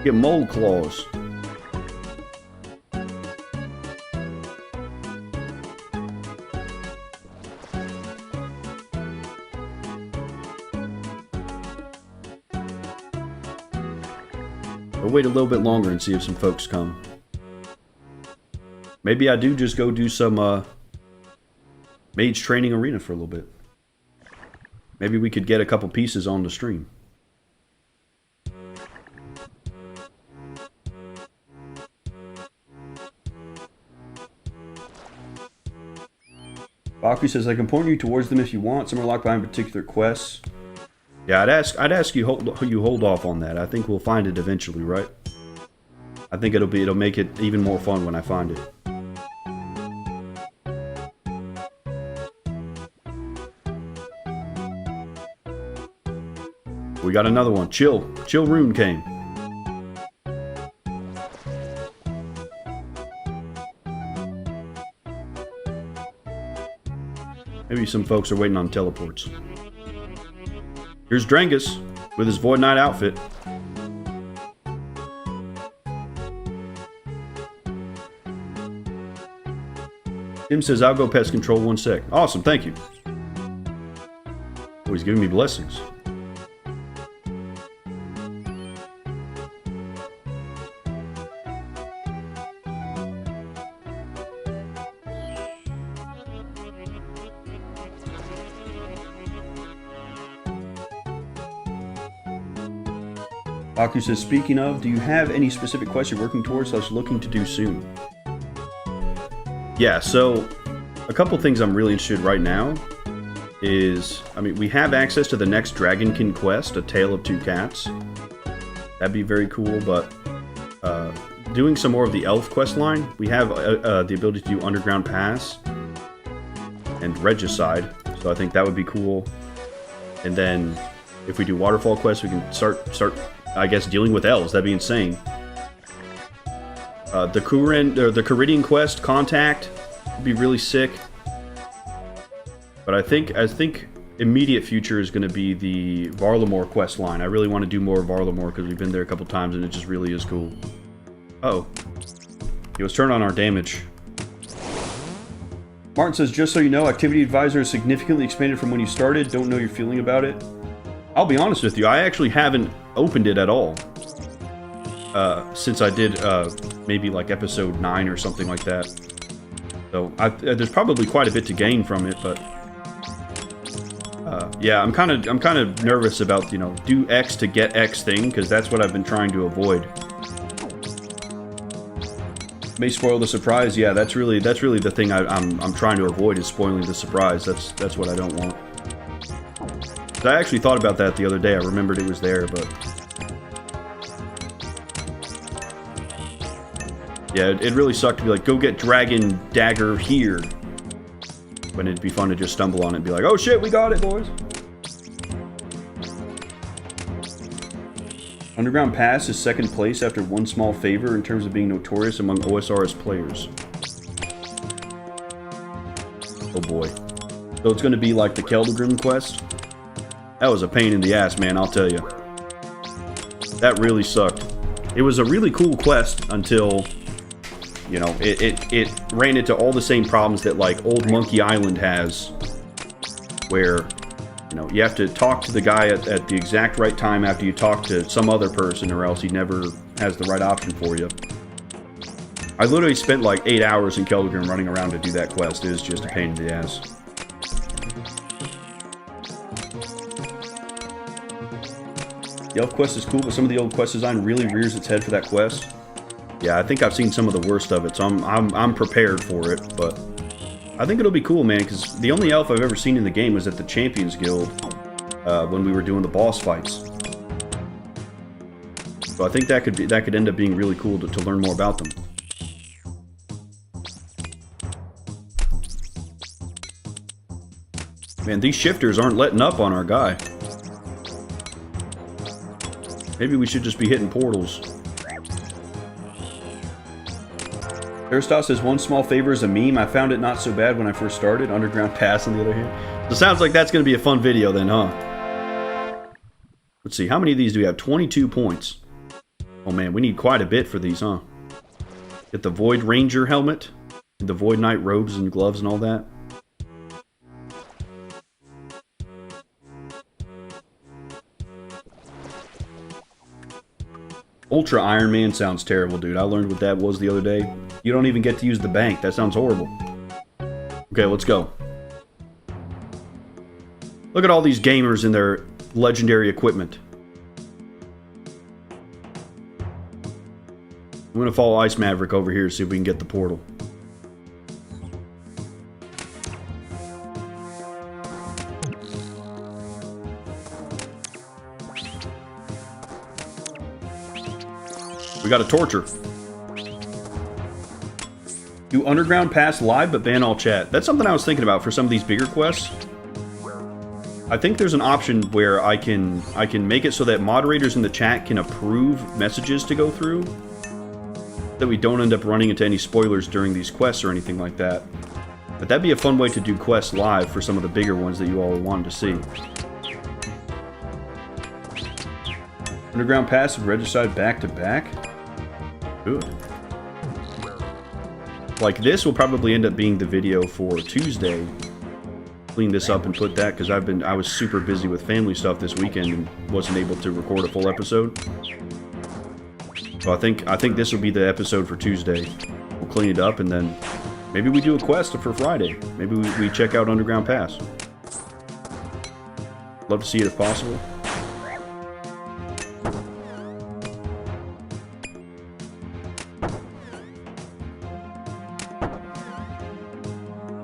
S1: Get mole claws. I'll wait a little bit longer and see if some folks come. Maybe I do just go do some mage training arena for a little bit. Maybe we could get a couple pieces on the stream. Baku says, I can point you towards them if you want. Some are locked behind particular quests. Yeah, I'd ask you hold off on that. I think we'll find it eventually, right? I think it'll make it even more fun when I find it. We got another one. Chill Rune came. Maybe some folks are waiting on teleports. Here's Drengus with his Void Knight outfit. Tim says, I'll go pest control 1 sec. Awesome, thank you. Oh, he's giving me blessings. Baku says, speaking of, do you have any specific quests you're working towards / looking to do soon? Yeah, so a couple things I'm really interested in right now is, we have access to the next Dragonkin quest, A Tale of Two Cats. That'd be very cool, but doing some more of the elf quest line, we have the ability to do Underground Pass. and Regicide. So I think that would be cool. And then if we do waterfall quests, we can start I guess dealing with elves. That'd be insane. The Caridian quest, Contact, would be really sick. But I think immediate future is going to be the Varlamore quest line. I really want to do more of Varlamore because we've been there a couple times and it just really is cool. Uh-oh. He was turned on our damage. Martin says, just so you know, Activity Advisor is significantly expanded from when you started. Don't know your feeling about it. I'll be honest with you, I actually haven't opened it at all. Since I did maybe like episode 9 or something like that. So there's probably quite a bit to gain from it, but yeah, I'm kind of nervous about, you know, do X to get X thing, because that's what I've been trying to avoid. May spoil the surprise. Yeah, that's really the thing I'm trying to avoid, is spoiling the surprise. That's what I don't want. I actually thought about that the other day. I remembered it was there, but yeah, it really sucked to be like, go get Dragon Dagger here, when it'd be fun to just stumble on it and be like, oh shit, we got it, boys. Underground Pass is second place after one small favor in terms of being notorious among OSRS players. Oh boy. So it's going to be like the Keldagrim quest. That was a pain in the ass, man, I'll tell you. That really sucked. It was a really cool quest until, you know, it ran into all the same problems that, like, Old Monkey Island has, where, you know, you have to talk to the guy at the exact right time after you talk to some other person, or else he never has the right option for you. I literally spent like 8 hours in Keldagrim running around to do that quest. It is just a pain in the ass. The elf quest is cool, but some of the old quest design really rears its head for that quest. Yeah, I think I've seen some of the worst of it, so I'm prepared for it, but I think it'll be cool, man, because the only elf I've ever seen in the game was at the Champions Guild when we were doing the boss fights. So I think that could end up being really cool to learn more about them. Man, these shifters aren't letting up on our guy. Maybe we should just be hitting portals. Aristos says, one small favor is a meme. I found it not so bad when I first started. Underground Pass, on the other hand. So it sounds like that's going to be a fun video then, huh? Let's see, how many of these do we have? 22 points. Oh man, we need quite a bit for these, huh? Get the Void Ranger helmet, the Void Knight robes and gloves and all that. Ultra Ironman sounds terrible, dude. I learned what that was the other day. You don't even get to use the bank. That sounds horrible. Okay, let's go. Look at all these gamers in their legendary equipment. I'm gonna follow Ice Maverick over here to see if we can get the portal. We got a torture. Do Underground Pass live but ban all chat. That's something I was thinking about for some of these bigger quests. I think there's an option where I can make it so that moderators in the chat can approve messages to go through, that we don't end up running into any spoilers during these quests or anything like that. But that'd be a fun way to do quests live for some of the bigger ones that you all wanted to see. Underground Pass and Regicide back to back. Good. Like, this will probably end up being the video for Tuesday. Clean this up and put that, because I was super busy with family stuff this weekend and wasn't able to record a full episode. So I think this will be the episode for Tuesday. We'll clean it up and then maybe we do a quest for Friday. Maybe we check out Underground Pass. Love to see it if possible.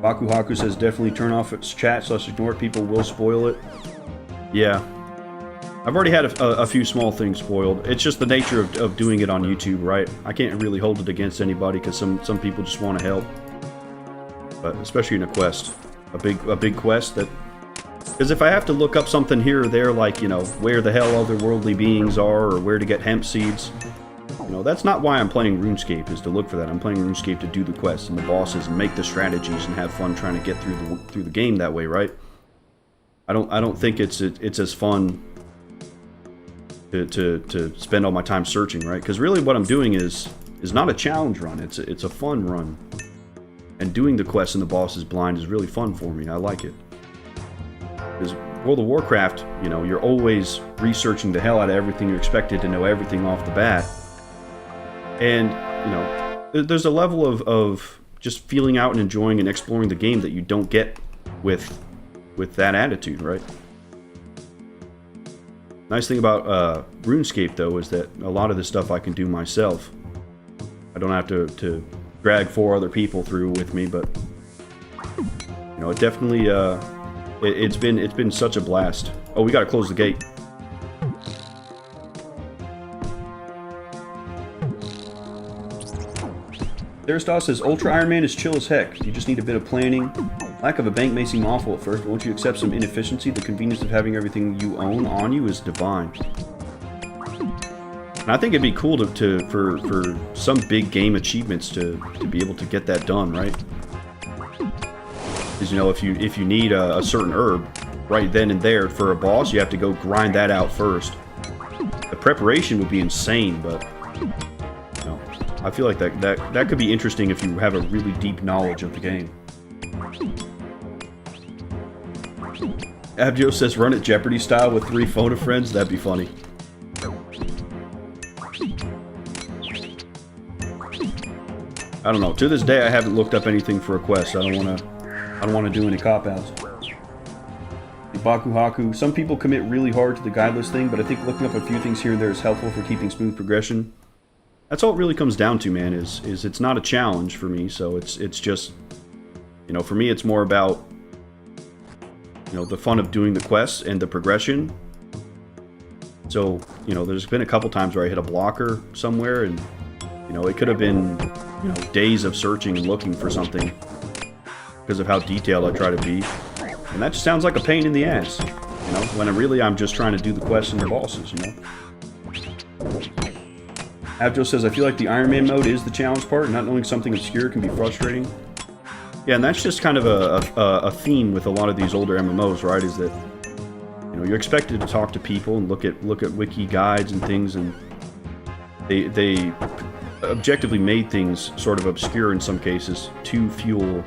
S1: Baku Haku says definitely turn off its chat / ignore it. People will spoil it. Yeah. I've already had a few small things spoiled. It's just the nature of doing it on YouTube, right? I can't really hold it against anybody because some people just want to help. But especially in a quest. a big quest that... Because if I have to look up something here or there, like, you know, where the hell otherworldly beings are, or where to get hemp seeds, you know, that's not why I'm playing RuneScape, is to look for that. I'm playing RuneScape to do the quests and the bosses and make the strategies and have fun trying to get through the game that way, right? I don't think it's as fun to spend all my time searching, right? Because really what I'm doing is not a challenge run. It's a fun run, and doing the quests and the bosses blind is really fun for me. I like it. Because World of Warcraft, you know, you're always researching the hell out of everything. You're expected to know everything off the bat. And, you know, there's a level of just feeling out and enjoying and exploring the game that you don't get with that attitude, right? Nice thing about RuneScape, though, is that a lot of this stuff I can do myself. I don't have to drag 4 other people through with me, but, you know, it definitely... It's been such a blast. Oh, we gotta close the gate. Theristos says, Ultra Ironman is chill as heck. You just need a bit of planning. Lack of a bank may seem awful at first, but once you accept some inefficiency, the convenience of having everything you own on you is divine. And I think it'd be cool for some big game achievements to be able to get that done, right? Because, you know, if you need a certain herb right then and there for a boss, you have to go grind that out first. The preparation would be insane, but you know, I feel like that could be interesting if you have a really deep knowledge of the game. Abjo says, run it Jeopardy style with 3 phone friends. That'd be funny. I don't know. To this day, I haven't looked up anything for a quest. I don't want to do any cop-outs. Baku Haku. Some people commit really hard to the Guideless thing, but I think looking up a few things here and there is helpful for keeping smooth progression. That's all it really comes down to, man, is it's not a challenge for me, so it's just, you know, for me it's more about, you know, the fun of doing the quests and the progression. So, you know, there's been a couple times where I hit a blocker somewhere, and, you know, it could have been, you know, days of searching and looking for something because of how detailed I try to be. And that just sounds like a pain in the ass, you know, when I'm just trying to do the quests and the bosses, you know. Abjo says, I feel like the Ironman mode is the challenge part. Not knowing something obscure can be frustrating. Yeah, and that's just kind of a theme with a lot of these older MMOs, right? Is that, you know, you're expected to talk to people and look at wiki guides and things, and they objectively made things sort of obscure in some cases to fuel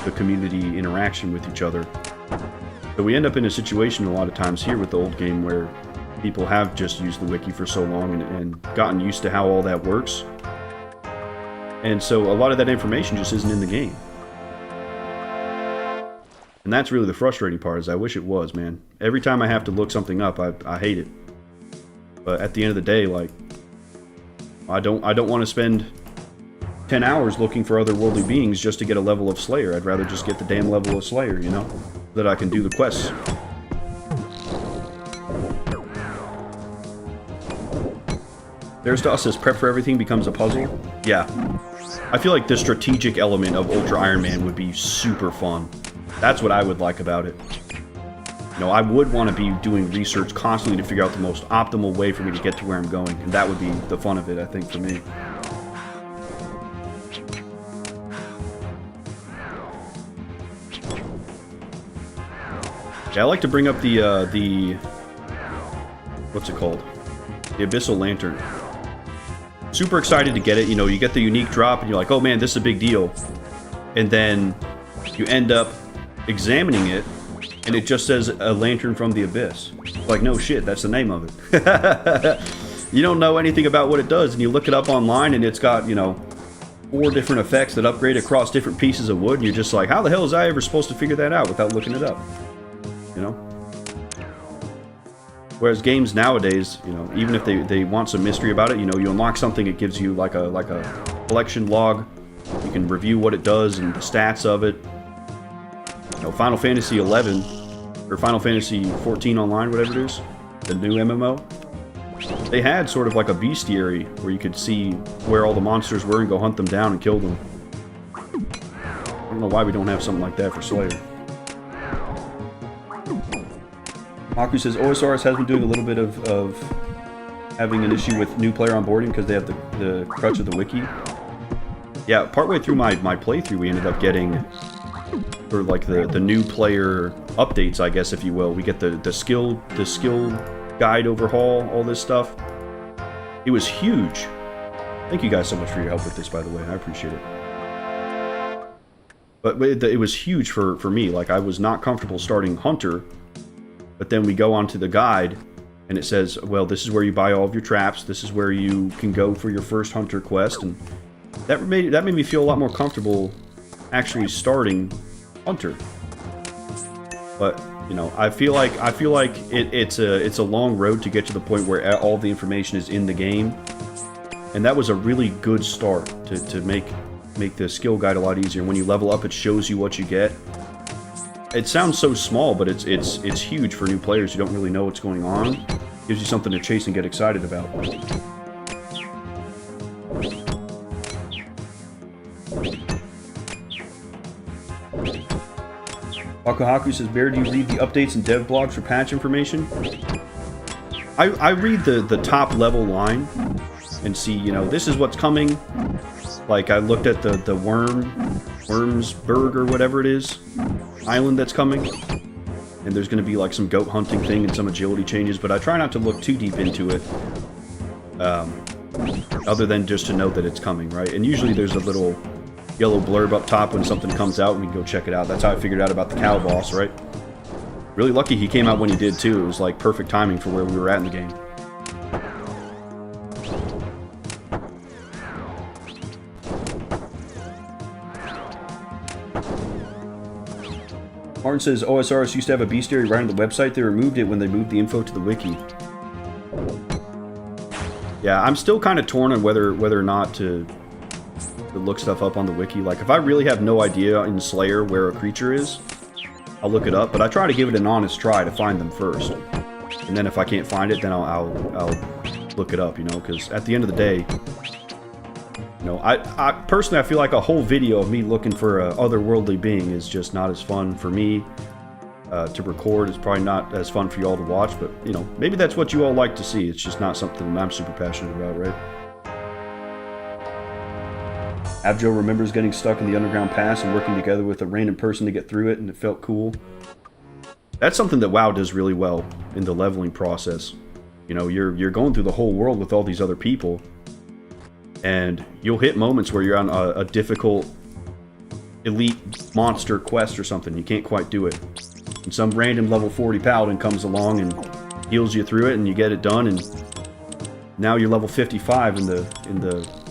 S1: the community interaction with each other. So we end up in a situation a lot of times here with the old game where people have just used the wiki for so long and gotten used to how all that works. And so a lot of that information just isn't in the game. And that's really the frustrating part, is I wish it was, man. Every time I have to look something up, I hate it. But at the end of the day, like, I don't want to spend 10 hours looking for otherworldly beings just to get a level of Slayer. I'd rather just get the damn level of Slayer, you know? That I can do the quests. Theristos says, prep for everything becomes a puzzle. Yeah. I feel like the strategic element of Ultra Ironman would be super fun. That's what I would like about it. You know, I would want to be doing research constantly to figure out the most optimal way for me to get to where I'm going. And that would be the fun of it, I think, for me. Yeah, I like to bring up the what's it called? The Abyssal Lantern. Super excited to get it. You know, you get the unique drop and you're like, oh man, this is a big deal. And then you end up examining it and it just says a lantern from the abyss. Like, no shit, that's the name of it. You don't know anything about what it does, and you look it up online and it's got, you know, 4 different effects that upgrade across different pieces of wood, and you're just like, how the hell is I ever supposed to figure that out without looking it up? You know? Whereas games nowadays, you know, even if they want some mystery about it, you know, you unlock something, it gives you like a collection log. You can review what it does and the stats of it. You know, Final Fantasy 11 or Final Fantasy 14 Online, whatever it is, the new MMO, they had sort of like a bestiary where you could see where all the monsters were and go hunt them down and kill them. I don't know why we don't have something like that for Slayer. Haku says OSRS has been doing a little bit of having an issue with new player onboarding because they have the crutch of the wiki. Yeah, partway through my playthrough, we ended up getting sort of like the new player updates, I guess, if you will. We get the skill guide overhaul, all this stuff. It was huge. Thank you guys so much for your help with this, by the way. I appreciate it. But it was huge for me. Like, I was not comfortable starting Hunter, but then we go onto the guide, and it says, well, this is where you buy all of your traps. This is where you can go for your first Hunter quest, and that made me feel a lot more comfortable actually starting Hunter. But you know, I feel like it's a long road to get to the point where all the information is in the game, and that was a really good start to make the skill guide a lot easier. When you level up, it shows you what you get. It sounds so small, but it's huge for new players who don't really know what's going on. It gives you something to chase and get excited about. Wakahaku says, Bear, do you read the updates and dev blogs for patch information? I read the top level line and see, you know, this is what's coming. Like, I looked at the Wormsburg or whatever it is, island that's coming. And there's going to be like some goat hunting thing and some agility changes, but I try not to look too deep into it. Other than just to know that it's coming, right? And usually there's a little yellow blurb up top when something comes out and we can go check it out. That's how I figured out about the cow boss, right? Really lucky he came out when he did too. It was like perfect timing for where we were at in the game. Martin says OSRS used to have a bestiary right on the website. They removed it when they moved the info to the wiki. Yeah, I'm still kind of torn on whether or not to look stuff up on the wiki. Like, if I really have no idea in Slayer where a creature is, I'll look it up, but I try to give it an honest try to find them first. And then if I can't find it, then I'll look it up, you know, because at the end of the day, you know, I personally, I feel like a whole video of me looking for a otherworldly being is just not as fun for me to record. It's probably not as fun for you all to watch, but, you know, maybe that's what you all like to see. It's just not something I'm super passionate about, right? Abjo remembers getting stuck in the underground pass and working together with a random person to get through it, and it felt cool. That's something that WoW does really well in the leveling process. You know, you're going through the whole world with all these other people, and you'll hit moments where you're on a difficult elite monster quest or something. You can't quite do it. And some random level 40 paladin comes along and heals you through it, and you get it done, and now you're level 55 in the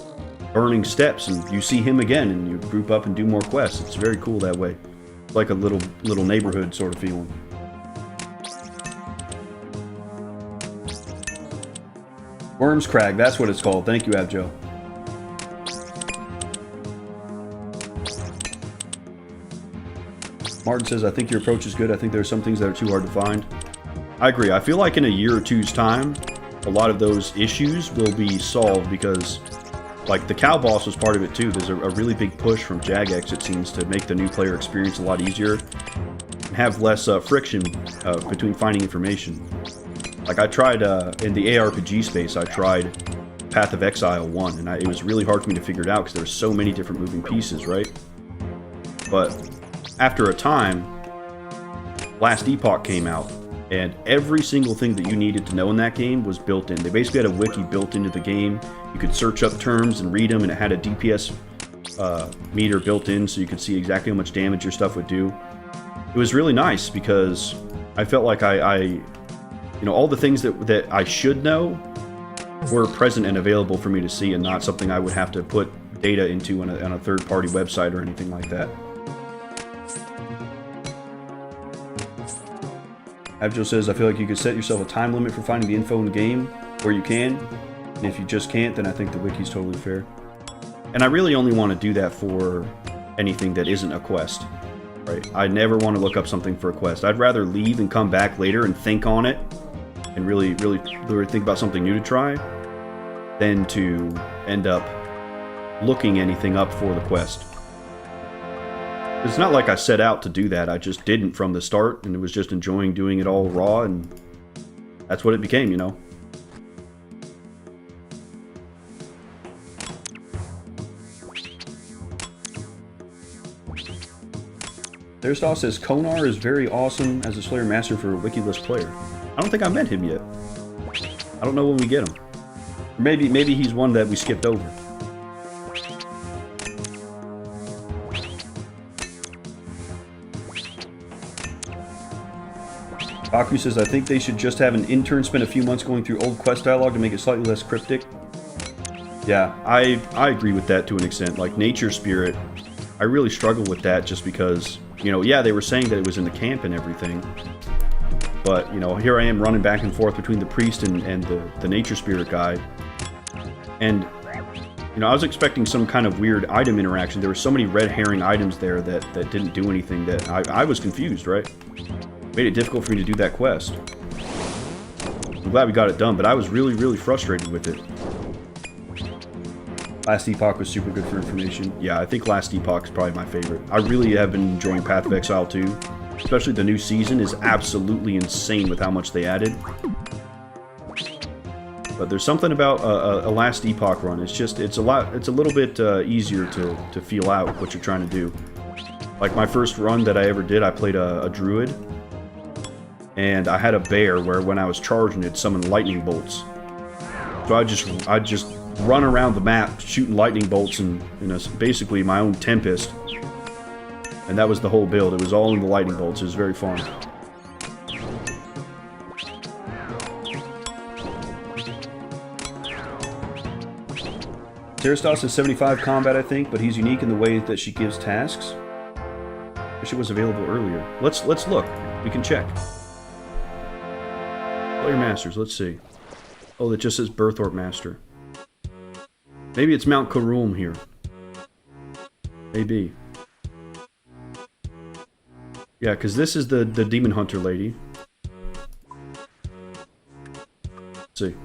S1: burning steps, and you see him again, and you group up and do more quests. It's very cool that way. It's like a little neighborhood sort of feeling. Worms Crag, that's what it's called. Thank you, Abjo. Martin says, I think your approach is good. I think there are some things that are too hard to find. I agree. I feel like in a year or two's time, a lot of those issues will be solved because, like, the cow boss was part of it too. There's a really big push from Jagex, it seems, to make the new player experience a lot easier and have less friction between finding information. Like, I tried, in the ARPG space, I tried Path of Exile 1, and it was really hard for me to figure it out because there were so many different moving pieces, right? But after a time, Last Epoch came out, and every single thing that you needed to know in that game was built in. They basically had a wiki built into the game. You could search up terms and read them, and it had a DPS meter built in, so you could see exactly how much damage your stuff would do. It was really nice because I felt like you know, all the things that I should know were present and available for me to see, and not something I would have to put data into on a third-party website or anything like that. Abjo says, I feel like you could set yourself a time limit for finding the info in the game where you can, and if you just can't, then I think the wiki's totally fair. And I really only want to do that for anything that isn't a quest, right? I never want to look up something for a quest. I'd rather leave and come back later and think on it, and really think about something new to try, than to end up looking anything up for the quest. It's not like I set out to do that. I just didn't from the start, and it was just enjoying doing it all raw, and that's what it became, you know. Therstal says, Konar is very awesome as a Slayer Master for a Wikiless player. I don't think I met him yet. I don't know when we get him. Maybe he's one that we skipped over. Baku says, I think they should just have an intern spend a few months going through old quest dialogue to make it slightly less cryptic. Yeah, I agree with that to an extent. Like, Nature Spirit, I really struggle with that just because, you know, yeah, they were saying that it was in the camp and everything. But, you know, here I am running back and forth between the priest and the Nature Spirit guy. And, you know, I was expecting some kind of weird item interaction. There were so many red herring items there that didn't do anything that I was confused, right? Made it difficult for me to do that quest. I'm glad we got it done, but I was really, really frustrated with it. Last Epoch was super good for information. Yeah, I think Last Epoch is probably my favorite. I really have been enjoying Path of Exile too. Especially the new season is absolutely insane with how much they added. But there's something about a Last Epoch run. It's just, it's a little bit easier to feel out what you're trying to do. Like my first run that I ever did, I played a druid. And I had a bear where when I was charging it summoned lightning bolts. So I just run around the map shooting lightning bolts and basically my own Tempest. And that was the whole build. It was all in the lightning bolts. It was very fun. Terrastos is 75 combat, I think, but he's unique in the way that she gives tasks. Wish it was available earlier. Let's look. We can check. Player Masters, let's see. Oh, that just says Berthorpe Master. Maybe it's Mount Karum here. Maybe. Yeah, because this is the Demon Hunter lady. Let's see.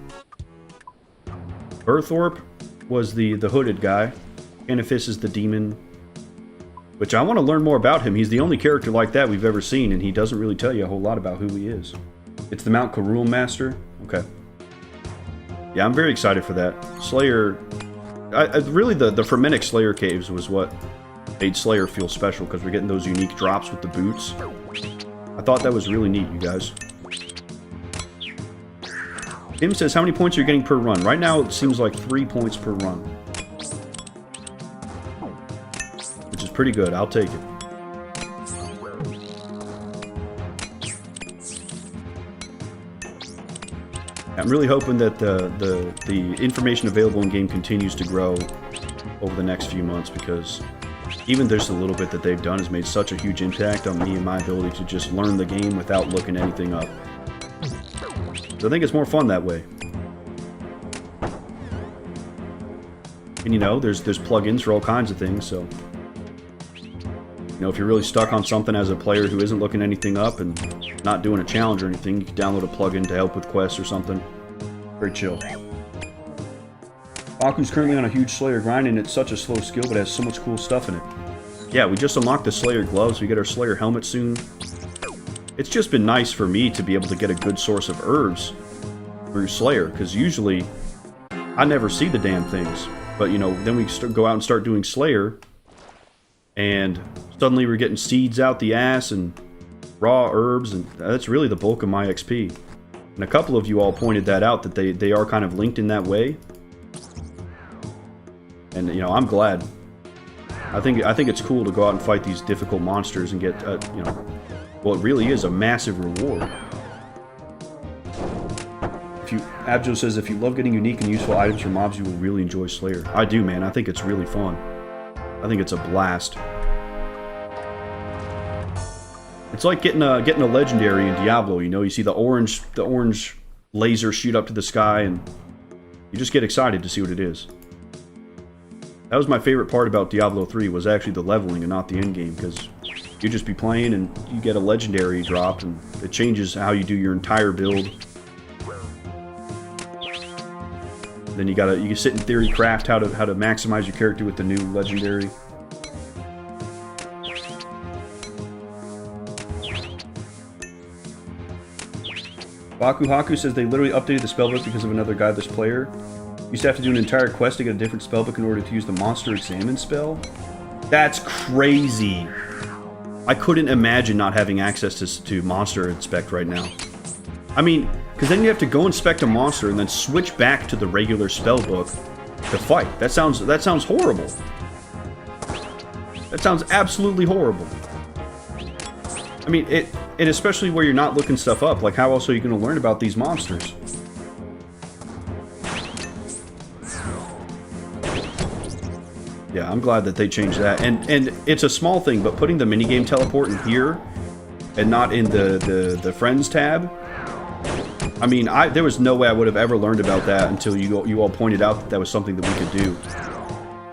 S1: Berthorpe was the hooded guy. Anifis is the demon. Which I want to learn more about him. He's the only character like that we've ever seen, and he doesn't really tell you a whole lot about who he is. It's the Mount Karum Master? Okay. Yeah, I'm very excited for that. Slayer... really, the Fermentic Slayer Caves was what made Slayer feel special, because we're getting those unique drops with the boots. I thought that was really neat, you guys. Tim says, how many points are you getting per run? Right now, it seems like 3 points per run. Which is pretty good. I'll take it. I'm really hoping that the information available in game continues to grow over the next few months, because even just a little bit that they've done has made such a huge impact on me and my ability to just learn the game without looking anything up. So I think it's more fun that way. And you know, there's plugins for all kinds of things, so... You know, if you're really stuck on something as a player who isn't looking anything up and not doing a challenge or anything, you can download a plugin to help with quests or something. Very chill. Aku's currently on a huge Slayer grind, and it's such a slow skill, but has so much cool stuff in it. Yeah, we just unlocked the Slayer gloves. We get our Slayer helmet soon. It's just been nice for me to be able to get a good source of herbs through Slayer, because usually I never see the damn things. But, you know, then we go out and start doing Slayer, and suddenly we're getting seeds out the ass and raw herbs, and that's really the bulk of my XP. And a couple of you all pointed that out, that they are kind of linked in that way. And, you know, I'm glad. I think it's cool to go out and fight these difficult monsters and get, you know, well, it really is a massive reward. Abjo says, if you love getting unique and useful items from mobs, you will really enjoy Slayer. I do, man. I think it's really fun. I think it's a blast. It's like getting a legendary in Diablo, you know? You see the orange laser shoot up to the sky, and you just get excited to see what it is. That was my favorite part about Diablo 3, was actually the leveling and not the endgame, because you just be playing and you get a legendary drop, and it changes how you do your entire build. Then you can sit in theory craft how to maximize your character with the new legendary. Baku Haku says they literally updated the spellbook because of another Guideless player. Used to have to do an entire quest to get a different spellbook in order to use the Monster Examine spell. That's crazy. I couldn't imagine not having access to Monster Inspect right now. I mean, because then you have to go inspect a monster and then switch back to the regular spellbook to fight. That sounds horrible. That sounds absolutely horrible. I mean, and especially where you're not looking stuff up. Like, how else are you going to learn about these monsters? Yeah, I'm glad that they changed that. And it's a small thing, but putting the minigame teleport in here and not in the Friends tab, I mean, there was no way I would have ever learned about that until you all pointed out that that was something that we could do.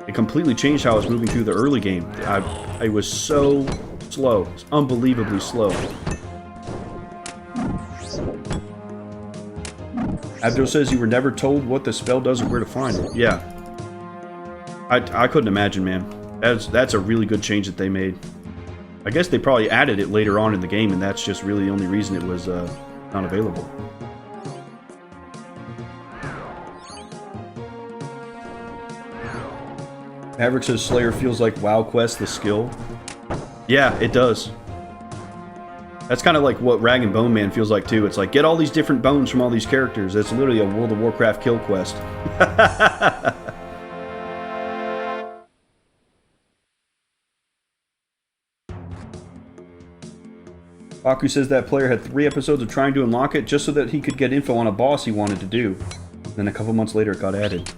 S1: It completely changed how I was moving through the early game. I was so slow. It's unbelievably slow. Abdo says you were never told what the spell does or where to find it. Yeah. I couldn't imagine, man. That's a really good change that they made. I guess they probably added it later on in the game, and that's just really the only reason it was not available. Maverick says Slayer feels like WoW Quest, the skill. Yeah, it does. That's kind of like what Rag and Bone Man feels like too. It's like, get all these different bones from all these characters. It's literally a World of Warcraft kill quest. Baku says that player had 3 episodes of trying to unlock it just so that he could get info on a boss he wanted to do. Then a couple months later it got added.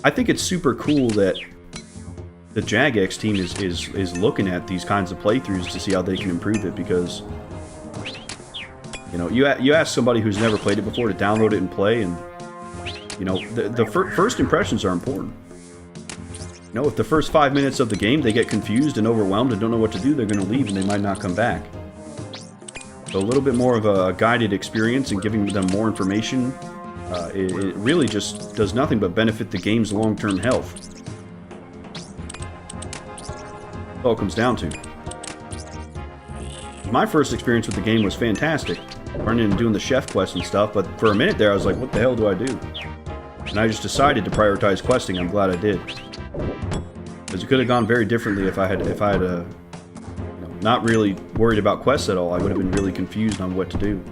S1: I think it's super cool that the Jagex team is looking at these kinds of playthroughs to see how they can improve it, because you know, you ask somebody who's never played it before to download it and play, and you know, the first impressions are important. You know, if the first 5 minutes of the game they get confused and overwhelmed and don't know what to do, they're going to leave and they might not come back. So a little bit more of a guided experience and giving them more information, it really just does nothing but benefit the game's long-term health. That's all it comes down to. My first experience with the game was fantastic, running and doing the chef quest and stuff, but for a minute there I was like, what the hell do I do? And I just decided to prioritize questing. I'm glad I did. Because it could have gone very differently if I had not really worried about quests at all. I would have been really confused on what to do.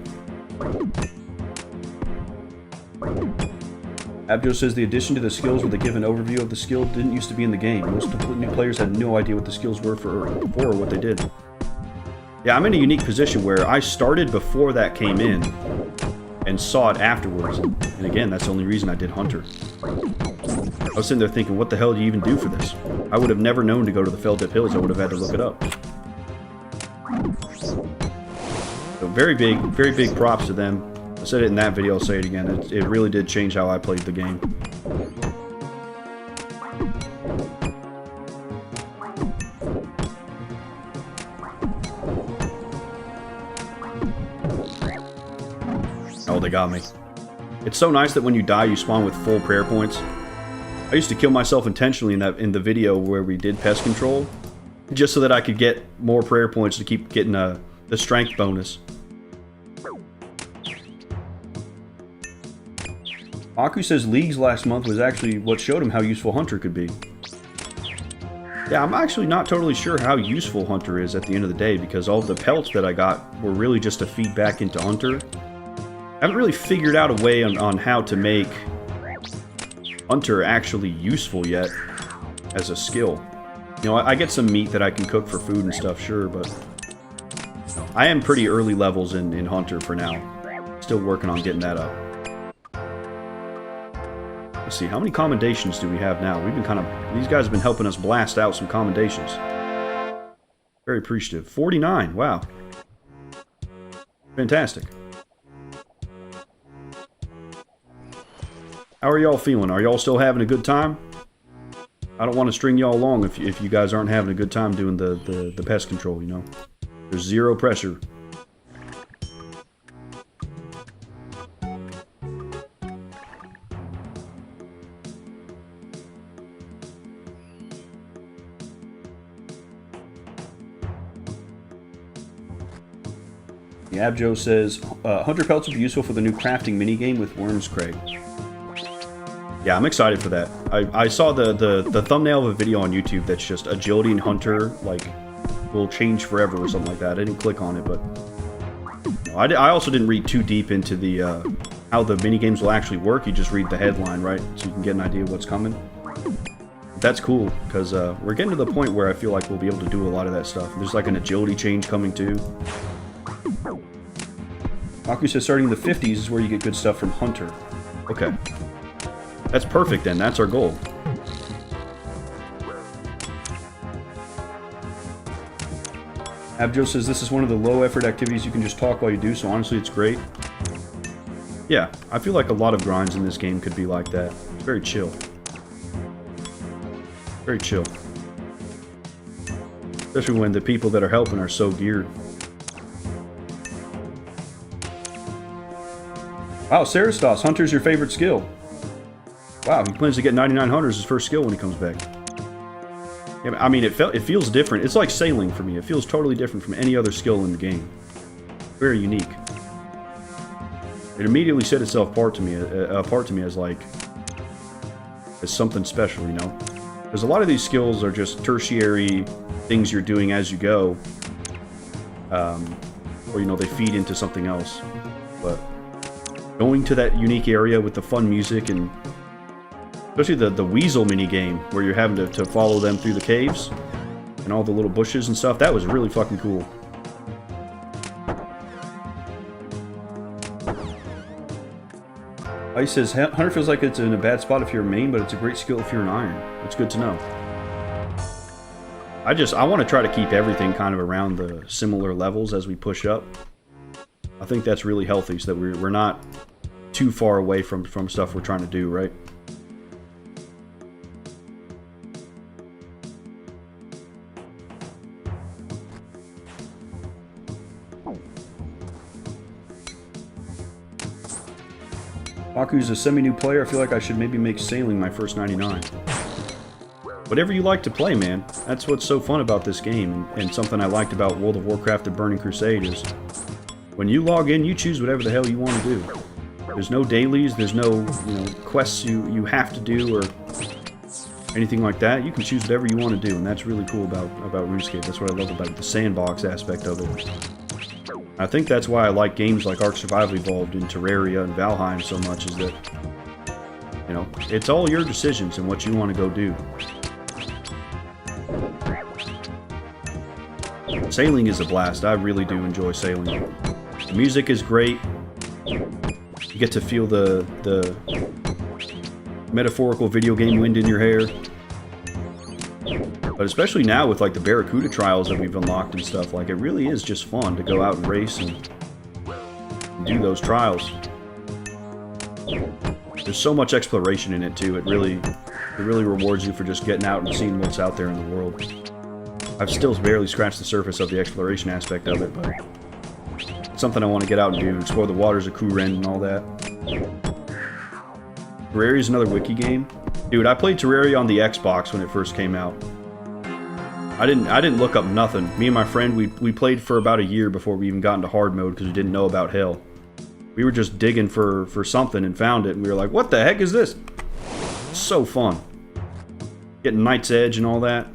S1: Abdo says the addition to the skills with a given overview of the skill didn't used to be in the game. Most new players had no idea what the skills were for or what they did. Yeah, I'm in a unique position where I started before that came in and saw it afterwards. And again, that's the only reason I did Hunter. I was sitting there thinking, what the hell do you even do for this? I would have never known to go to the Feldip Hills. I would have had to look it up. So very big props to them. I said it in that video, I'll say it again. It really did change how I played the game. Oh, they got me. It's so nice that when you die, you spawn with full prayer points. I used to kill myself intentionally in the video where we did pest control, just so that I could get more prayer points to keep getting the strength bonus. Aku says Leagues last month was actually what showed him how useful Hunter could be. Yeah, I'm actually not totally sure how useful Hunter is at the end of the day, because all the pelts that I got were really just to feed back into Hunter. I haven't really figured out a way on how to make Hunter actually useful yet as a skill. You know, I get some meat that I can cook for food and stuff, sure, but I am pretty early levels in Hunter for now. Still working on getting that up. Let's see, how many commendations do we have now? We've been these guys have been helping us blast out some commendations. Very appreciative. 49, wow. Fantastic. How are y'all feeling? Are y'all still having a good time? I don't want to string y'all along if you guys aren't having a good time doing the pest control, you know? There's zero pressure. The Abjo says, Hunter pelts would be useful for the new crafting minigame with Worms Crate. Yeah, I'm excited for that. I saw the thumbnail of a video on YouTube that's just agility and Hunter, like, will change forever or something like that. I didn't click on it, but... I also didn't read too deep into the how the minigames will actually work. You just read the headline, right? So you can get an idea of what's coming. That's cool, because we're getting to the point where I feel like we'll be able to do a lot of that stuff. There's like an agility change coming too. Aku says starting in the 50s is where you get good stuff from Hunter. Okay. That's perfect then, that's our goal. Abjo says this is one of the low effort activities you can just talk while you do, so honestly it's great. Yeah, I feel like a lot of grinds in this game could be like that. It's very chill. Very chill. Especially when the people that are helping are so geared. Wow, Sarastos, Hunter's your favorite skill. Wow, he plans to get 99 Hunters his first skill when he comes back. Yeah, I mean, it feels different. It's like sailing for me. It feels totally different from any other skill in the game. Very unique. It immediately set itself apart to me as like as something special, you know. Because a lot of these skills are just tertiary things you're doing as you go, or you know they feed into something else. But going to that unique area with the fun music and especially the weasel mini game where you're having to follow them through the caves and all the little bushes and stuff, that was really fucking cool. Ice says, Hunter feels like it's in a bad spot if you're a main, but it's a great skill if you're an iron. It's good to know. I want to try to keep everything kind of around the similar levels as we push up. I think that's really healthy so that we're not too far away from stuff we're trying to do, right? Aku's a semi-new player. I feel like I should maybe make sailing my first 99. Whatever you like to play, man. That's what's so fun about this game, and something I liked about World of Warcraft: The Burning Crusade is when you log in, you choose whatever the hell you want to do. There's no dailies, there's no quests you have to do or anything like that. You can choose whatever you want to do, and that's really cool about RuneScape. That's what I love about the sandbox aspect of it. I think that's why I like games like Ark Survival Evolved and Terraria and Valheim so much, is that, you know, it's all your decisions and what you want to go do. Sailing is a blast. I really do enjoy sailing. The music is great. You get to feel the metaphorical video game wind in your hair. But especially now with like the Barracuda trials that we've unlocked and stuff, like it really is just fun to go out and race and do those trials. There's so much exploration in it too. It really rewards you for just getting out and seeing what's out there in the world. I've still barely scratched the surface of the exploration aspect of it, but it's something I want to get out and do, explore the waters of Kuren and all that. Terraria is another wiki game. Dude, I played Terraria on the Xbox when it first came out. I didn't look up nothing. Me and my friend, we played for about a year before we even got into hard mode because we didn't know about hell. We were just digging for something and found it, and we were like, what the heck is this? It's so fun. Getting Knight's Edge and all that.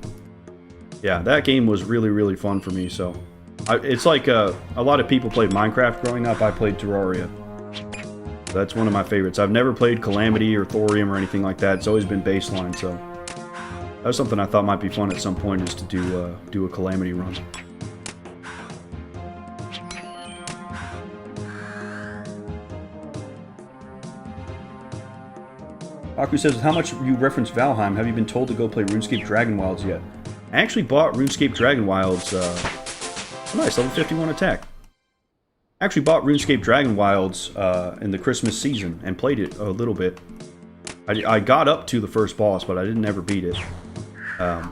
S1: Yeah, that game was really fun for me, so... it's like a lot of people played Minecraft growing up. I played Terraria. That's one of my favorites. I've never played Calamity or Thorium or anything like that. It's always been Baseline, so... that was something I thought might be fun at some point, is to do a Calamity run. Aku says, with how much you reference Valheim, have you been told to go play RuneScape Dragon Wilds yet? I actually bought RuneScape Dragon Wilds, nice, level 51 attack. I actually bought RuneScape Dragon Wilds in the Christmas season and played it a little bit. I got up to the first boss, but I didn't ever beat it. I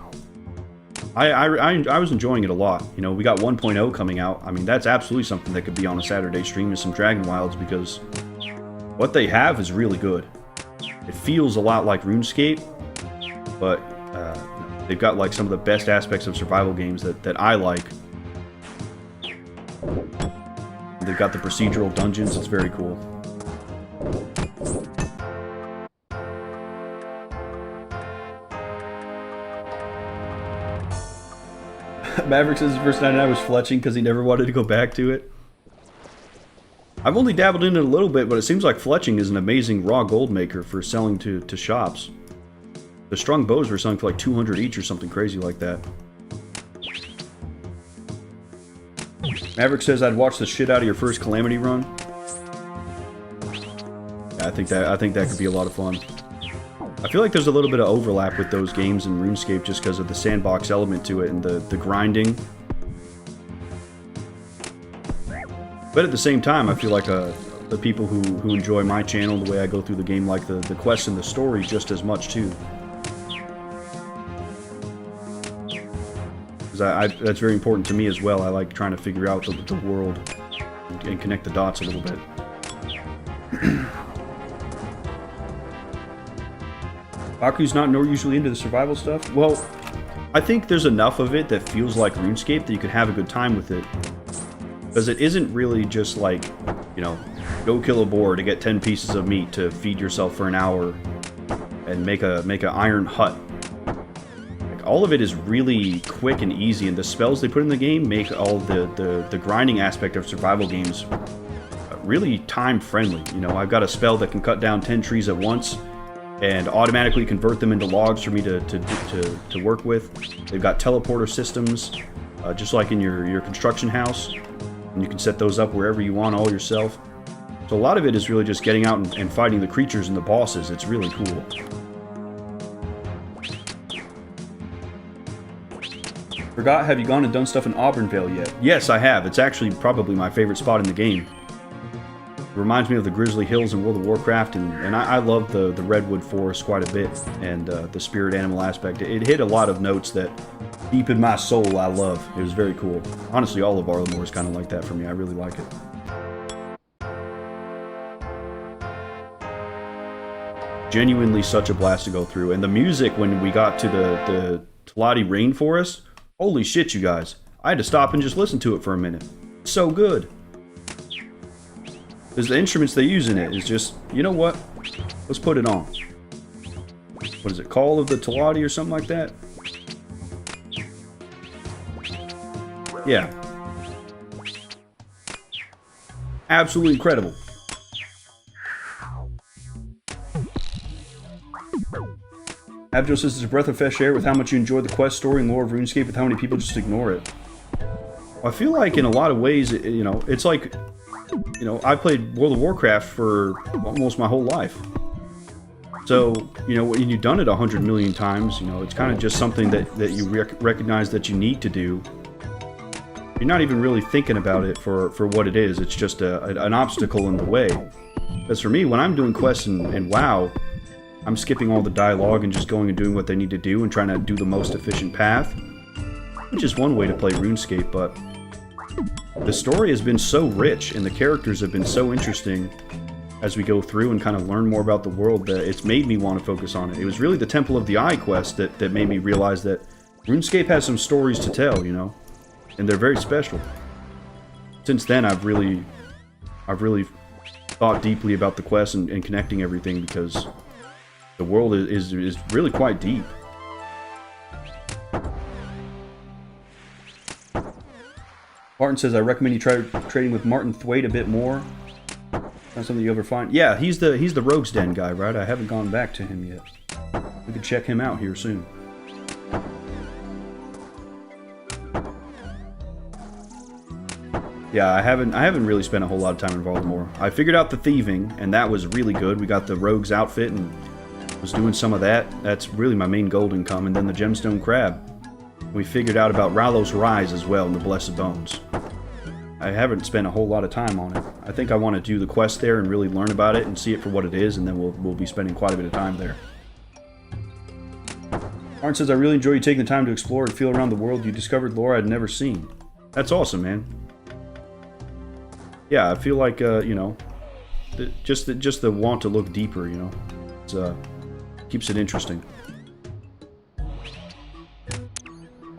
S1: was enjoying it a lot. You know, we got 1.0 coming out. I mean, that's absolutely something that could be on a Saturday stream, is some Dragon Wilds, because what they have is really good. It feels a lot like RuneScape, but they've got like some of the best aspects of survival games that I like. they've got the procedural dungeons. It's very cool. Maverick says his first 99 was fletching because he never wanted to go back to it. I've only dabbled in it a little bit, but it seems like fletching is an amazing raw gold maker for selling to shops. The strung bows were selling for like 200 each or something crazy like that. Maverick says I'd watch the shit out of your first Calamity run. Yeah, I think that could be a lot of fun. I feel like there's a little bit of overlap with those games in RuneScape just because of the sandbox element to it and the grinding. But at the same time, I feel like the people who enjoy my channel, the way I go through the game, like the quests and the story just as much too. Because that's very important to me as well. I like trying to figure out the world and connect the dots a little bit. Baku's not usually into the survival stuff. Well, I think there's enough of it that feels like RuneScape that you could have a good time with it. Because it isn't really just like, you know, go kill a boar to get 10 pieces of meat to feed yourself for an hour and make an iron hut. Like, all of it is really quick and easy, and the spells they put in the game make all the grinding aspect of survival games really time friendly. You know, I've got a spell that can cut down 10 trees at once and automatically convert them into logs for me to work with. They've got teleporter systems, just like in your construction house, and you can set those up wherever you want all yourself. So a lot of it is really just getting out and fighting the creatures and the bosses. It's really cool. Forgot, have you gone and done stuff in Auburnvale yet? Yes, I have. It's actually probably my favorite spot in the game. It reminds me of the Grizzly Hills in World of Warcraft, and I love the Redwood Forest quite a bit, and the spirit animal aspect. It hit a lot of notes that deep in my soul I love. It was very cool. Honestly, all of Arlamore is kind of like that for me. I really like it. Genuinely such a blast to go through. And the music when we got to the Tlati Rainforest, holy shit, you guys. I had to stop and just listen to it for a minute. It's so good. Because the instruments they use in it is just, you know what? Let's put it on. What is it? Call of the Tlati or something like that? Yeah. Absolutely incredible. Abjo says it's a breath of fresh air with how much you enjoy the quest story and lore of RuneScape with how many people just ignore it. I feel like in a lot of ways, you know, it's like, you know, I played World of Warcraft for almost my whole life. So, you know, when you've done it 100 million times, you know, it's kind of just something that you recognize that you need to do. You're not even really thinking about it for what it is. It's just an obstacle in the way. Because for me, when I'm doing quests in WoW, I'm skipping all the dialogue and just going and doing what they need to do and trying to do the most efficient path. Which is one way to play RuneScape, but the story has been so rich and the characters have been so interesting as we go through and kind of learn more about the world that it's made me want to focus on it. It was really the Temple of the Eye quest that made me realize that RuneScape has some stories to tell, you know? And they're very special. Since then, I've really thought deeply about the quest and connecting everything because the world is really quite deep. Martin says, I recommend you try trading with Martin Thwaite a bit more. Not something you ever find. Yeah, he's the Rogue's Den guy, right? I haven't gone back to him yet. We could check him out here soon. Yeah, I haven't really spent a whole lot of time in Baltimore. I figured out the thieving, and that was really good. We got the Rogue's outfit and was doing some of that. That's really my main gold income, and then the Gemstone Crab. We figured out about Rallo's Rise as well in the Blessed Bones. I haven't spent a whole lot of time on it. I think I want to do the quest there and really learn about it and see it for what it is, and then we'll be spending quite a bit of time there. Arn says, I really enjoy you taking the time to explore and feel around the world. You discovered lore I'd never seen. That's awesome, man. Yeah, I feel like, you know, just the want to look deeper, you know. It's, keeps it interesting.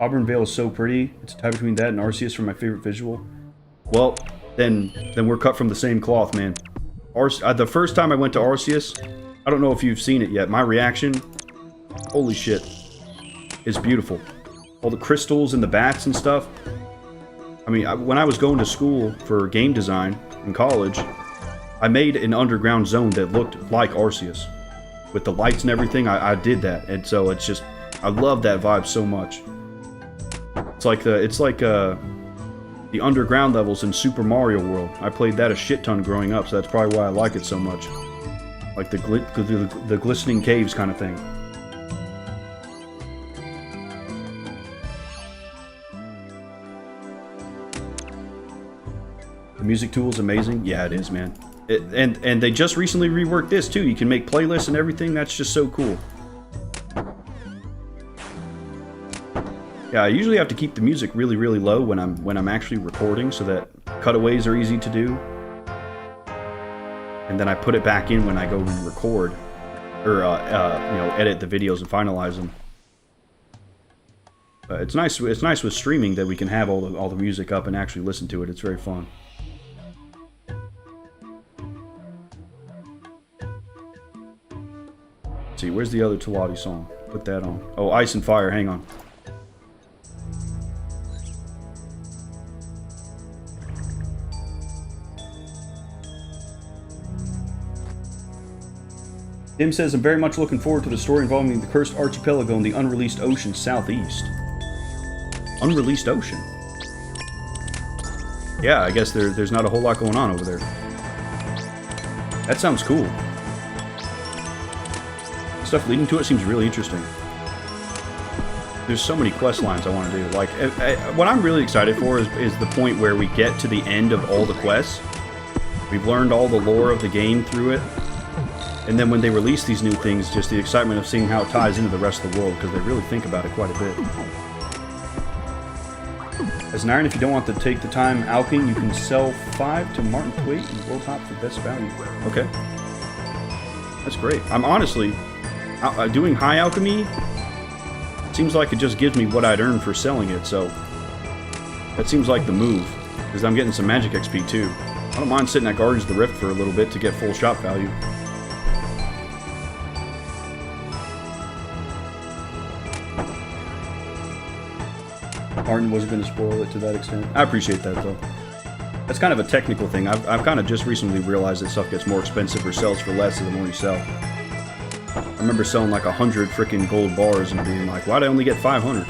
S1: Auburnvale is so pretty. It's a tie between that and Arceus for my favorite visual. Well, then we're cut from the same cloth, man. The first time I went to Arceus, I don't know if you've seen it yet. My reaction, holy shit, is beautiful. All the crystals and the bats and stuff. I mean, when I was going to school for game design in college, I made an underground zone that looked like Arceus. With the lights and everything, I did that. And so it's just, I love that vibe so much. It's like the underground levels in Super Mario World. I played that a shit ton growing up, so that's probably why I like it so much. Like the glistening caves kind of thing. The music tool is amazing. Yeah, it is, man. And they just recently reworked this too. You can make playlists and everything. That's just so cool. Yeah, I usually have to keep the music really, really low when I'm actually recording, so that cutaways are easy to do. And then I put it back in when I go and record, or you know, edit the videos and finalize them. It's nice. It's nice with streaming that we can have all the music up and actually listen to it. It's very fun. Let's see, where's the other Talati song? Put that on. Oh, Ice and Fire. Hang on. Tim says, I'm very much looking forward to the story involving the Cursed Archipelago and the Unreleased Ocean Southeast. Unreleased Ocean? Yeah, I guess there's not a whole lot going on over there. That sounds cool. Stuff leading to it seems really interesting. There's so many quest lines I want to do. Like, what I'm really excited for is the point where we get to the end of all the quests. We've learned all the lore of the game through it. And then when they release these new things, just the excitement of seeing how it ties into the rest of the world, because they really think about it quite a bit. As an iron, if you don't want to take the time alching, you can sell 5 to Martin Twait and World Hop for best value. Okay. That's great. I'm honestly, doing high alchemy seems like it just gives me what I'd earn for selling it, so that seems like the move, because I'm getting some magic XP too. I don't mind sitting at Guardians of the Rift for a little bit to get full shop value. Martin wasn't going to spoil it to that extent. I appreciate that, though. That's kind of a technical thing. I've kind of just recently realized that stuff gets more expensive or sells for less the more you sell. I remember selling like 100 freaking gold bars and being like, why'd I only get 500?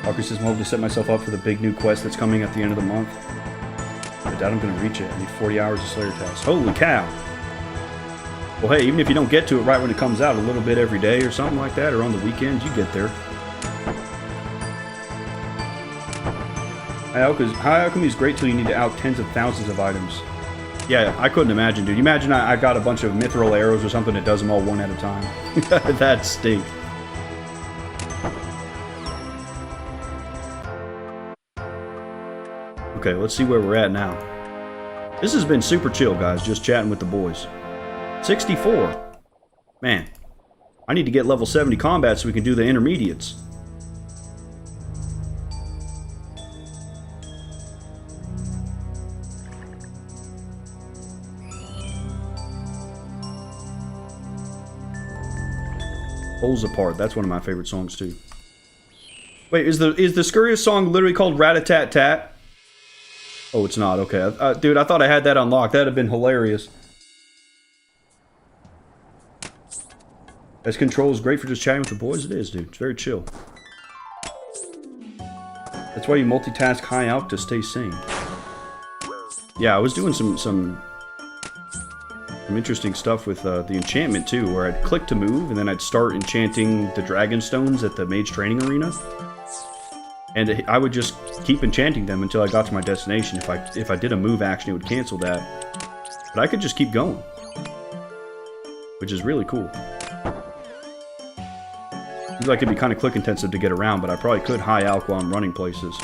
S1: Walker says, I'm hoping to set myself up for the big new quest that's coming at the end of the month. I doubt I'm going to reach it. I need 40 hours of Slayer tasks. Holy cow! Well, hey, even if you don't get to it right when it comes out, a little bit every day or something like that, or on the weekends, you get there. High alchemy is great till you need to out tens of thousands of items. Yeah, I couldn't imagine, dude. You imagine I got a bunch of mithril arrows or something that does them all one at a time. That'd stink. Okay, let's see where we're at now. This has been super chill, guys, just chatting with the boys. 64. Man, I need to get level 70 combat so we can do the intermediates. Poles Apart, that's one of my favorite songs too. Wait, is the Scurrius song literally called Rat-a-tat-tat? Oh, it's not. Okay. Dude, I thought I had that unlocked. That'd have been hilarious. As control is great for just chatting with the boys. It is, dude. It's very chill. That's why you multitask high out to stay sane. Yeah, I was doing some interesting stuff with the enchantment too, where I'd click to move and then I'd start enchanting the dragon stones at the mage training arena. And I would just keep enchanting them until I got to my destination. If I did a move action, it would cancel that. But I could just keep going, which is really cool. Seems like it'd be kind of click intensive to get around, but I probably could high alch while I'm running places.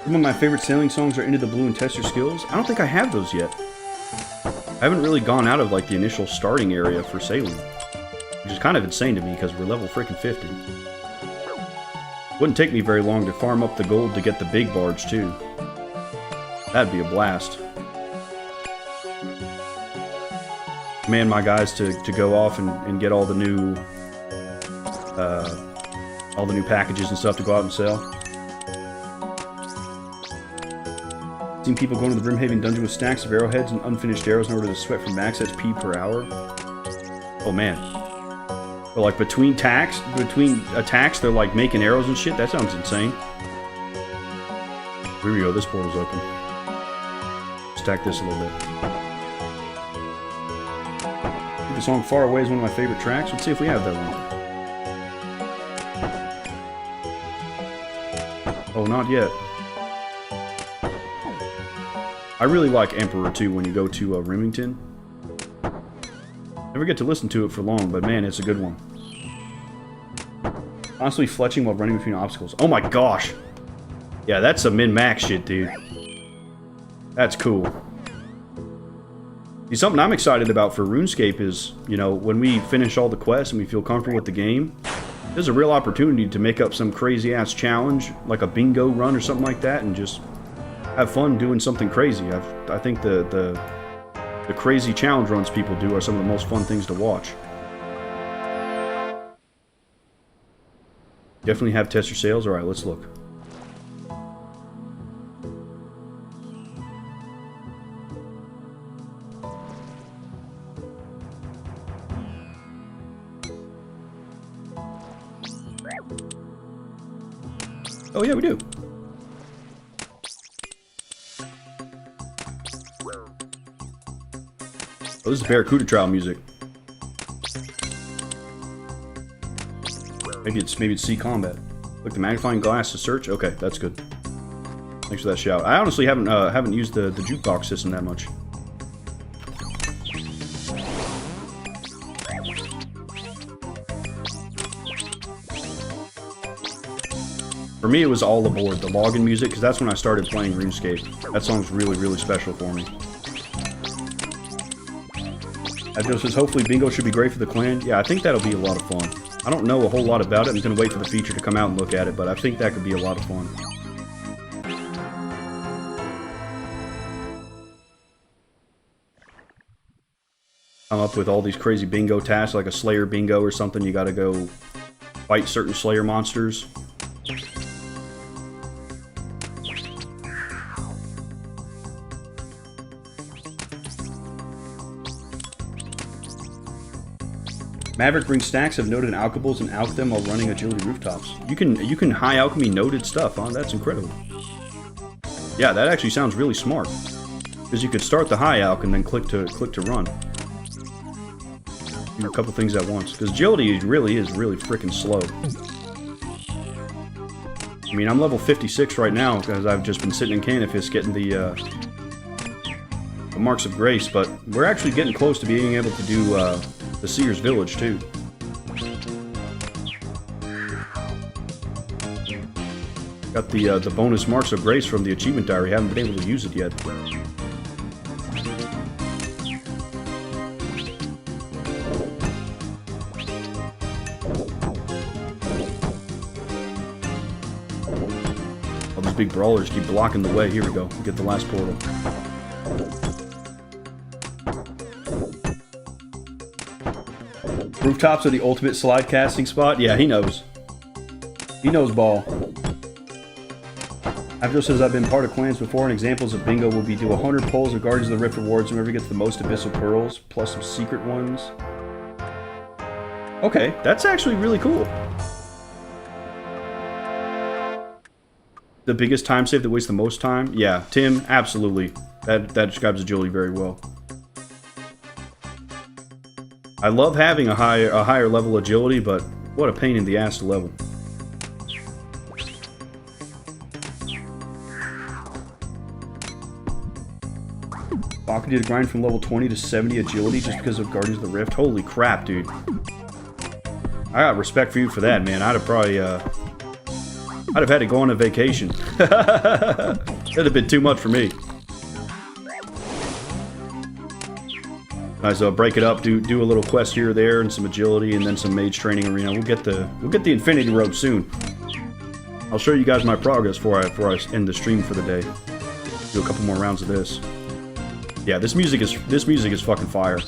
S1: Some of my favorite sailing songs are Into the Blue and Test Your Skills. I don't think I have those yet. I haven't really gone out of like the initial starting area for sailing, which is kind of insane to me because we're level freaking 50. Wouldn't take me very long to farm up the gold to get the big barge too. That'd be a blast. Command my guys to go off and get all the new packages and stuff to go out and sell. Seen people going to the Brimhaven dungeon with stacks of arrowheads and unfinished arrows in order to sweat for max HP per hour. Oh man. But like between attacks, they're like making arrows and shit. That sounds insane. Here we go. This portal's open. Stack this a little bit. The song "Far Away" is one of my favorite tracks. Let's see if we have that one. Oh, not yet. I really like Emperor too when you go to Remington. Never get to listen to it for long, but man, it's a good one. Constantly fletching while running between obstacles. Oh my gosh! Yeah, that's some min-max shit, dude. That's cool. See, something I'm excited about for RuneScape is, you know, when we finish all the quests and we feel comfortable with the game, there's a real opportunity to make up some crazy-ass challenge, like a bingo run or something like that, and just have fun doing something crazy. I think the crazy challenge runs people do are some of the most fun things to watch. Definitely have test your sales. Alright, let's look. Oh yeah, we do. Oh, this is Barracuda trial music. Maybe it's C combat. Look, the magnifying glass to search. Okay, that's good. Thanks for that shout. I honestly haven't used the jukebox system that much. For me, it was All Aboard, the login music, because that's when I started playing RuneScape. That song's really, really special for me. Edgeville says, hopefully bingo should be great for the clan. Yeah, I think that'll be a lot of fun. I don't know a whole lot about it. I'm going to wait for the feature to come out and look at it, but I think that could be a lot of fun. Come up with all these crazy bingo tasks, like a Slayer bingo or something. You got to go fight certain Slayer monsters. Maverick brings stacks of noted alchemables and alch them while running agility rooftops. You can high alchemy noted stuff, huh? That's incredible. Yeah, that actually sounds really smart. Because you could start the high alch and then click to run. Do a couple things at once. Because agility really is freaking slow. I mean, I'm level 56 right now because I've just been sitting in Canifis getting the Marks of Grace, but we're actually getting close to being able to do the Seer's Village too. Got the bonus Marks of Grace from the Achievement Diary. Haven't been able to use it yet. All these big brawlers keep blocking the way. Here we go. Get the last portal. Rooftops are the ultimate slide casting spot. Yeah, he knows. He knows ball. Edgeville says, I've been part of clans before, and examples of bingo will be do 100 pulls of Guardians of the Rift rewards, whoever gets the most Abyssal Pearls, plus some secret ones. Okay, that's actually really cool. The biggest time save that wastes the most time? Yeah, Tim, absolutely. That describes agility very well. I love having a higher level agility, but what a pain in the ass to level. Baka did a grind from level 20 to 70 agility just because of Guardians of the Rift. Holy crap, dude. I got respect for you for that, man. I'd have probably I'd have had to go on a vacation. That'd have been too much for me. Might as well break it up, do a little quest here or there, and some agility, and then some mage training arena. We'll get the infinity robe soon. I'll show you guys my progress before I end the stream for the day. Do a couple more rounds of this. Yeah, this music is fucking fire.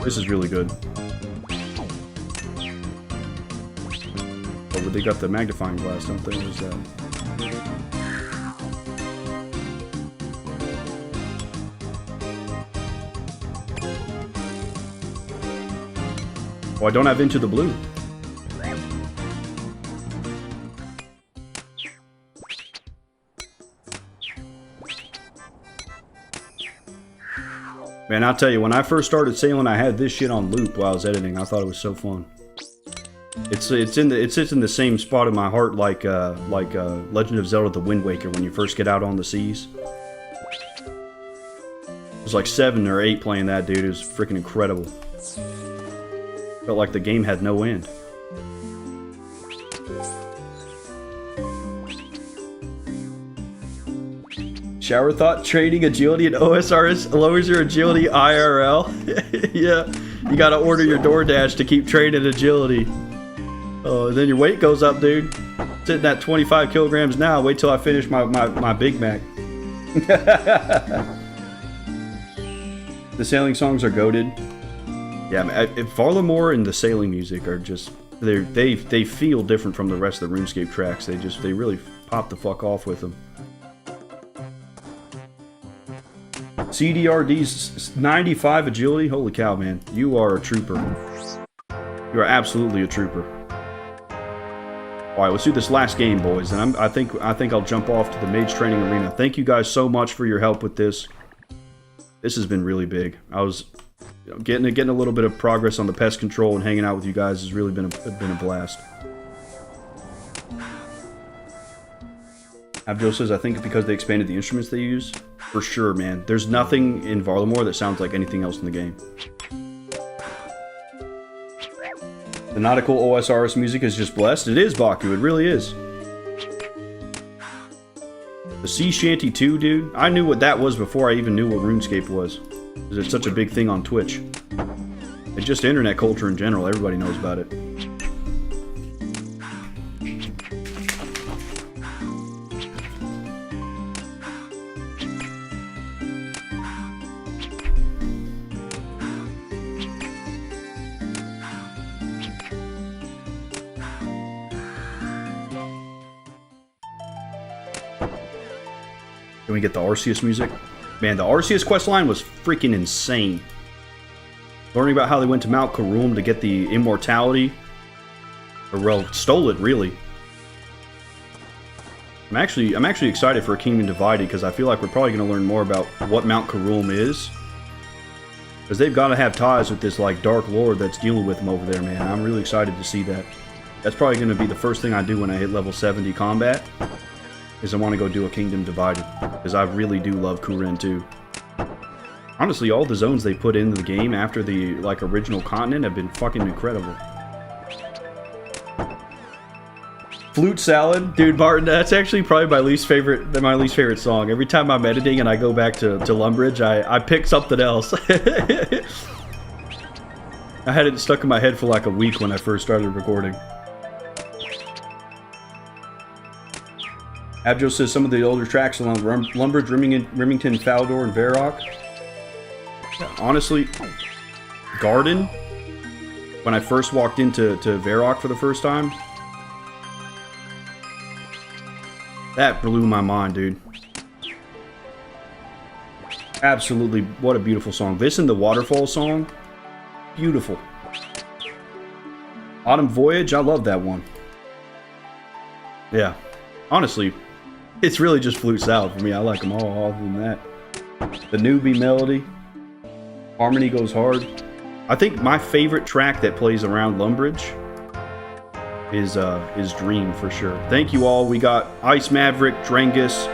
S1: This is really good. Oh, but they got the magnifying glass, don't they? What is that? Oh, I don't have Into the Blue. Man, I'll tell you, when I first started sailing, I had this shit on loop while I was editing. I thought it was so fun. It sits in the same spot in my heart like Legend of Zelda: The Wind Waker when you first get out on the seas. It was like 7 or 8 playing that, dude. It was freaking incredible. Felt like the game had no end. Shower thought trading agility and OSRS lowers your agility IRL. Yeah, you gotta order your DoorDash to keep trading agility. Oh, then your weight goes up, dude. Sitting at 25 kilograms now. Wait till I finish my Big Mac. The sailing songs are goated. Yeah, Varlamore and the sailing music are just they feel different from the rest of the RuneScape tracks. They really pop the fuck off with them. CDRD's 95 agility. Holy cow, man! You are a trooper. You are absolutely a trooper. All right, let's do this last game, boys, and I think I'll jump off to the mage training arena. Thank you guys so much for your help with this. This has been really big. I was getting a little bit of progress on the pest control and hanging out with you guys has really been a blast. Abjo says, I think because they expanded the instruments they use. For sure, man. There's nothing in Varlamore that sounds like anything else in the game. The nautical OSRS music is just blessed. It is, Baku. It really is. The Sea Shanty 2, dude. I knew what that was before I even knew what RuneScape was. Because it's such a big thing on Twitch. It's just internet culture in general. Everybody knows about it. Can we get the Arceus music? Man, the Arceus questline was freaking insane. Learning about how they went to Mount Karum to get the immortality. Or, well, stole it, really. I'm actually excited for Kingdom Divided, because I feel like we're probably going to learn more about what Mount Karum is. Because they've got to have ties with this, like, Dark Lord that's dealing with them over there, man. I'm really excited to see that. That's probably going to be the first thing I do when I hit level 70 combat. Is I want to go do a Kingdom Divided, because I really do love Kuren too. Honestly, all the zones they put into the game after the original continent have been fucking incredible. Flute Salad, dude, Martin, that's actually probably my least favorite song. Every time I'm editing and I go back to Lumbridge, I pick something else. I had it stuck in my head for like a week when I first started recording. Abjo says some of the older tracks along Lumbridge, Remington, Faldor, and Varrock. Yeah, honestly, Garden, when I first walked into Varrock for the first time, that blew my mind, dude. Absolutely, what a beautiful song. This and the Waterfall song, beautiful. Autumn Voyage, I love that one. Yeah, honestly, it's really just Flute Salad for me. I like them all other than that. The Newbie Melody. Harmony Goes Hard. I think my favorite track that plays around Lumbridge is Dream, for sure. Thank you all. We got Ice Maverick, Drangus,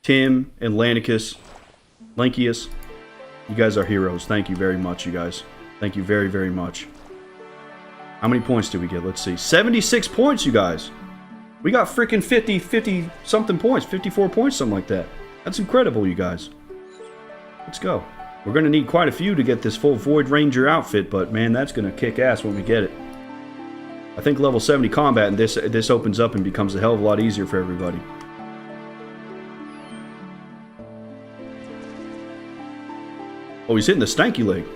S1: Tim, and Lanicus. Lankius. You guys are heroes. Thank you very much, you guys. Thank you very, very much. How many points did we get? Let's see. 76 points, you guys. We got freaking 50 something points, 54 points, something like that. That's incredible, you guys. Let's go. We're going to need quite a few to get this full Void Ranger outfit, but man, that's going to kick ass when we get it. I think level 70 combat and this opens up and becomes a hell of a lot easier for everybody. Oh, he's hitting the stanky leg.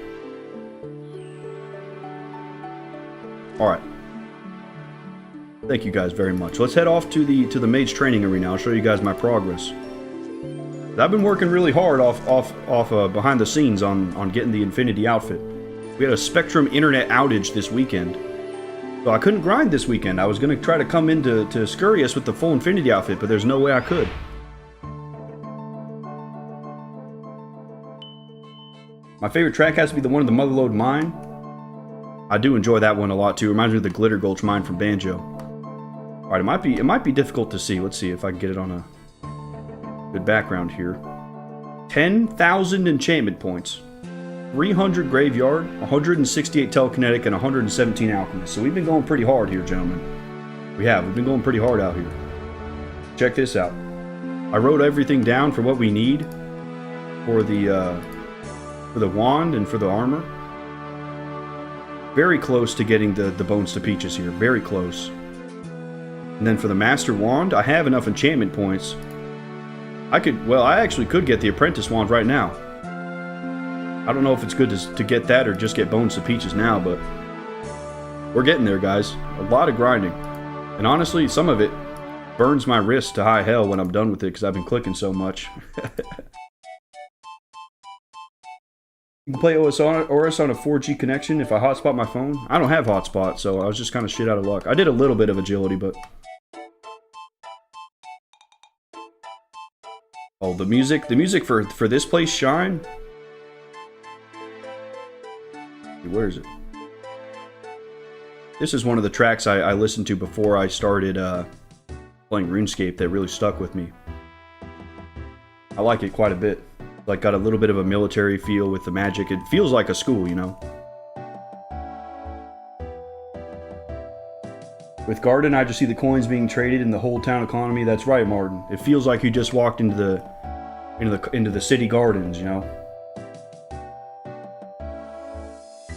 S1: Alright. Thank you guys very much. Let's head off to the mage training arena. I'll show you guys my progress. I've been working really hard off behind the scenes on getting the Infinity outfit. We had a Spectrum internet outage this weekend. So I couldn't grind this weekend. I was going to try to come into Scurrius with the full Infinity outfit, but there's no way I could. My favorite track has to be the one in the Motherlode Mine. I do enjoy that one a lot too. It reminds me of the Glitter Gulch Mine from Banjo. Alright, it might be difficult to see. Let's see if I can get it on a good background here. 10,000 enchantment points. 300 graveyard, 168 telekinetic, and 117 alchemist. So we've been going pretty hard here, gentlemen. We've been going pretty hard out here. Check this out. I wrote everything down for what we need for the wand and for the armor. Very close to getting the bones to Peaches here. Very close. And then for the Master Wand, I have enough enchantment points. I actually could get the Apprentice Wand right now. I don't know if it's good to get that or just get bones to Peaches now, but we're getting there, guys. A lot of grinding. And honestly, some of it burns my wrist to high hell when I'm done with it because I've been clicking so much. You can play OSRS on a 4G connection if I hotspot my phone. I don't have hotspot, so I was just kind of shit out of luck. I did a little bit of agility, but... Oh, the music for this place, Shine. Where is it? This is one of the tracks I listened to before I started playing RuneScape that really stuck with me. I like it quite a bit. Like, got a little bit of a military feel with the magic. It feels like a school, you know? With Garden, I just see the coins being traded in the whole town economy. That's right, Martin. It feels like you just walked into the city gardens, you know?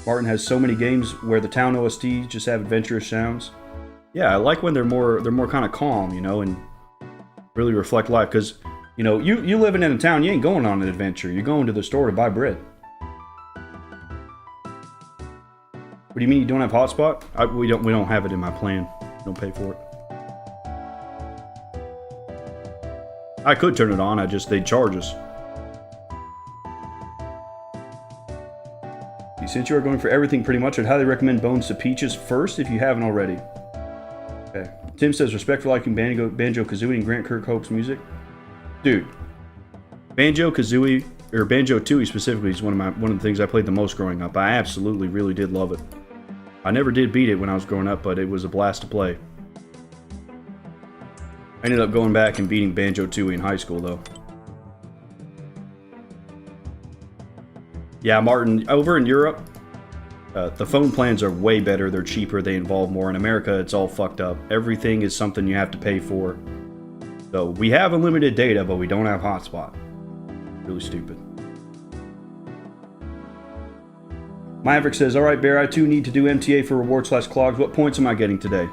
S1: Martin has so many games where the town OSTs just have adventurous sounds. Yeah, I like when they're more kind of calm, you know, and really reflect life. Because, you know, you living in a town, you ain't going on an adventure. You're going to the store to buy bread. What do you mean you don't have hotspot? We don't have it in my plan. Don't pay for it. I could turn it on. They'd charge us. Since you are going for everything pretty much, I'd highly recommend Bones to Peaches first if you haven't already. Okay. Tim says, respect for liking Banjo-Kazooie and Grant Kirkhope's music. Dude, Banjo-Kazooie, or Banjo-Tooie specifically, is one of the things I played the most growing up. I absolutely, really did love it. I never did beat it when I was growing up, but it was a blast to play. I ended up going back and beating Banjo-Tooie in high school, though. Yeah, Martin, over in Europe, the phone plans are way better. They're cheaper. They involve more. In America, it's all fucked up. Everything is something you have to pay for. So we have unlimited data, but we don't have hotspot. Really stupid. Maverick says, alright, Bear, I too need to do MTA for reward/clogs. What points am I getting today?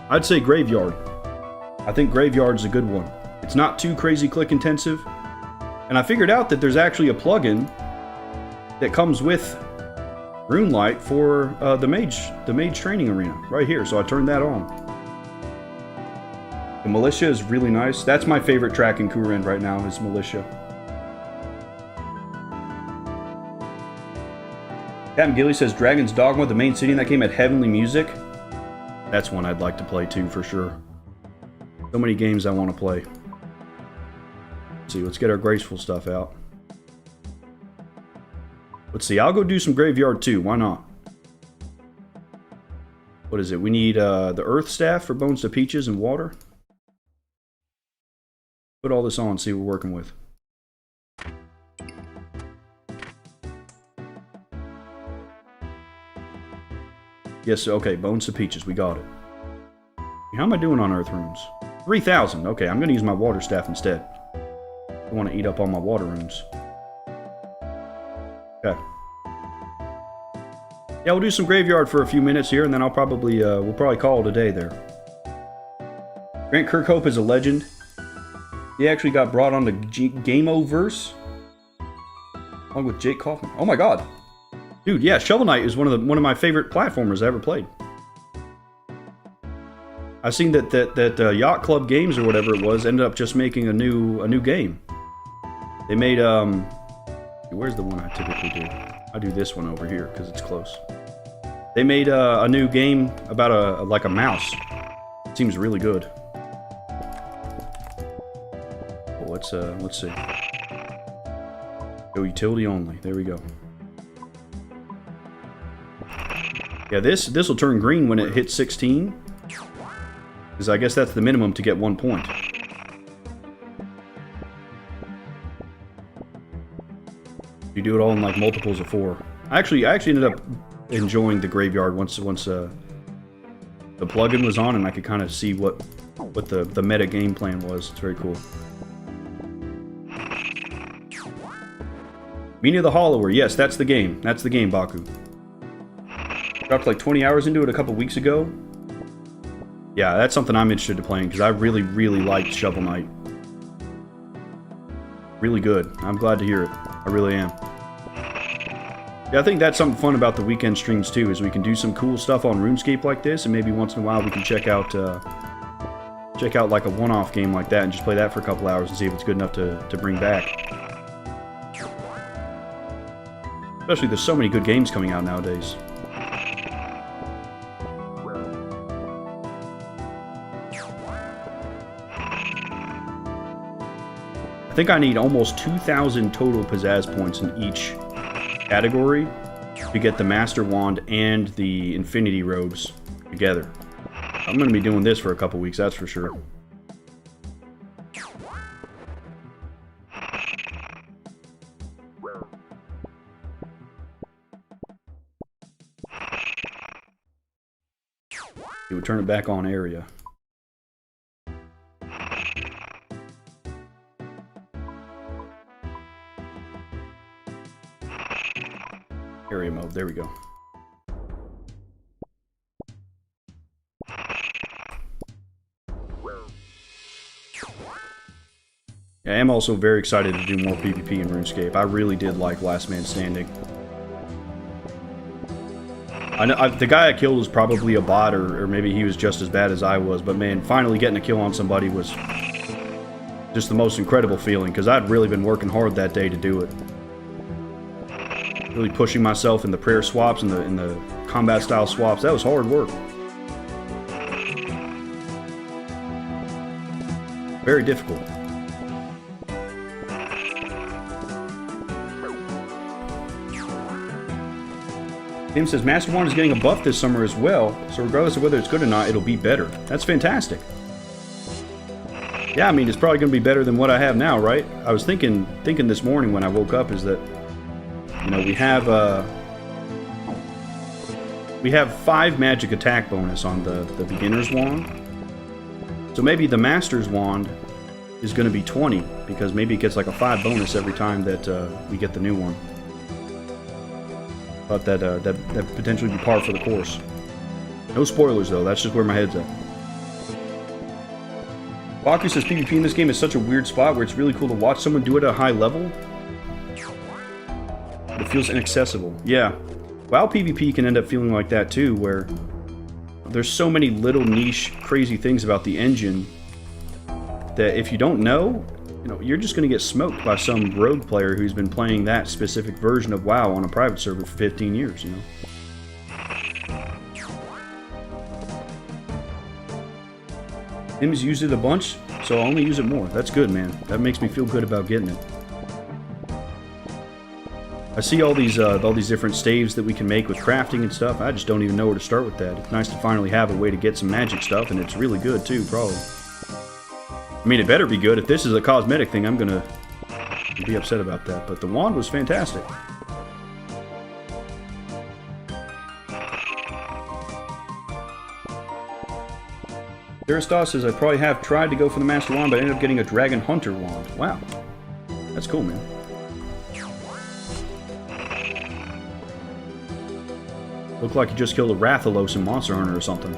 S1: I'd say Graveyard. I think Graveyard's a good one. It's not too crazy click intensive. And I figured out that there's actually a plugin that comes with RuneLight for the mage training arena right here. So I turned that on. The Militia is really nice. That's my favorite track in Kuren right now is Militia. Captain Gilly says Dragon's Dogma, the main city in that game, had heavenly music. That's one I'd like to play too for sure. So many games I want to play. Let's get our graceful stuff out. Let's see, I'll go do some graveyard too, why not? What is it? We need the earth staff for bones to Peaches and water. Put all this on, see what we're working with. Yes, okay, bones to peaches, we got it. How am I doing on earth runes? 3,000. Okay, I'm gonna use my water staff instead. I want to eat up all my water runes. Okay. Yeah, we'll do some graveyard for a few minutes here, and then I'll probably, we'll probably call it a day there. Grant Kirkhope is a legend. He actually got brought on to Gameoverse, along with Jake Kaufman. Oh my god. Dude, yeah, Shovel Knight is one of my favorite platformers I ever played. I've seen that Yacht Club Games or whatever it was ended up just making a new game. They made where's the one I typically do? I do this one over here because it's close. They made a new game about like a mouse. It seems really good. Oh, let's see. Go utility only. There we go. Yeah, this will turn green when it hits 16. Because I guess that's the minimum to get 1 point. You do it all in like multiples of 4. I actually ended up enjoying the graveyard once the plugin was on and I could kind of see what the meta game plan was. It's very cool. Meaning of the Hollower. Yes, that's the game. That's the game, Baku. Dropped like 20 hours into it a couple weeks ago. Yeah, that's something I'm interested in playing because I really, really liked Shovel Knight. Really good. I'm glad to hear it. I really am. Yeah, I think that's something fun about the weekend streams too, is we can do some cool stuff on RuneScape like this, and maybe once in a while we can check out like a one-off game like that and just play that for a couple hours and see if it's good enough to bring back. Especially there's so many good games coming out nowadays. I think I need almost 2,000 total pizzazz points in each category to get the Master Wand and the Infinity Robes together. I'm going to be doing this for a couple weeks, that's for sure. It would turn it back on area. Area mode, there we go. Yeah, I am also very excited to do more PvP in RuneScape. I really did like Last Man Standing. I know the guy I killed was probably a bot, or maybe he was just as bad as I was, but man, finally getting a kill on somebody was just the most incredible feeling, because I'd really been working hard that day to do it. Really pushing myself in the prayer swaps and the combat style swaps. That was hard work. Very difficult. Tim says Master Wand is getting a buff this summer as well, so regardless of whether it's good or not, it'll be better. That's fantastic. Yeah, I mean, it's probably going to be better than what I have now, right? I was thinking this morning when I woke up is that, you know, we have 5 magic attack bonus on the beginner's wand. So maybe the master's wand is going to be 20, because maybe it gets like a 5 bonus every time that we get the new one. Thought that potentially be par for the course. No spoilers though, that's just where my head's at. Baku says PvP in this game is such a weird spot where it's really cool to watch someone do it at a high level. It feels inaccessible. Yeah. WoW PvP can end up feeling like that too, where there's so many little niche crazy things about the engine that if you don't know, you know, you're just going to get smoked by some rogue player who's been playing that specific version of WoW on a private server for 15 years, you know. Tim's used it a bunch, so I'll only use it more. That's good, man. That makes me feel good about getting it. I see all these different staves that we can make with crafting and stuff. I just don't even know where to start with that. It's nice to finally have a way to get some magic stuff, and it's really good too, probably. I mean, it better be good. If this is a cosmetic thing, I'm gonna be upset about that. But the wand was fantastic. Aristos says, I probably have tried to go for the Master Wand, but I ended up getting a Dragon Hunter Wand. Wow. That's cool, man. Looked like you just killed a Rathalos in Monster Hunter or something.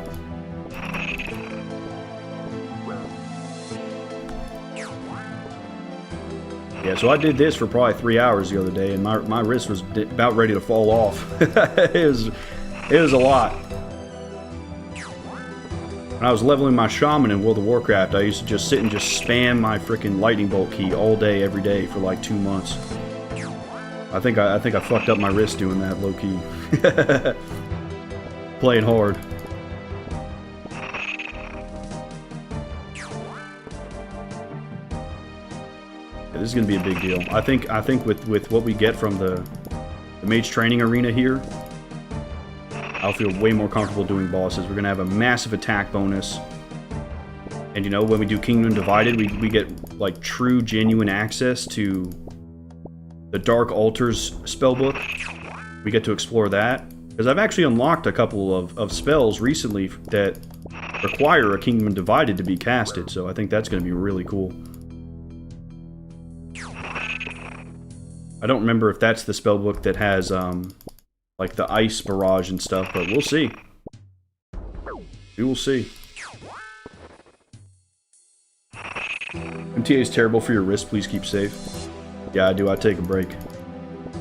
S1: Yeah, so I did this for probably 3 hours the other day, and my wrist was about ready to fall off. it was a lot. When I was leveling my Shaman in World of Warcraft, I used to just sit and just spam my freaking Lightning Bolt key all day, every day for like 2 months. I think I fucked up my wrist doing that, low key. Playing hard. Yeah, this is gonna be a big deal. I think with what we get from the Mage Training Arena here, I'll feel way more comfortable doing bosses. We're gonna have a massive attack bonus. And you know, when we do Kingdom Divided, we get like true, genuine access to the Dark Altars spellbook. We get to explore that. Because I've actually unlocked a couple of spells recently that require a Kingdom Divided to be casted, so I think that's going to be really cool. I don't remember if that's the spellbook that has, like the Ice Barrage and stuff, but we'll see. We will see. MTA is terrible for your wrist, please keep safe. Yeah, I do, I take a break.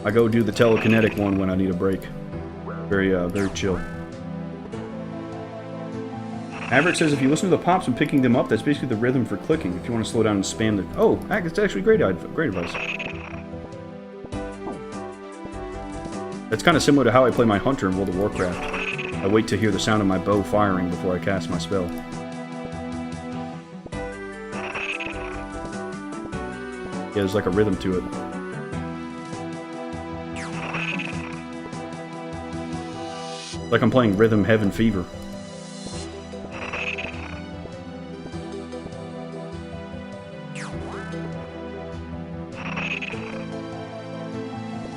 S1: I go do the telekinetic one when I need a break. Very chill. Maverick says if you listen to the pops and picking them up, that's basically the rhythm for clicking. If you want to slow down and spam the... Oh, that's actually great advice. That's kind of similar to how I play my Hunter in World of Warcraft. I wait to hear the sound of my bow firing before I cast my spell. Yeah, there's like a rhythm to it. Like I'm playing Rhythm Heaven Fever.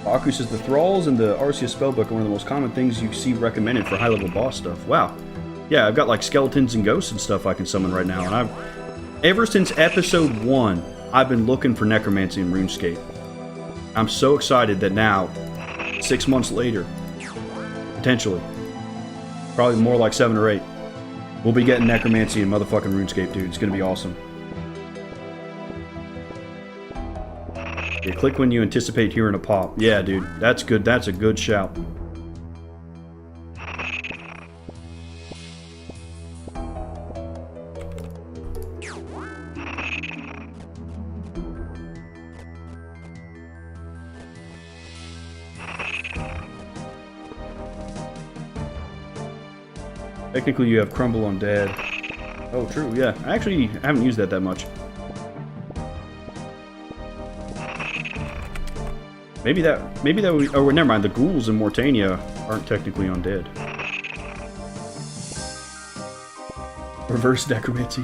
S1: Baku says the Thralls and the Arceus spellbook are one of the most common things you see recommended for high-level boss stuff. Wow. Yeah, I've got like skeletons and ghosts and stuff I can summon right now, and ever since episode 1, I've been looking for Necromancy in RuneScape. I'm so excited that now, 6 months later, potentially, probably more like 7 or 8, we'll be getting Necromancy in motherfucking RuneScape, dude. It's gonna be awesome. Yeah, click when you anticipate hearing a pop. Yeah, dude. That's good. That's a good shout. Technically, you have Crumble Undead. Oh, true, yeah. I actually haven't used that much. Maybe that would... Oh, never mind. The ghouls in Mortania aren't technically undead. Reverse Necromancy.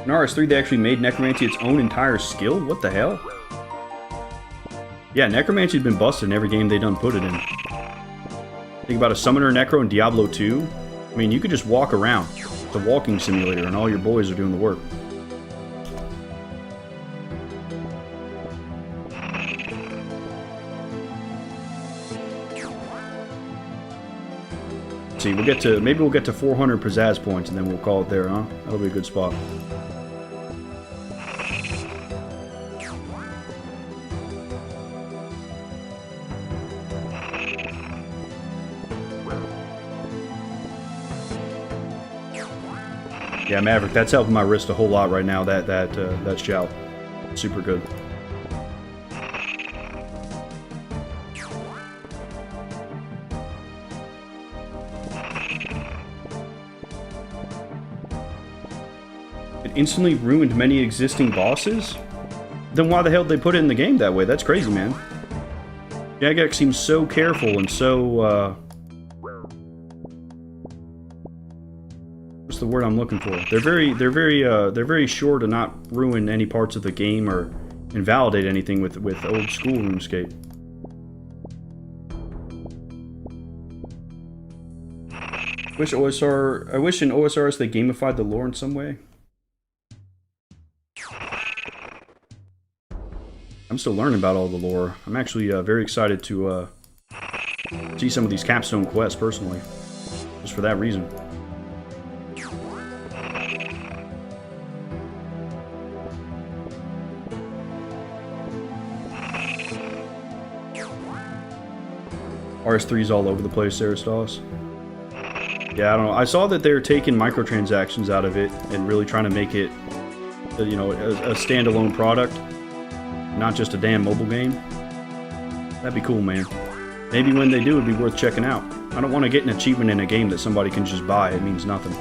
S1: In RS3, they actually made Necromancy its own entire skill? What the hell? Yeah, Necromancy's been busted in every game they done put it in. Think about a Summoner Necro in Diablo 2. I mean, you could just walk around. It's a walking simulator, and all your boys are doing the work. Let's see, maybe we'll get to 400 pizzazz points, and then we'll call it there, huh? That'll be a good spot. Yeah, Maverick, that's helping my wrist a whole lot right now, that shout. Super good. It instantly ruined many existing bosses? Then why the hell did they put it in the game that way? That's crazy, man. Jagex seems so careful and so, the word I'm looking for. They're very sure to not ruin any parts of the game or invalidate anything with old school RuneScape. I wish in OSRS they gamified the lore in some way. I'm still learning about all the lore. I'm actually very excited to see some of these capstone quests personally, just for that reason. RS3's all over the place, Aristos. Yeah, I don't know. I saw that they're taking microtransactions out of it and really trying to make it, you know, a standalone product, not just a damn mobile game. That'd be cool, man. Maybe when they do, it'd be worth checking out. I don't want to get an achievement in a game that somebody can just buy. It means nothing.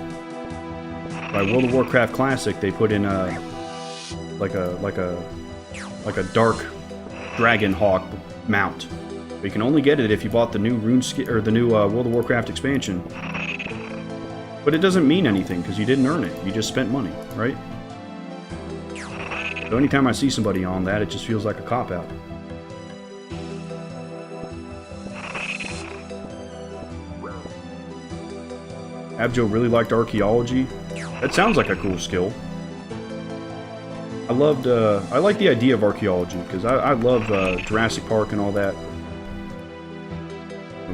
S1: By World of Warcraft Classic, they put in like a dark dragon hawk mount. But you can only get it if you bought the new World of Warcraft expansion. But it doesn't mean anything because you didn't earn it. You just spent money, right? So anytime I see somebody on that, it just feels like a cop-out. Abjo really liked archaeology. That sounds like a cool skill. I like the idea of archaeology because I love Jurassic Park and all that.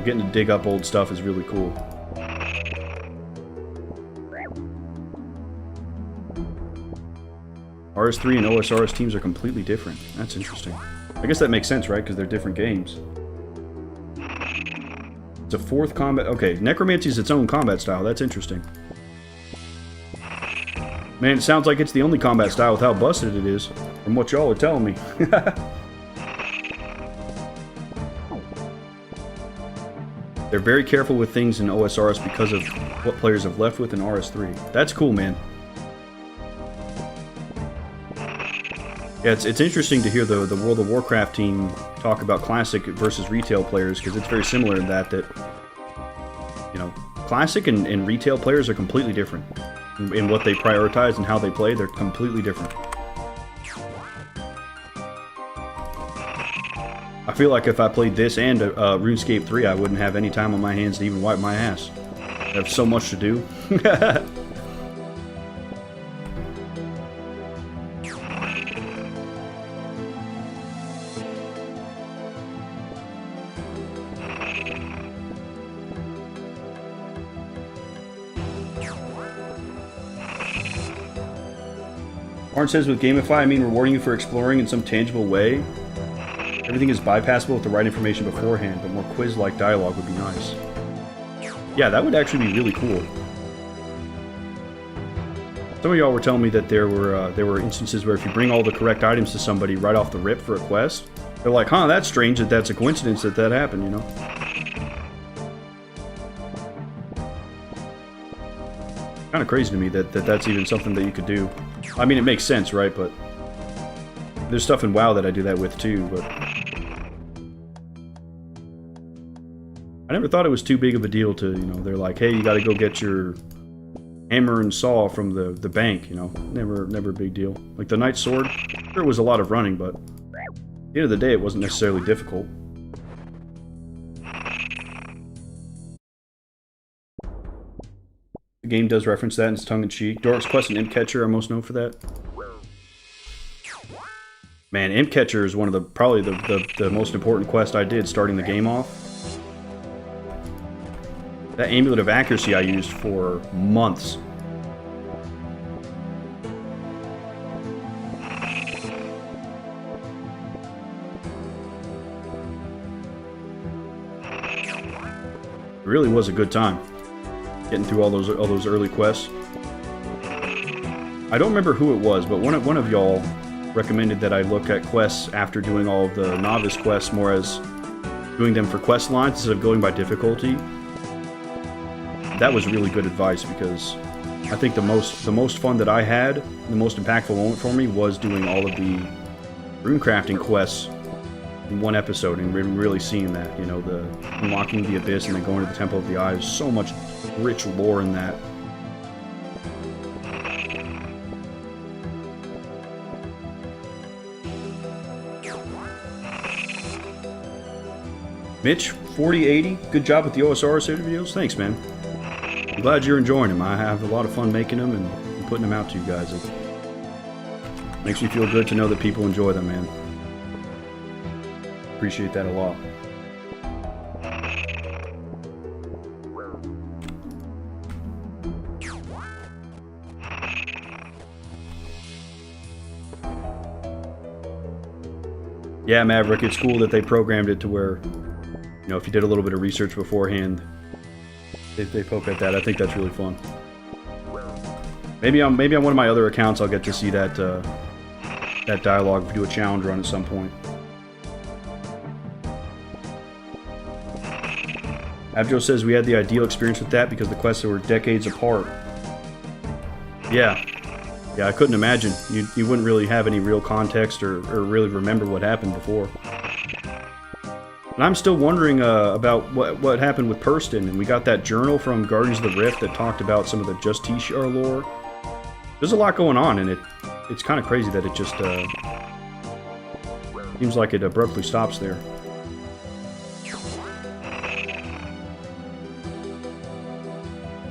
S1: Getting to dig up old stuff is really cool. RS3 and OSRS teams are completely different. That's interesting. I guess that makes sense, right? Because they're different games. It's a fourth combat... Okay, Necromancy is its own combat style. That's interesting. Man, it sounds like it's the only combat style with how busted it is, from what y'all are telling me. They're very careful with things in OSRS because of what players have left with in RS3. That's cool, man. Yeah, it's interesting to hear the World of Warcraft team talk about Classic versus retail players, because it's very similar in that, you know, Classic and retail players are completely different. In what they prioritize and how they play, they're completely different. I feel like if I played this and RuneScape 3, I wouldn't have any time on my hands to even wipe my ass. I have so much to do. Arn says with Gamify, I mean rewarding you for exploring in some tangible way. Everything is bypassable with the right information beforehand, but more quiz-like dialogue would be nice. Yeah, that would actually be really cool. Some of y'all were telling me that there were instances where if you bring all the correct items to somebody right off the rip for a quest, they're like, huh, that's strange that that's a coincidence that that happened, you know? Kind of crazy to me that that's even something that you could do. I mean, it makes sense, right? But there's stuff in WoW that I do that with too, but I never thought it was too big of a deal to, you know, they're like, hey, you gotta go get your hammer and saw from the bank, you know. Never a big deal. Like the Knight's Sword, sure it was a lot of running, but at the end of the day, it wasn't necessarily difficult. The game does reference that, and it's tongue-in-cheek. Doric's Quest and Imp Catcher are most known for that. Man, Imp Catcher is one of the probably the most important quest I did starting the game off. That Amulet of Accuracy I used for months. It really was a good time. Getting through all those early quests. I don't remember who it was, but one of y'all recommended that I look at quests after doing all of the novice quests more as doing them for quest lines instead of going by difficulty. That was really good advice because I think the most fun that I had, the most impactful moment for me was doing all of the runecrafting quests in one episode and really seeing that, you know, the unlocking the abyss and then going to the Temple of the Eye. There's so much rich lore in that. Mitch, 4080, good job with the OSRS interviews. Thanks, man. I'm glad you're enjoying them. I have a lot of fun making them and putting them out to you guys. It makes me feel good to know that people enjoy them, man. Appreciate that a lot. Yeah, Maverick, it's cool that they programmed it to where, you know, if you did a little bit of research beforehand, they poke at that. I think that's really fun. Maybe on one of my other accounts I'll get to see that that dialogue if we do a challenge run at some point. Abjo says we had the ideal experience with that because the quests were decades apart. Yeah, I couldn't imagine. You wouldn't really have any real context or really remember what happened before. And I'm still wondering about what happened with Purston, and we got that journal from Guardians of the Rift that talked about some of the Justice lore. There's a lot going on, and it's kind of crazy that it just seems like it abruptly stops there.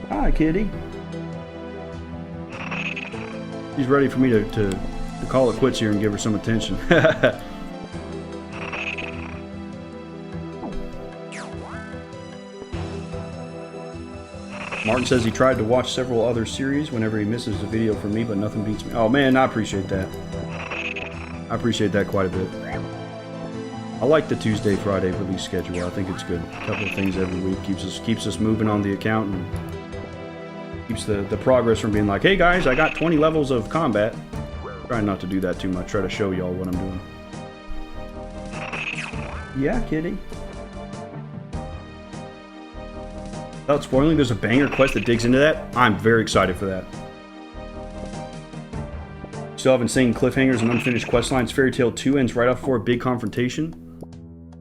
S1: Hi, kitty. She's ready for me to call it quits here and give her some attention. Martin says he tried to watch several other series whenever he misses a video from me, but nothing beats me. Oh man, I appreciate that. I appreciate that quite a bit. I like the Tuesday, Friday release schedule. I think it's good. A couple of things every week keeps us moving on the account and keeps the progress from being like, hey guys, I got 20 levels of combat. Trying not to do that too much. Try to show y'all what I'm doing. Yeah, kitty. Without spoiling, there's a banger quest that digs into that. I'm very excited for that. Still have insane cliffhangers and unfinished quest lines. Fairy Tale 2 ends right off for a big confrontation.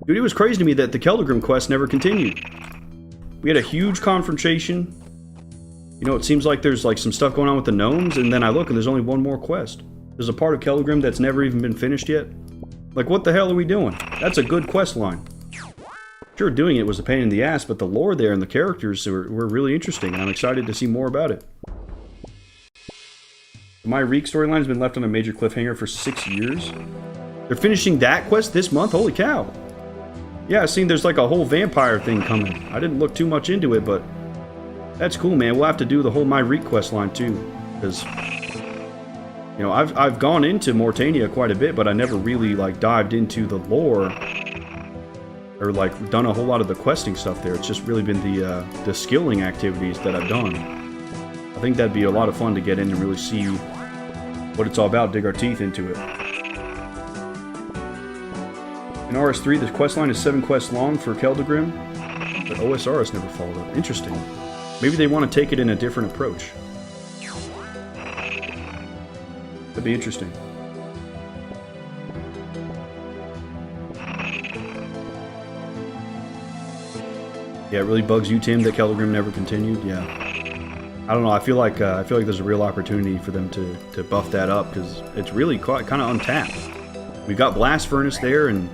S1: Dude, it was crazy to me that the Keldagrim quest never continued. We had a huge confrontation. You know, it seems like there's like some stuff going on with the gnomes, and then I look and there's only one more quest. There's a part of Keldagrim that's never even been finished yet. Like, what the hell are we doing? That's a good quest line. Sure, doing it was a pain in the ass, but the lore there and the characters were really interesting, and I'm excited to see more about it. My Reek storyline has been left on a major cliffhanger for 6 years. They're finishing that quest this month? Holy cow. Yeah, I've seen there's like a whole vampire thing coming. I didn't look too much into it, but that's cool, man. We'll have to do the whole My Reek quest line too, because you know, I've gone into Mortania quite a bit, but I never really like dived into the lore or like done a whole lot of the questing stuff there. It's just really been the skilling activities that I've done. I think that'd be a lot of fun to get in and really see what it's all about, dig our teeth into it. In RS3, the quest line is 7 quests long for Keldagrim, but OSRS never followed up. Interesting. Maybe they want to take it in a different approach. That'd be interesting. Yeah, it really bugs you, Tim, that Keldagrim never continued. Yeah, I don't know. I feel like there's a real opportunity for them to buff that up because it's really kind of untapped. We've got Blast Furnace there, and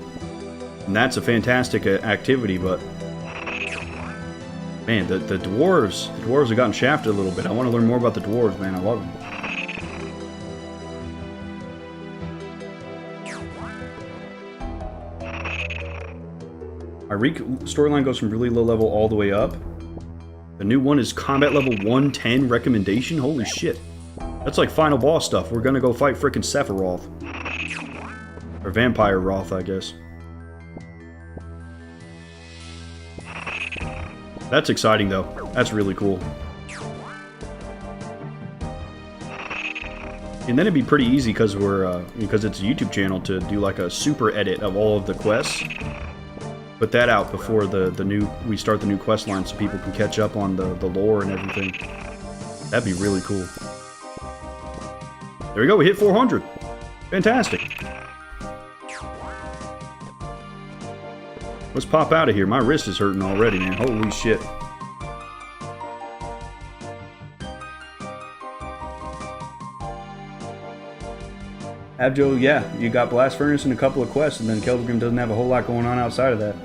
S1: that's a fantastic activity. But man, the dwarves have gotten shafted a little bit. I want to learn more about the dwarves, man. I love them. My Reek storyline goes from really low level all the way up. The new one is combat level 110 recommendation. Holy shit. That's like final boss stuff. We're gonna go fight frickin' Sephiroth. Or Vampire Roth, I guess. That's exciting though. That's really cool. And then it'd be pretty easy because because it's a YouTube channel to do like a super edit of all of the quests. Put that out before we start the new quest line so people can catch up on the lore and everything. That'd be really cool. There we go, we hit 400. Fantastic. Let's pop out of here. My wrist is hurting already, man. Holy shit. Abjo, yeah, you got Blast Furnace and a couple of quests, and then Keldagrim doesn't have a whole lot going on outside of that.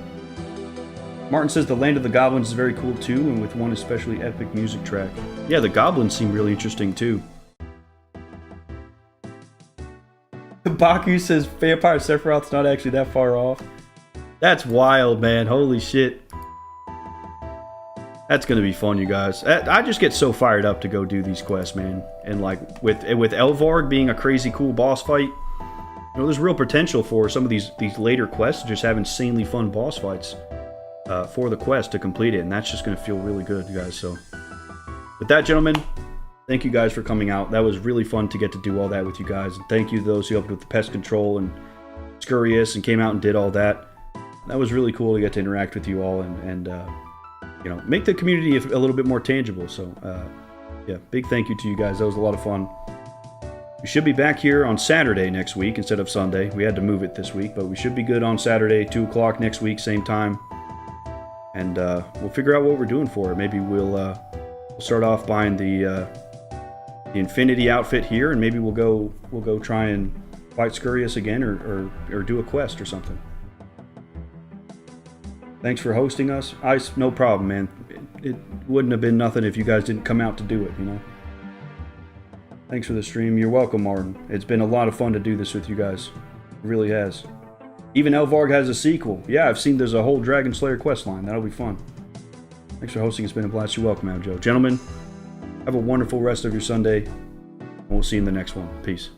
S1: Martin says the Land of the Goblins is very cool too, and with one especially epic music track. Yeah, the goblins seem really interesting too. Baku says Vampire Sephiroth's not actually that far off. That's wild, man. Holy shit. That's gonna be fun, you guys. I just get so fired up to go do these quests, man. And like with Elvarg being a crazy cool boss fight, you know, there's real potential for some of these later quests to just have insanely fun boss fights for the quest to complete it, and that's just gonna feel really good, you guys. So, with that, gentlemen, thank you guys for coming out. That was really fun to get to do all that with you guys. And thank you to those who helped with the pest control and Scurrius and came out and did all that. That was really cool to get to interact with you all and you know, make the community a little bit more tangible. So, yeah, big thank you to you guys. That was a lot of fun. We should be back here on Saturday next week instead of Sunday. We had to move it this week, but we should be good on Saturday, 2 o'clock next week, same time. And we'll figure out what we're doing for it. Maybe we'll start off buying the Infinity outfit here, and maybe we'll go try and fight Scurrius again, or do a quest or something. Thanks for hosting us. Ice, no problem, man. It wouldn't have been nothing if you guys didn't come out to do it, you know? Thanks for the stream. You're welcome, Martin. It's been a lot of fun to do this with you guys. It really has. Even Elvarg has a sequel. Yeah, I've seen there's a whole Dragon Slayer quest line. That'll be fun. Thanks for hosting. It's been a blast. You're welcome, Joe. Gentlemen, have a wonderful rest of your Sunday, and we'll see you in the next one. Peace.